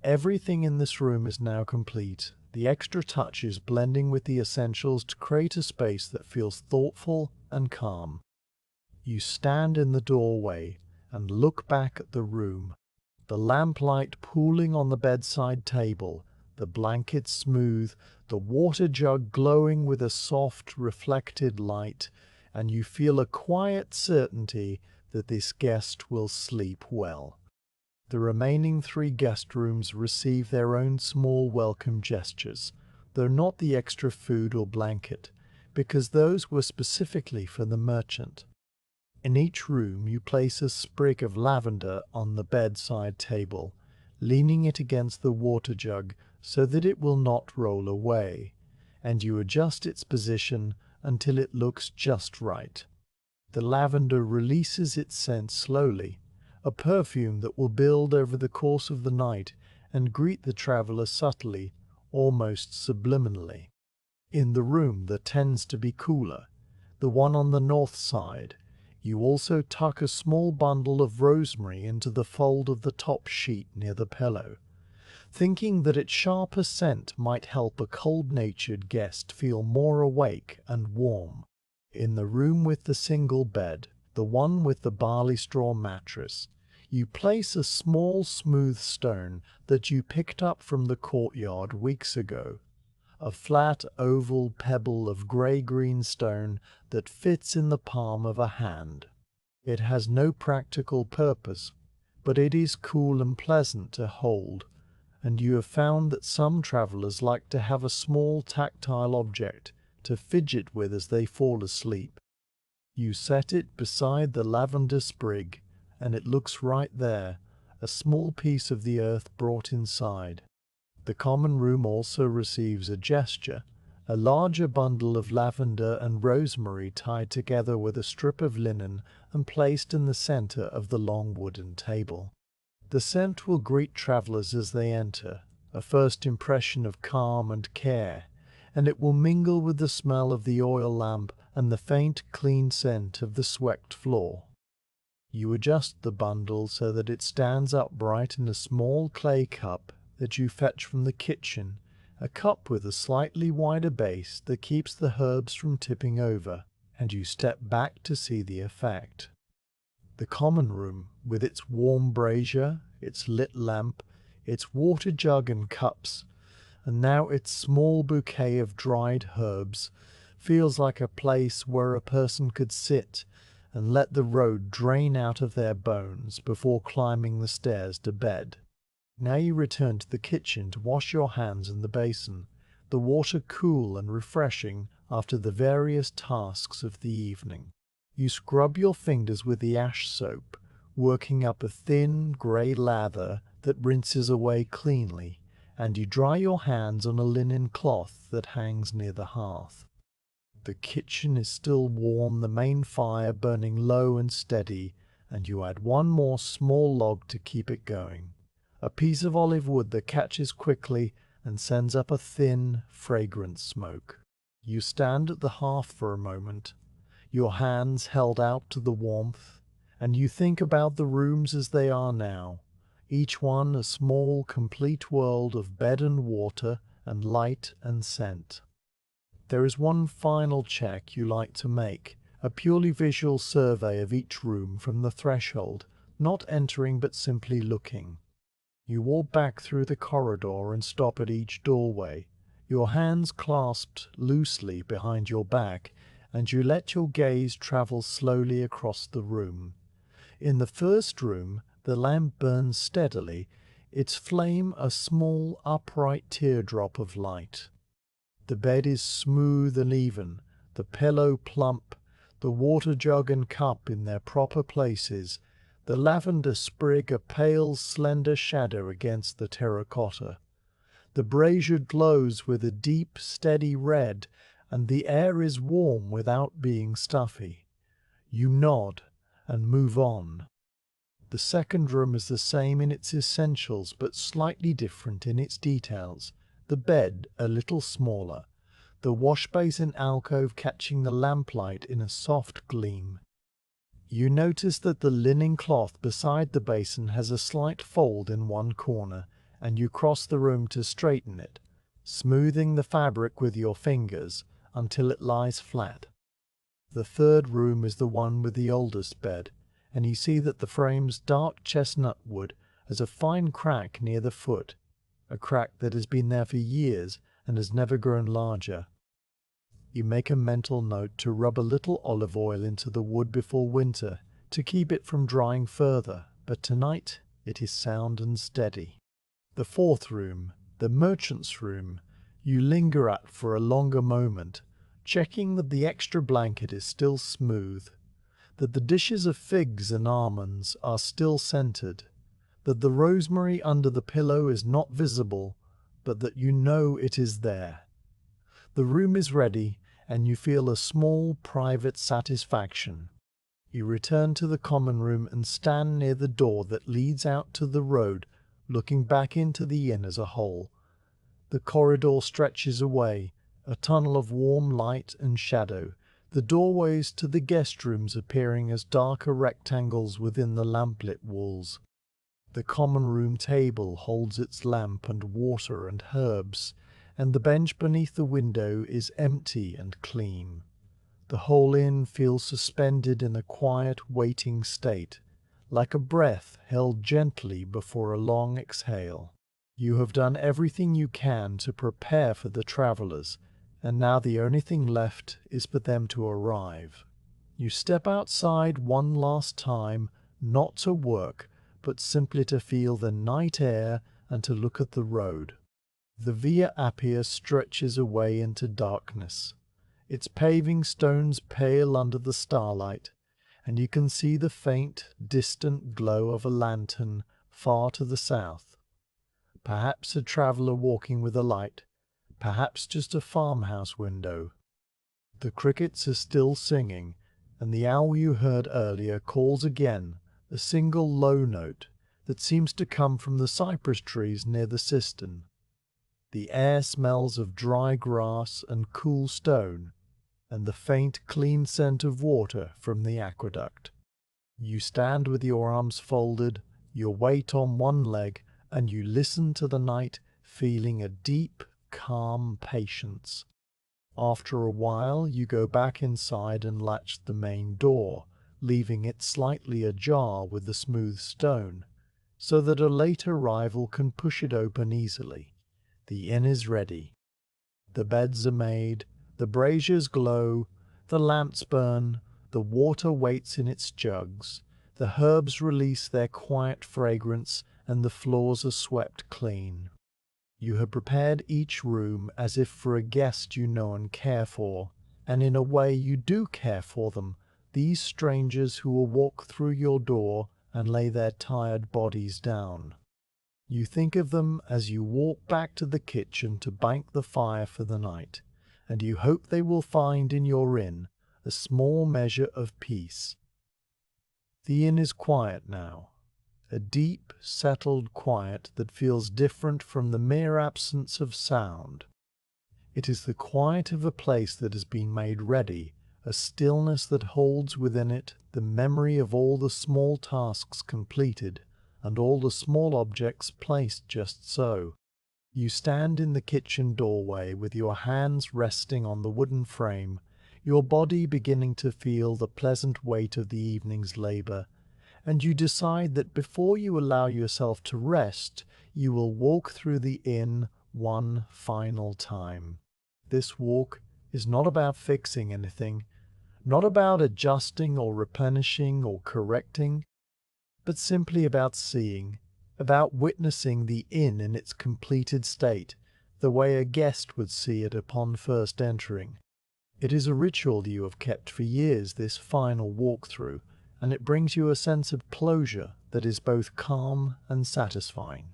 Everything in this room is now complete, the extra touches blending with the essentials to create a space that feels thoughtful and calm. You stand in the doorway and look back at the room, the lamplight pooling on the bedside table, the blanket smooth, the water jug glowing with a soft, reflected light, and you feel a quiet certainty that this guest will sleep well. The remaining 3 guest rooms receive their own small welcome gestures, though not the extra food or blanket, because those were specifically for the merchant. In each room you place a sprig of lavender on the bedside table, leaning it against the water jug so that it will not roll away, and you adjust its position until it looks just right. The lavender releases its scent slowly, a perfume that will build over the course of the night and greet the traveler subtly, almost subliminally. In the room that tends to be cooler, the one on the north side, you also tuck a small bundle of rosemary into the fold of the top sheet near the pillow, thinking that its sharper scent might help a cold-natured guest feel more awake and warm. In the room with the single bed, the one with the barley straw mattress, you place a small smooth stone that you picked up from the courtyard weeks ago, a flat oval pebble of grey-green stone that fits in the palm of a hand. It has no practical purpose, but it is cool and pleasant to hold, and you have found that some travellers like to have a small tactile object to fidget with as they fall asleep. You set it beside the lavender sprig, and it looks right there, a small piece of the earth brought inside. The common room also receives a gesture, a larger bundle of lavender and rosemary tied together with a strip of linen and placed in the center of the long wooden table. The scent will greet travelers as they enter, a first impression of calm and care, and it will mingle with the smell of the oil lamp and the faint, clean scent of the swept floor. You adjust the bundle so that it stands upright in a small clay cup that you fetch from the kitchen, a cup with a slightly wider base that keeps the herbs from tipping over, and you step back to see the effect. The common room, with its warm brazier, its lit lamp, its water jug and cups, and now its small bouquet of dried herbs, feels like a place where a person could sit and let the road drain out of their bones before climbing the stairs to bed. Now you return to the kitchen to wash your hands in the basin, the water cool and refreshing after the various tasks of the evening. You scrub your fingers with the ash soap, working up a thin, grey lather that rinses away cleanly, and you dry your hands on a linen cloth that hangs near the hearth. The kitchen is still warm, the main fire burning low and steady, and you add one more small log to keep it going, a piece of olive wood that catches quickly and sends up a thin, fragrant smoke. You stand at the hearth for a moment, your hands held out to the warmth, and you think about the rooms as they are now, each one a small, complete world of bed and water and light and scent. There is one final check you like to make, a purely visual survey of each room from the threshold, not entering but simply looking. You walk back through the corridor and stop at each doorway, your hands clasped loosely behind your back, and you let your gaze travel slowly across the room. In the first room, the lamp burns steadily, its flame a small, upright teardrop of light. The bed is smooth and even, the pillow plump, the water jug and cup in their proper places, the lavender sprig a pale, slender shadow against the terracotta. The brazier glows with a deep, steady red, and the air is warm without being stuffy. You nod and move on. The second room is the same in its essentials, but slightly different in its details. The bed a little smaller, the wash-basin alcove catching the lamplight in a soft gleam. You notice that the linen cloth beside the basin has a slight fold in one corner, and you cross the room to straighten it, smoothing the fabric with your fingers until it lies flat. The third room is the one with the oldest bed, and you see that the frame's dark chestnut wood has a fine crack near the foot, a crack that has been there for years and has never grown larger. You make a mental note to rub a little olive oil into the wood before winter to keep it from drying further, but tonight it is sound and steady. The fourth room, the merchant's room, you linger at for a longer moment, checking that the extra blanket is still smooth, that the dishes of figs and almonds are still scented, that the rosemary under the pillow is not visible, but that you know it is there. The room is ready, and you feel a small, private satisfaction. You return to the common room and stand near the door that leads out to the road, looking back into the inn as a whole. The corridor stretches away, a tunnel of warm light and shadow, the doorways to the guest rooms appearing as darker rectangles within the lamplit walls. The common room table holds its lamp and water and herbs, and the bench beneath the window is empty and clean. The whole inn feels suspended in a quiet, waiting state, like a breath held gently before a long exhale. You have done everything you can to prepare for the travelers, and now the only thing left is for them to arrive. You step outside one last time, not to work, but simply to feel the night air and to look at the road. The Via Appia stretches away into darkness, its paving stones pale under the starlight, and you can see the faint, distant glow of a lantern far to the south. Perhaps a traveller walking with a light, perhaps just a farmhouse window. The crickets are still singing, and the owl you heard earlier calls again, a single low note that seems to come from the cypress trees near the cistern. The air smells of dry grass and cool stone, and the faint, clean scent of water from the aqueduct. You stand with your arms folded, your weight on one leg, and you listen to the night, feeling a deep, calm patience. After a while, you go back inside and latch the main door, leaving it slightly ajar with the smooth stone, so that a late arrival can push it open easily. The inn is ready. The beds are made, the braziers glow, the lamps burn, the water waits in its jugs, the herbs release their quiet fragrance, and the floors are swept clean. You have prepared each room as if for a guest you know and care for, and in a way you do care for them, these strangers who will walk through your door and lay their tired bodies down. You think of them as you walk back to the kitchen to bank the fire for the night, and you hope they will find in your inn a small measure of peace. The inn is quiet now, a deep, settled quiet that feels different from the mere absence of sound. It is the quiet of a place that has been made ready, a stillness that holds within it the memory of all the small tasks completed, and all the small objects placed just so. You stand in the kitchen doorway with your hands resting on the wooden frame, your body beginning to feel the pleasant weight of the evening's labor, and you decide that before you allow yourself to rest, you will walk through the inn one final time. This walk is not about fixing anything, not about adjusting or replenishing or correcting, but simply about seeing, about witnessing the inn in its completed state, the way a guest would see it upon first entering. It is a ritual you have kept for years, this final walk-through, and it brings you a sense of closure that is both calm and satisfying.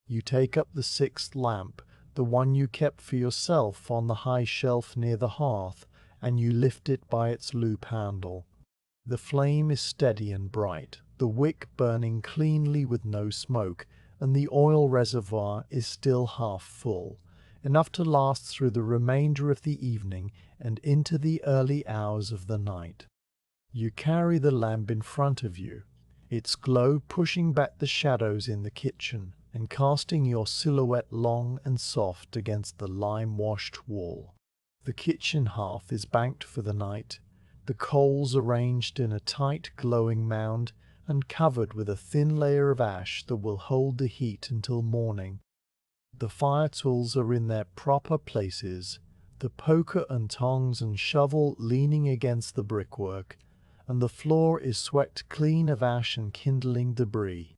You take up the sixth lamp, the one you kept for yourself on the high shelf near the hearth, and you lift it by its loop handle. The flame is steady and bright, the wick burning cleanly with no smoke, and the oil reservoir is still half full, enough to last through the remainder of the evening and into the early hours of the night. You carry the lamp in front of you, its glow pushing back the shadows in the kitchen and casting your silhouette long and soft against the lime-washed wall. The kitchen hearth is banked for the night, the coals arranged in a tight glowing mound and covered with a thin layer of ash that will hold the heat until morning. The fire tools are in their proper places, the poker and tongs and shovel leaning against the brickwork, and the floor is swept clean of ash and kindling debris.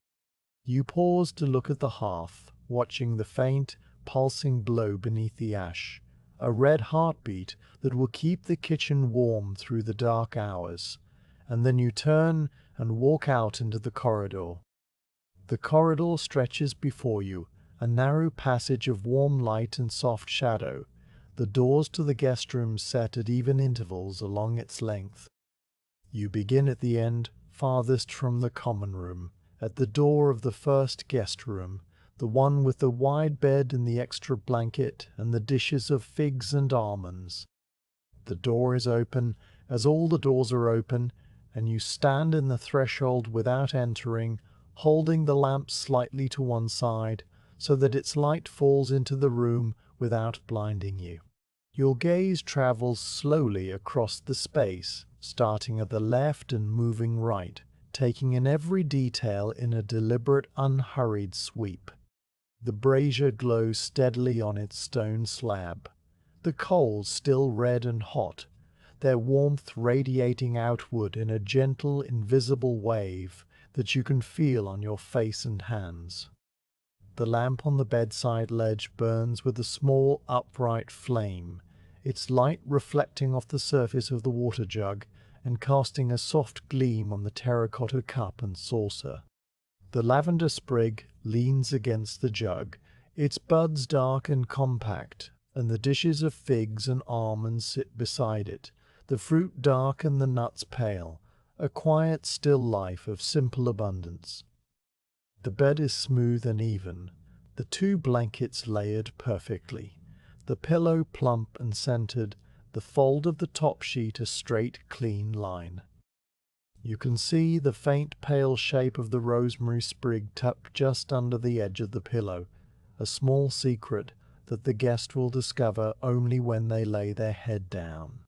You pause to look at the hearth, watching the faint, pulsing glow beneath the ash, a red heartbeat that will keep the kitchen warm through the dark hours, and then you turn and walk out into the corridor. The corridor stretches before you, a narrow passage of warm light and soft shadow, the doors to the guest rooms set at even intervals along its length. You begin at the end, farthest from the common room, at the door of the first guest room, the one with the wide bed and the extra blanket and the dishes of figs and almonds. The door is open, as all the doors are open, and you stand in the threshold without entering, holding the lamp slightly to one side, so that its light falls into the room without blinding you. Your gaze travels slowly across the space, starting at the left and moving right, taking in every detail in a deliberate, unhurried sweep. The brazier glows steadily on its stone slab, the coals still red and hot, their warmth radiating outward in a gentle, invisible wave that you can feel on your face and hands. The lamp on the bedside ledge burns with a small, upright flame, its light reflecting off the surface of the water jug and casting a soft gleam on the terracotta cup and saucer. The lavender sprig leans against the jug, its buds dark and compact, and the dishes of figs and almonds sit beside it, the fruit dark and the nuts pale, a quiet, still life of simple abundance. The bed is smooth and even, the two blankets layered perfectly, the pillow plump and centered, the fold of the top sheet a straight, clean line. You can see the faint pale shape of the rosemary sprig tucked just under the edge of the pillow, a small secret that the guest will discover only when they lay their head down.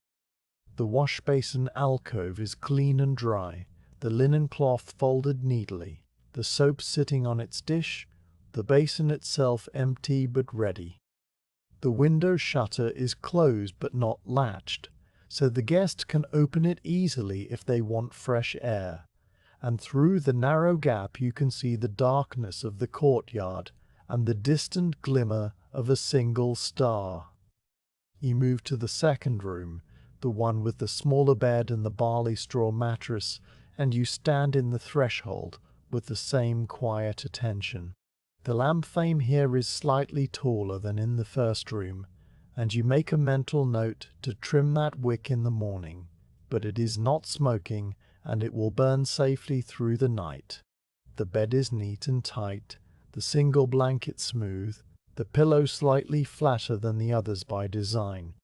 The wash basin alcove is clean and dry, the linen cloth folded neatly, the soap sitting on its dish, the basin itself empty but ready. The window shutter is closed but not latched, so the guest can open it easily if they want fresh air, and through the narrow gap you can see the darkness of the courtyard and the distant glimmer of a single star. You move to the second room, the one with the smaller bed and the barley straw mattress, and you stand in the threshold with the same quiet attention. The lamp flame here is slightly taller than in the first room, and you make a mental note to trim that wick in the morning, but it is not smoking, and it will burn safely through the night. The bed is neat and tight, the single blanket smooth, the pillow slightly flatter than the others by design.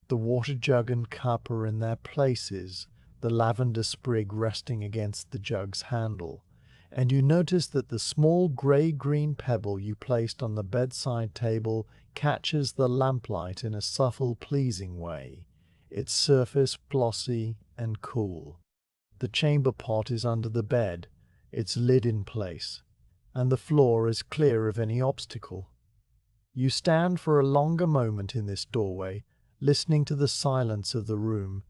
The water jug and cup are in their places, the lavender sprig resting against the jug's handle, and you notice that the small grey-green pebble you placed on the bedside table catches the lamplight in a subtle, pleasing way, its surface glossy and cool. The chamber pot is under the bed, its lid in place, and the floor is clear of any obstacle. You stand for a longer moment in this doorway, listening to the silence of the room,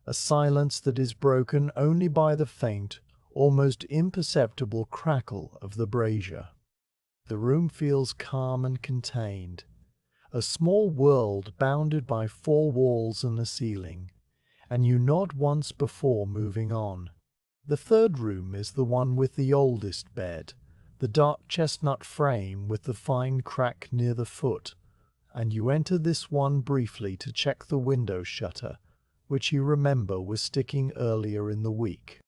a silence that is broken only by the faint, almost imperceptible crackle of the brazier. The room feels calm and contained, a small world bounded by four walls and a ceiling, and you nod once before moving on. The third room is the one with the oldest bed, the dark chestnut frame with the fine crack near the foot, and you enter this one briefly to check the window shutter, which you remember was sticking earlier in the week.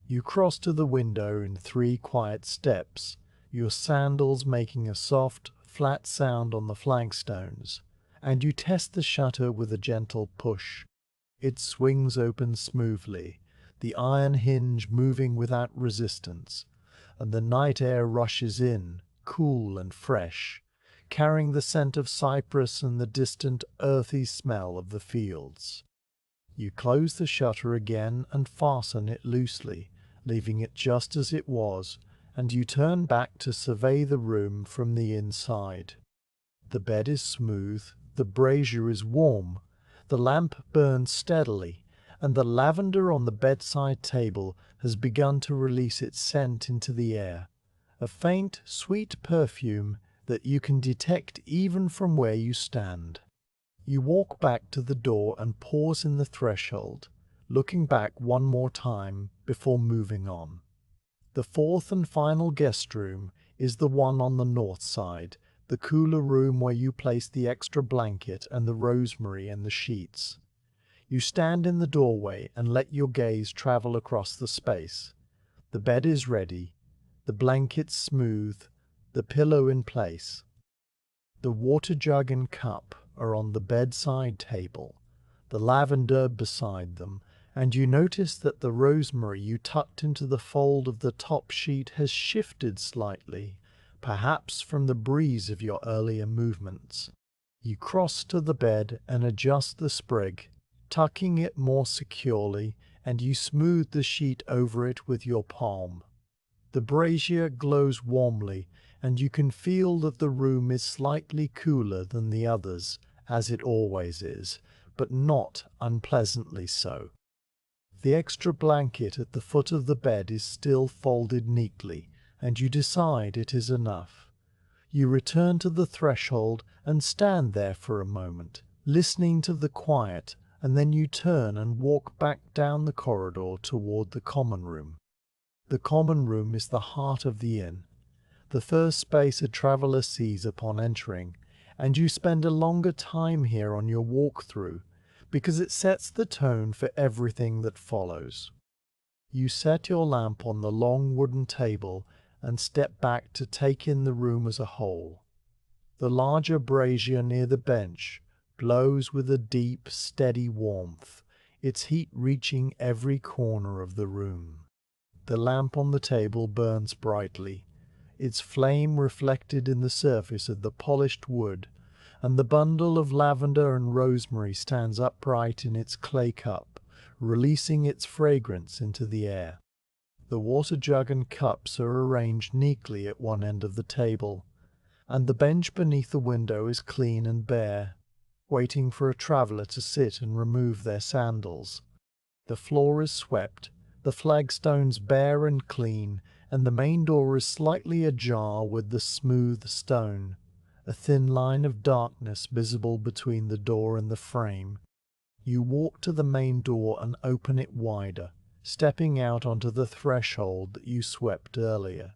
You cross to the window in 3 quiet steps, your sandals making a soft, flat sound on the flagstones, and you test the shutter with a gentle push. It swings open smoothly, the iron hinge moving without resistance, and the night air rushes in, cool and fresh, carrying the scent of cypress and the distant earthy smell of the fields. You close the shutter again and fasten it loosely, leaving it just as it was, and you turn back to survey the room from the inside. The bed is smooth, the brazier is warm, the lamp burns steadily, and the lavender on the bedside table has begun to release its scent into the air, a faint, sweet perfume that you can detect even from where you stand. You walk back to the door and pause in the threshold, looking back one more time before moving on. The fourth and final guest room is the one on the north side, the cooler room where you place the extra blanket and the rosemary and the sheets. You stand in the doorway and let your gaze travel across the space. The bed is ready, the blankets smooth, the pillow in place. The water jug and cup are on the bedside table, the lavender beside them, and you notice that the rosemary you tucked into the fold of the top sheet has shifted slightly, perhaps from the breeze of your earlier movements. You cross to the bed and adjust the sprig, tucking it more securely, and you smooth the sheet over it with your palm. The brazier glows warmly, and you can feel that the room is slightly cooler than the others, as it always is, but not unpleasantly so. The extra blanket at the foot of the bed is still folded neatly, and you decide it is enough. You return to the threshold and stand there for a moment, listening to the quiet, and then you turn and walk back down the corridor toward the common room. The common room is the heart of the inn, the first space a traveller sees upon entering, and you spend a longer time here on your walk-through, because it sets the tone for everything that follows. You set your lamp on the long wooden table and step back to take in the room as a whole. The larger brazier near the bench glows with a deep, steady warmth, its heat reaching every corner of the room. The lamp on the table burns brightly, its flame reflected in the surface of the polished wood, and the bundle of lavender and rosemary stands upright in its clay cup, releasing its fragrance into the air. The water jug and cups are arranged neatly at one end of the table, and the bench beneath the window is clean and bare, waiting for a traveller to sit and remove their sandals. The floor is swept, the flagstones bare and clean, and the main door is slightly ajar with the smooth stone, a thin line of darkness visible between the door and the frame. You walk to the main door and open it wider, stepping out onto the threshold that you swept earlier.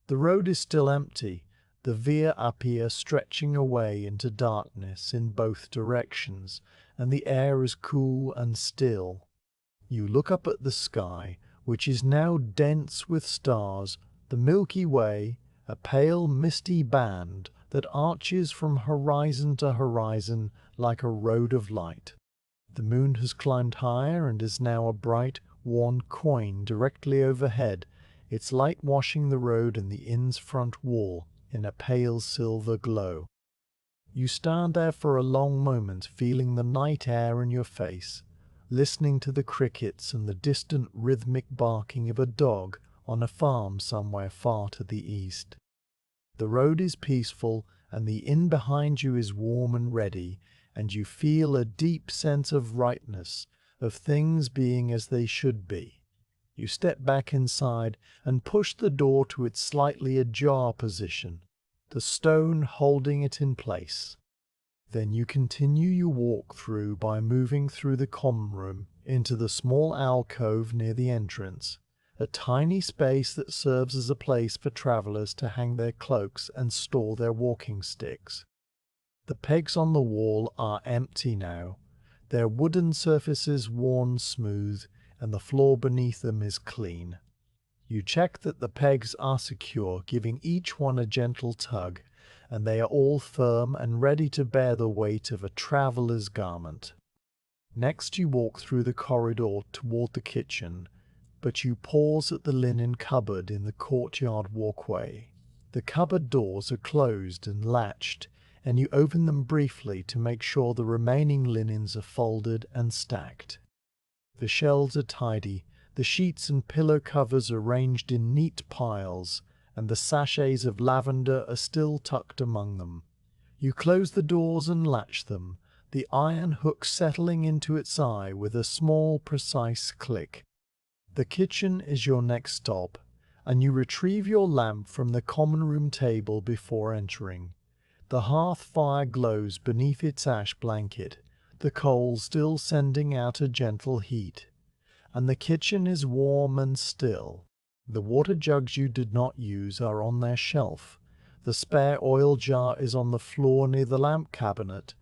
The road is still empty, the Via Appia stretching away into darkness in both directions, and the air is cool and still. You look up at the sky, which is now dense with stars, the Milky Way, a pale misty band that arches from horizon to horizon like a road of light. The moon has climbed higher and is now a bright, worn coin directly overhead, its light washing the road and the inn's front wall in a pale silver glow. You stand there for a long moment, feeling the night air in your face, listening to the crickets and the distant rhythmic barking of a dog on a farm somewhere far to the east. The road is peaceful, and the inn behind you is warm and ready, and you feel a deep sense of rightness, of things being as they should be. You step back inside and push the door to its slightly ajar position, the stone holding it in place. Then you continue your walk through by moving through the common room into the small alcove near the entrance, a tiny space that serves as a place for travellers to hang their cloaks and store their walking sticks. The pegs on the wall are empty now, their wooden surfaces worn smooth, and the floor beneath them is clean. You check that the pegs are secure, giving each one a gentle tug, and they are all firm and ready to bear the weight of a traveller's garment. Next you walk through the corridor toward the kitchen, but you pause at the linen cupboard in the courtyard walkway. The cupboard doors are closed and latched, and you open them briefly to make sure the remaining linens are folded and stacked. The shelves are tidy, the sheets and pillow covers arranged in neat piles, and the sachets of lavender are still tucked among them. You close the doors and latch them, the iron hook settling into its eye with a small, precise click. The kitchen is your next stop, and you retrieve your lamp from the common room table before entering. The hearth fire glows beneath its ash blanket, the coals still sending out a gentle heat, and the kitchen is warm and still. The water jugs you did not use are on their shelf, the spare oil jar is on the floor near the lamp cabinet,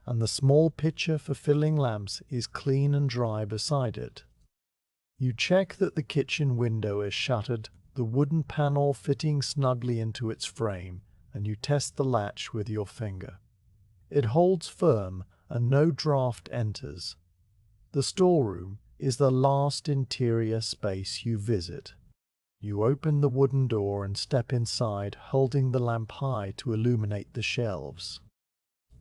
and the small pitcher for filling lamps is clean and dry beside it. You check that the kitchen window is shuttered, the wooden panel fitting snugly into its frame, and you test the latch with your finger. It holds firm, and no draught enters. The storeroom is the last interior space you visit. You open the wooden door and step inside, holding the lamp high to illuminate the shelves.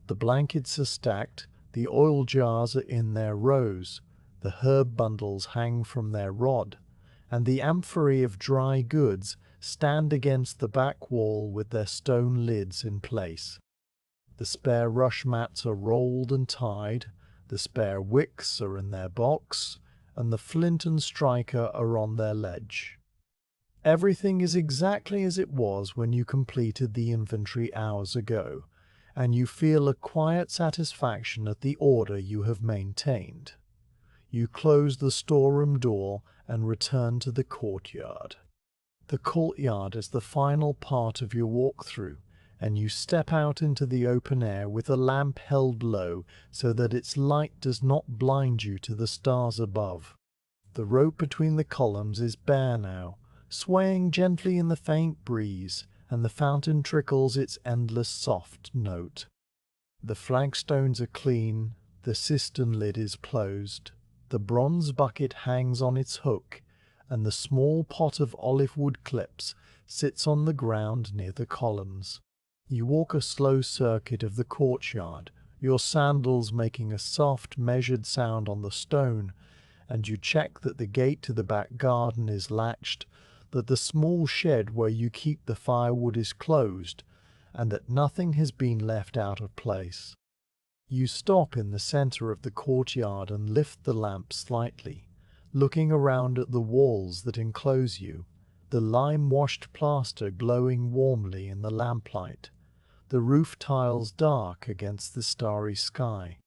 The blankets are stacked, the oil jars are in their rows, the herb bundles hang from their rod, and the amphorae of dry goods stand against the back wall with their stone lids in place. The spare rush mats are rolled and tied, the spare wicks are in their box, and the flint and striker are on their ledge. Everything is exactly as it was when you completed the inventory hours ago, and you feel a quiet satisfaction at the order you have maintained. You close the storeroom door and return to the courtyard. The courtyard is the final part of your walkthrough, and you step out into the open air with the lamp held low so that its light does not blind you to the stars above. The rope between the columns is bare now, swaying gently in the faint breeze, and the fountain trickles its endless soft note. The flagstones are clean, the cistern lid is closed, the bronze bucket hangs on its hook, and the small pot of olive wood clips sits on the ground near the columns. You walk a slow circuit of the courtyard, your sandals making a soft, measured sound on the stone, and you check that the gate to the back garden is latched, that the small shed where you keep the firewood is closed, and that nothing has been left out of place. You stop in the center of the courtyard and lift the lamp slightly, looking around at the walls that enclose you, the lime-washed plaster glowing warmly in the lamplight, the roof tiles dark against the starry sky.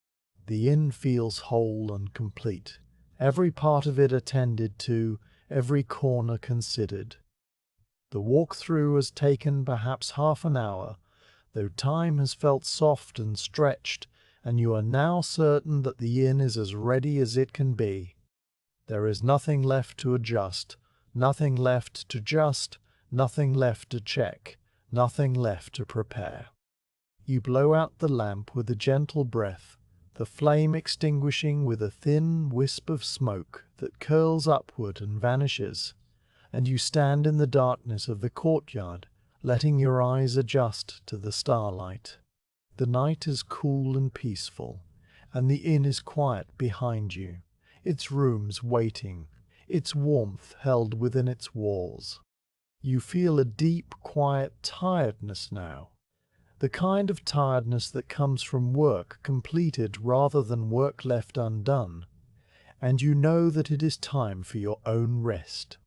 The inn feels whole and complete, every part of it attended to, every corner considered. The walk-through has taken perhaps half an hour, though time has felt soft and stretched, and you are now certain that the inn is as ready as it can be. There is nothing left to adjust, nothing left to just, nothing left to check, nothing left to prepare. You blow out the lamp with a gentle breath, the flame extinguishing with a thin wisp of smoke that curls upward and vanishes, and you stand in the darkness of the courtyard, letting your eyes adjust to the starlight. The night is cool and peaceful, and the inn is quiet behind you, its rooms waiting, its warmth held within its walls. You feel a deep, quiet tiredness now, the kind of tiredness that comes from work completed rather than work left undone, and you know that it is time for your own rest.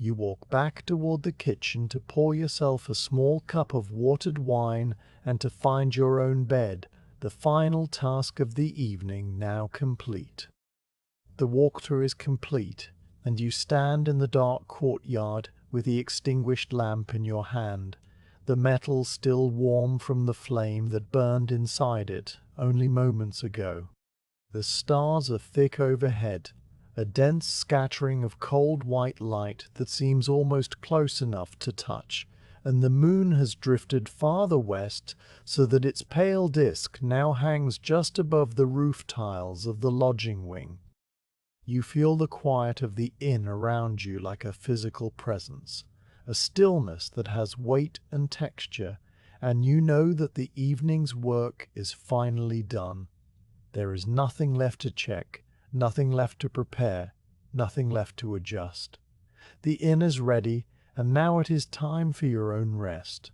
You walk back toward the kitchen to pour yourself a small cup of watered wine and to find your own bed, the final task of the evening now complete. The walkthrough is complete, and you stand in the dark courtyard with the extinguished lamp in your hand, the metal still warm from the flame that burned inside it only moments ago. The stars are thick overhead, a dense scattering of cold white light that seems almost close enough to touch, and the moon has drifted farther west so that its pale disk now hangs just above the roof tiles of the lodging wing. You feel the quiet of the inn around you like a physical presence, a stillness that has weight and texture, and you know that the evening's work is finally done. There is nothing left to check, nothing left to prepare, nothing left to adjust. The inn is ready, and now it is time for your own rest.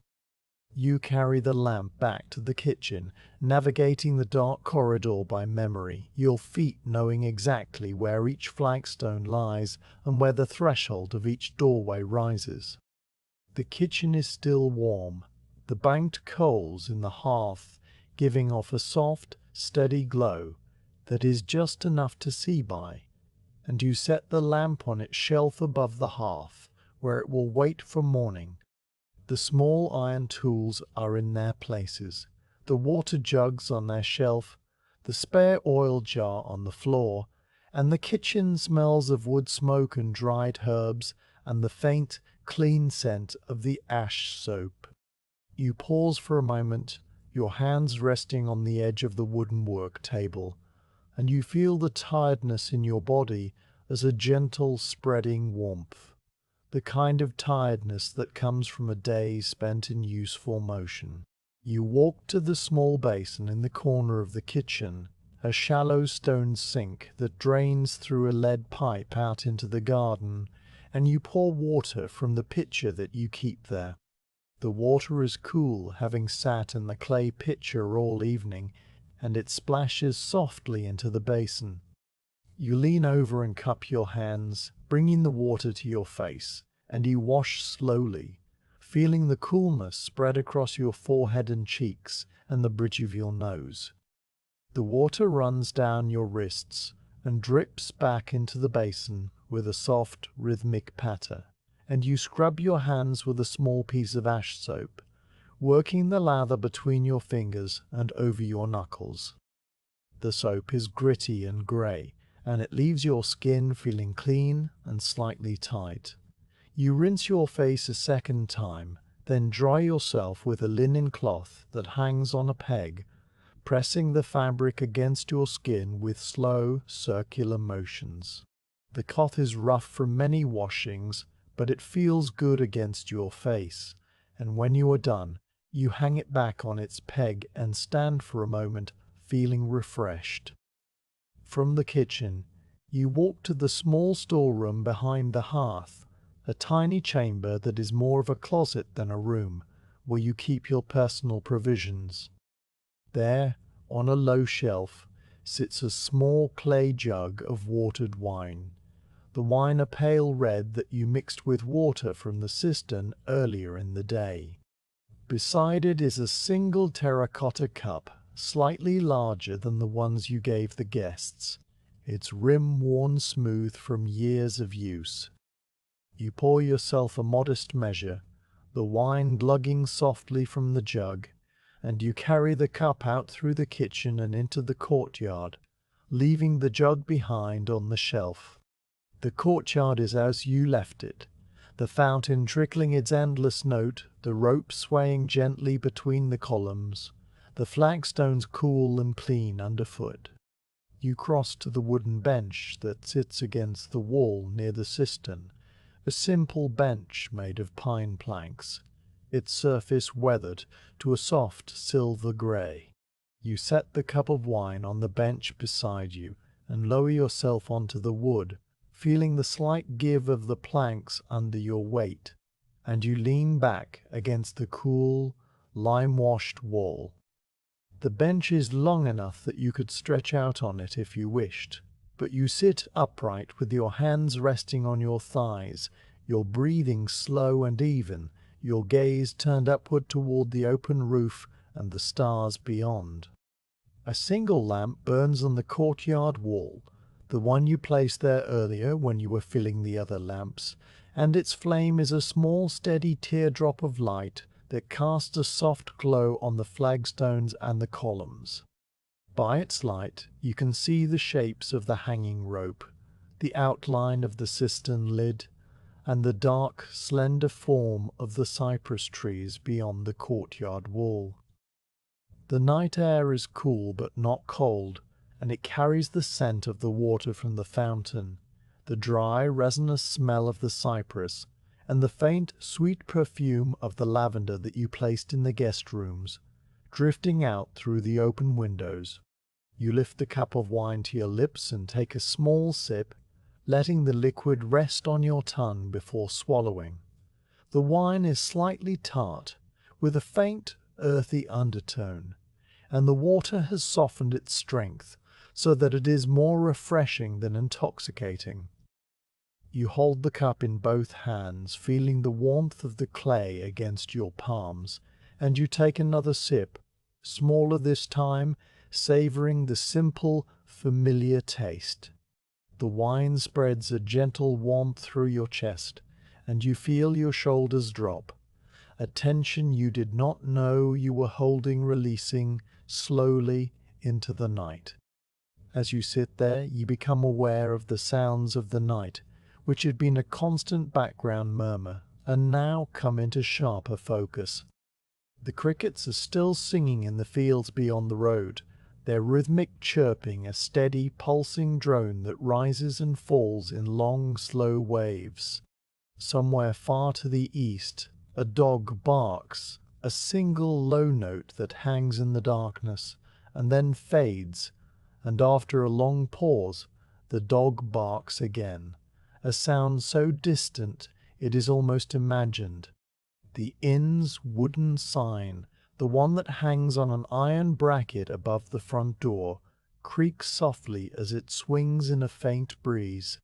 You carry the lamp back to the kitchen, navigating the dark corridor by memory, your feet knowing exactly where each flagstone lies and where the threshold of each doorway rises. The kitchen is still warm, the banked coals in the hearth giving off a soft, steady glow that is just enough to see by, and you set the lamp on its shelf above the hearth, where it will wait for morning. The small iron tools are in their places, the water jugs on their shelf, the spare oil jar on the floor, and the kitchen smells of wood smoke and dried herbs, and the faint, clean scent of the ash soap. You pause for a moment, your hands resting on the edge of the wooden work table, and you feel the tiredness in your body as a gentle spreading warmth, the kind of tiredness that comes from a day spent in useful motion. You walk to the small basin in the corner of the kitchen, a shallow stone sink that drains through a lead pipe out into the garden, and you pour water from the pitcher that you keep there. The water is cool, having sat in the clay pitcher all evening, and it splashes softly into the basin. You lean over and cup your hands, bringing the water to your face, and you wash slowly, feeling the coolness spread across your forehead and cheeks and the bridge of your nose. The water runs down your wrists and drips back into the basin with a soft, rhythmic patter, and you scrub your hands with a small piece of ash soap, working the lather between your fingers and over your knuckles. The soap is gritty and grey, and it leaves your skin feeling clean and slightly tight. You rinse your face a second time, then dry yourself with a linen cloth that hangs on a peg, pressing the fabric against your skin with slow, circular motions. The cloth is rough from many washings, but it feels good against your face, and when you are done, you hang it back on its peg and stand for a moment, feeling refreshed. From the kitchen, you walk to the small storeroom behind the hearth, a tiny chamber that is more of a closet than a room, where you keep your personal provisions. There, on a low shelf, sits a small clay jug of watered wine, the wine a pale red that you mixed with water from the cistern earlier in the day. Beside it is a single terracotta cup, slightly larger than the ones you gave the guests, its rim worn smooth from years of use. You pour yourself a modest measure, the wine glugging softly from the jug, and you carry the cup out through the kitchen and into the courtyard, leaving the jug behind on the shelf. The courtyard is as you left it, the fountain trickling its endless note, the rope swaying gently between the columns, the flagstones cool and clean underfoot. You cross to the wooden bench that sits against the wall near the cistern, a simple bench made of pine planks, its surface weathered to a soft silver grey. You set the cup of wine on the bench beside you and lower yourself onto the wood, feeling the slight give of the planks under your weight, and you lean back against the cool, lime-washed wall. The bench is long enough that you could stretch out on it if you wished, but you sit upright with your hands resting on your thighs, your breathing slow and even, your gaze turned upward toward the open roof and the stars beyond. A single lamp burns on the courtyard wall, the one you placed there earlier when you were filling the other lamps, and its flame is a small steady teardrop of light that casts a soft glow on the flagstones and the columns. By its light you can see the shapes of the hanging rope, the outline of the cistern lid, and the dark, slender form of the cypress trees beyond the courtyard wall. The night air is cool but not cold, and it carries the scent of the water from the fountain, the dry, resinous smell of the cypress, and the faint, sweet perfume of the lavender that you placed in the guest rooms, drifting out through the open windows. You lift the cup of wine to your lips and take a small sip, letting the liquid rest on your tongue before swallowing. The wine is slightly tart, with a faint, earthy undertone, and the water has softened its strength, so that it is more refreshing than intoxicating. You hold the cup in both hands, feeling the warmth of the clay against your palms, and you take another sip, smaller this time, savoring the simple, familiar taste. The wine spreads a gentle warmth through your chest, and you feel your shoulders drop, a tension you did not know you were holding releasing slowly into the night. As you sit there, you become aware of the sounds of the night, which had been a constant background murmur, and now come into sharper focus. The crickets are still singing in the fields beyond the road, their rhythmic chirping a steady, pulsing drone that rises and falls in long, slow waves. Somewhere far to the east, a dog barks, a single low note that hangs in the darkness, and then fades, and after a long pause, the dog barks again, a sound so distant it is almost imagined. The inn's wooden sign, the one that hangs on an iron bracket above the front door, creaks softly as it swings in a faint breeze.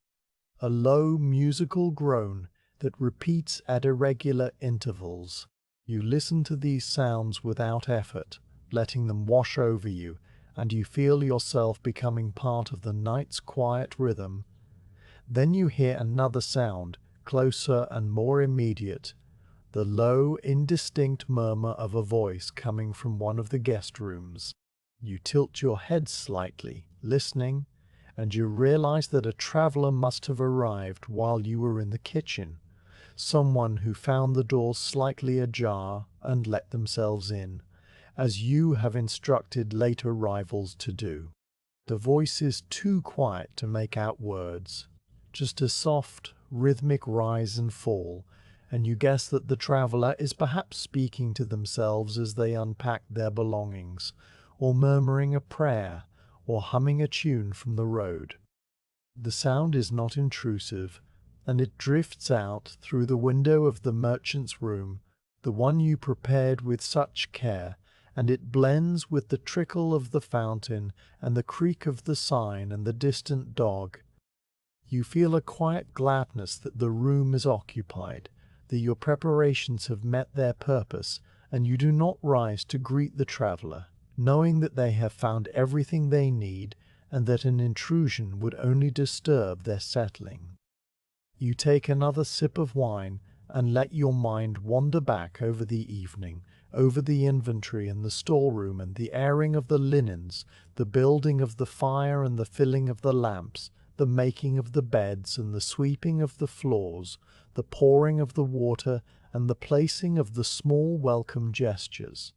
A low musical groan that repeats at irregular intervals. You listen to these sounds without effort, letting them wash over you, and you feel yourself becoming part of the night's quiet rhythm. Then you hear another sound, closer and more immediate, the low, indistinct murmur of a voice coming from one of the guest rooms. You tilt your head slightly, listening, and you realize that a traveler must have arrived while you were in the kitchen, someone who found the door slightly ajar and let themselves in, as you have instructed late arrivals to do. The voice is too quiet to make out words, just a soft, rhythmic rise and fall, and you guess that the traveler is perhaps speaking to themselves as they unpack their belongings, or murmuring a prayer, or humming a tune from the road. The sound is not intrusive, and it drifts out through the window of the merchant's room, the one you prepared with such care, and it blends with the trickle of the fountain and the creak of the sign and the distant dog. You feel a quiet gladness that the room is occupied, that your preparations have met their purpose, and you do not rise to greet the traveler, knowing that they have found everything they need and that an intrusion would only disturb their settling. You take another sip of wine and let your mind wander back over the evening, over the inventory in the storeroom and the airing of the linens, the building of the fire and the filling of the lamps, the making of the beds and the sweeping of the floors, the pouring of the water and the placing of the small welcome gestures.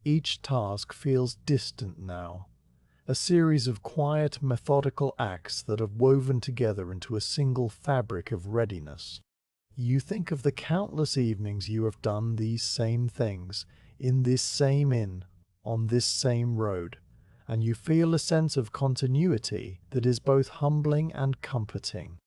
Each task feels distant now, a series of quiet, methodical acts that have woven together into a single fabric of readiness. You think of the countless evenings you have done these same things, in this same inn, on this same road, and you feel a sense of continuity that is both humbling and comforting.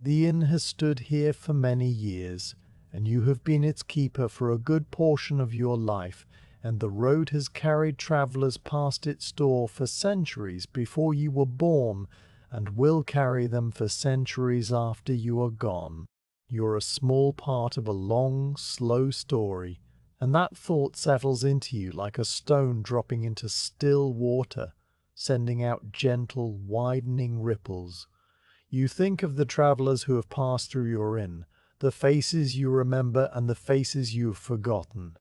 The inn has stood here for many years, and you have been its keeper for a good portion of your life, and the road has carried travelers past its door for centuries before you were born, and will carry them for centuries after you are gone. You're a small part of a long, slow story, and that thought settles into you like a stone dropping into still water, sending out gentle, widening ripples. You think of the travelers who have passed through your inn, the faces you remember and the faces you have forgotten.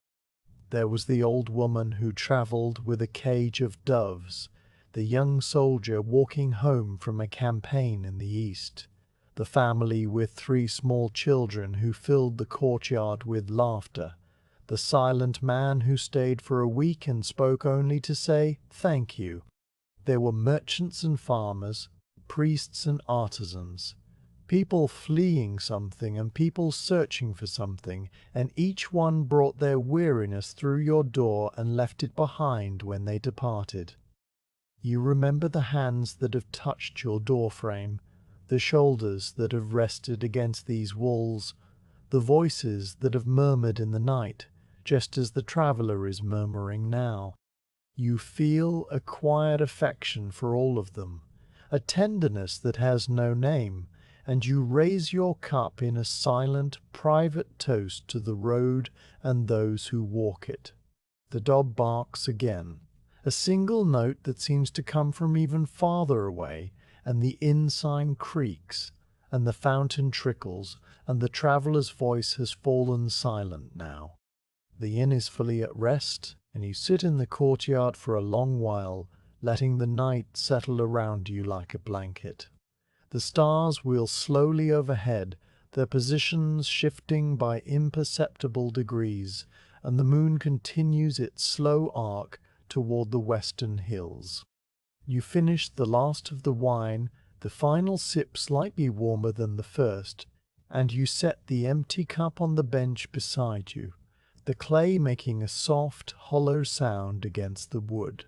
There was the old woman who travelled with a cage of doves, the young soldier walking home from a campaign in the east, the family with 3 small children who filled the courtyard with laughter, the silent man who stayed for a week and spoke only to say thank you. There were merchants and farmers, priests and artisans, people fleeing something and people searching for something, and each one brought their weariness through your door and left it behind when they departed. You remember the hands that have touched your doorframe, the shoulders that have rested against these walls, the voices that have murmured in the night, just as the traveller is murmuring now. You feel a quiet affection for all of them, a tenderness that has no name, and you raise your cup in a silent, private toast to the road and those who walk it. The dog barks again, a single note that seems to come from even farther away, and the inn sign creaks, and the fountain trickles, and the traveller's voice has fallen silent now. The inn is fully at rest, and you sit in the courtyard for a long while, letting the night settle around you like a blanket. The stars wheel slowly overhead, their positions shifting by imperceptible degrees, and the moon continues its slow arc toward the western hills. You finish the last of the wine, the final sip slightly warmer than the first, and you set the empty cup on the bench beside you, the clay making a soft, hollow sound against the wood.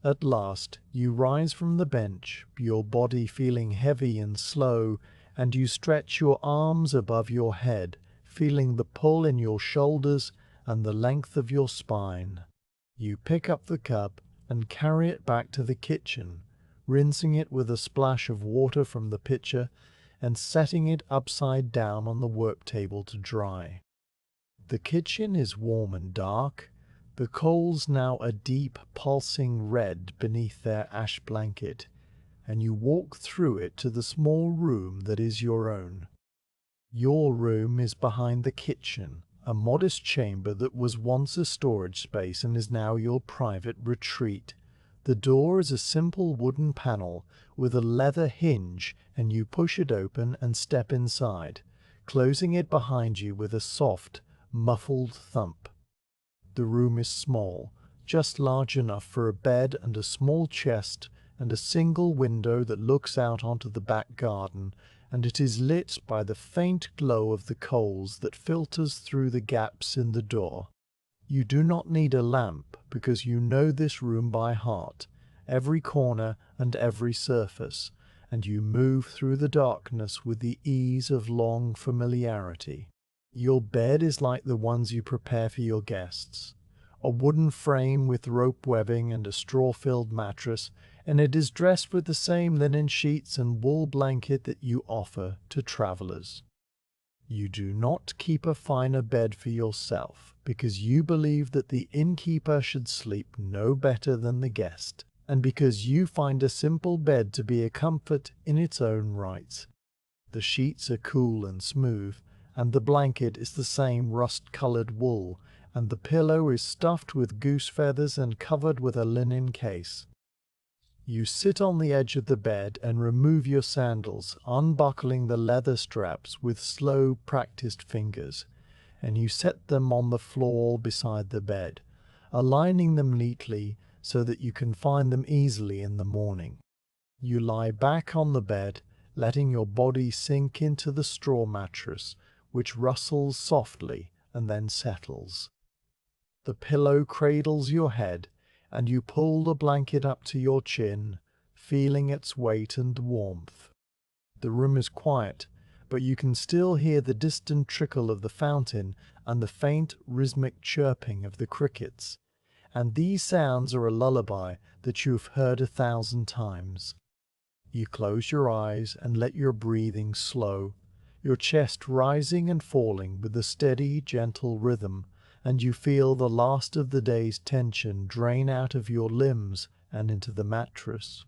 At last you rise from the bench, your body feeling heavy and slow, and you stretch your arms above your head, feeling the pull in your shoulders and the length of your spine. You pick up the cup and carry it back to the kitchen, rinsing it with a splash of water from the pitcher and setting it upside down on the work table to dry. The kitchen is warm and dark, the coals now a deep pulsing red beneath their ash blanket, and you walk through it to the small room that is your own. Your room is behind the kitchen, a modest chamber that was once a storage space and is now your private retreat. The door is a simple wooden panel with a leather hinge, and you push it open and step inside, closing it behind you with a soft, muffled thump. The room is small, just large enough for a bed and a small chest and a single window that looks out onto the back garden, and it is lit by the faint glow of the coals that filters through the gaps in the door. You do not need a lamp because you know this room by heart, every corner and every surface, and you move through the darkness with the ease of long familiarity. Your bed is like the ones you prepare for your guests, a wooden frame with rope webbing and a straw-filled mattress, and it is dressed with the same linen sheets and wool blanket that you offer to travelers. You do not keep a finer bed for yourself, because you believe that the innkeeper should sleep no better than the guest, and because you find a simple bed to be a comfort in its own right. The sheets are cool and smooth, and the blanket is the same rust-colored wool, and the pillow is stuffed with goose feathers and covered with a linen case. You sit on the edge of the bed and remove your sandals, unbuckling the leather straps with slow, practiced fingers, and you set them on the floor beside the bed, aligning them neatly so that you can find them easily in the morning. You lie back on the bed, letting your body sink into the straw mattress, which rustles softly and then settles. The pillow cradles your head, and you pull the blanket up to your chin, feeling its weight and warmth. The room is quiet, but you can still hear the distant trickle of the fountain and the faint rhythmic chirping of the crickets, and these sounds are a lullaby that you have heard 1,000 times. You close your eyes and let your breathing slow, your chest rising and falling with a steady, gentle rhythm, and you feel the last of the day's tension drain out of your limbs and into the mattress.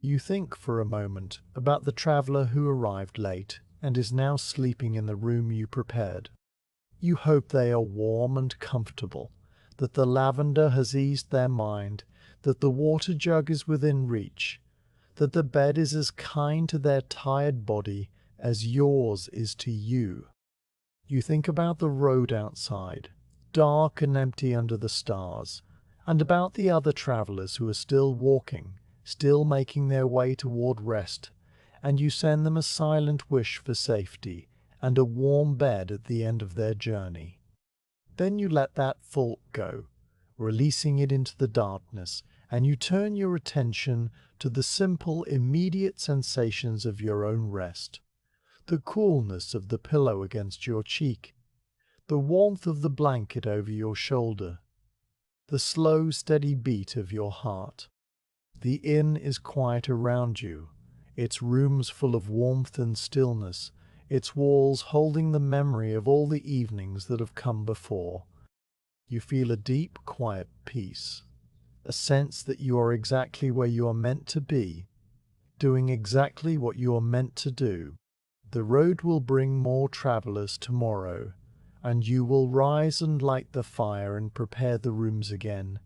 You think for a moment about the traveler who arrived late and is now sleeping in the room you prepared. You hope they are warm and comfortable, that the lavender has eased their mind, that the water jug is within reach, that the bed is as kind to their tired body as yours is to you. You think about the road outside, dark and empty under the stars, and about the other travelers who are still walking, still making their way toward rest, and you send them a silent wish for safety and a warm bed at the end of their journey. Then you let that thought go, releasing it into the darkness, and you turn your attention to the simple, immediate sensations of your own rest. The coolness of the pillow against your cheek, the warmth of the blanket over your shoulder, the slow, steady beat of your heart. The inn is quiet around you, its rooms full of warmth and stillness, its walls holding the memory of all the evenings that have come before. You feel a deep, quiet peace, a sense that you are exactly where you are meant to be, doing exactly what you are meant to do. The road will bring more travelers tomorrow, and you will rise and light the fire and prepare the rooms again.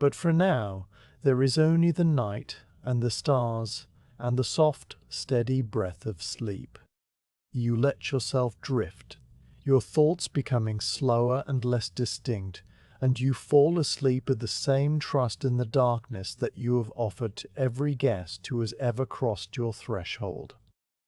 But for now, there is only the night and the stars and the soft, steady breath of sleep. You let yourself drift, your thoughts becoming slower and less distinct, and you fall asleep with the same trust in the darkness that you have offered to every guest who has ever crossed your threshold.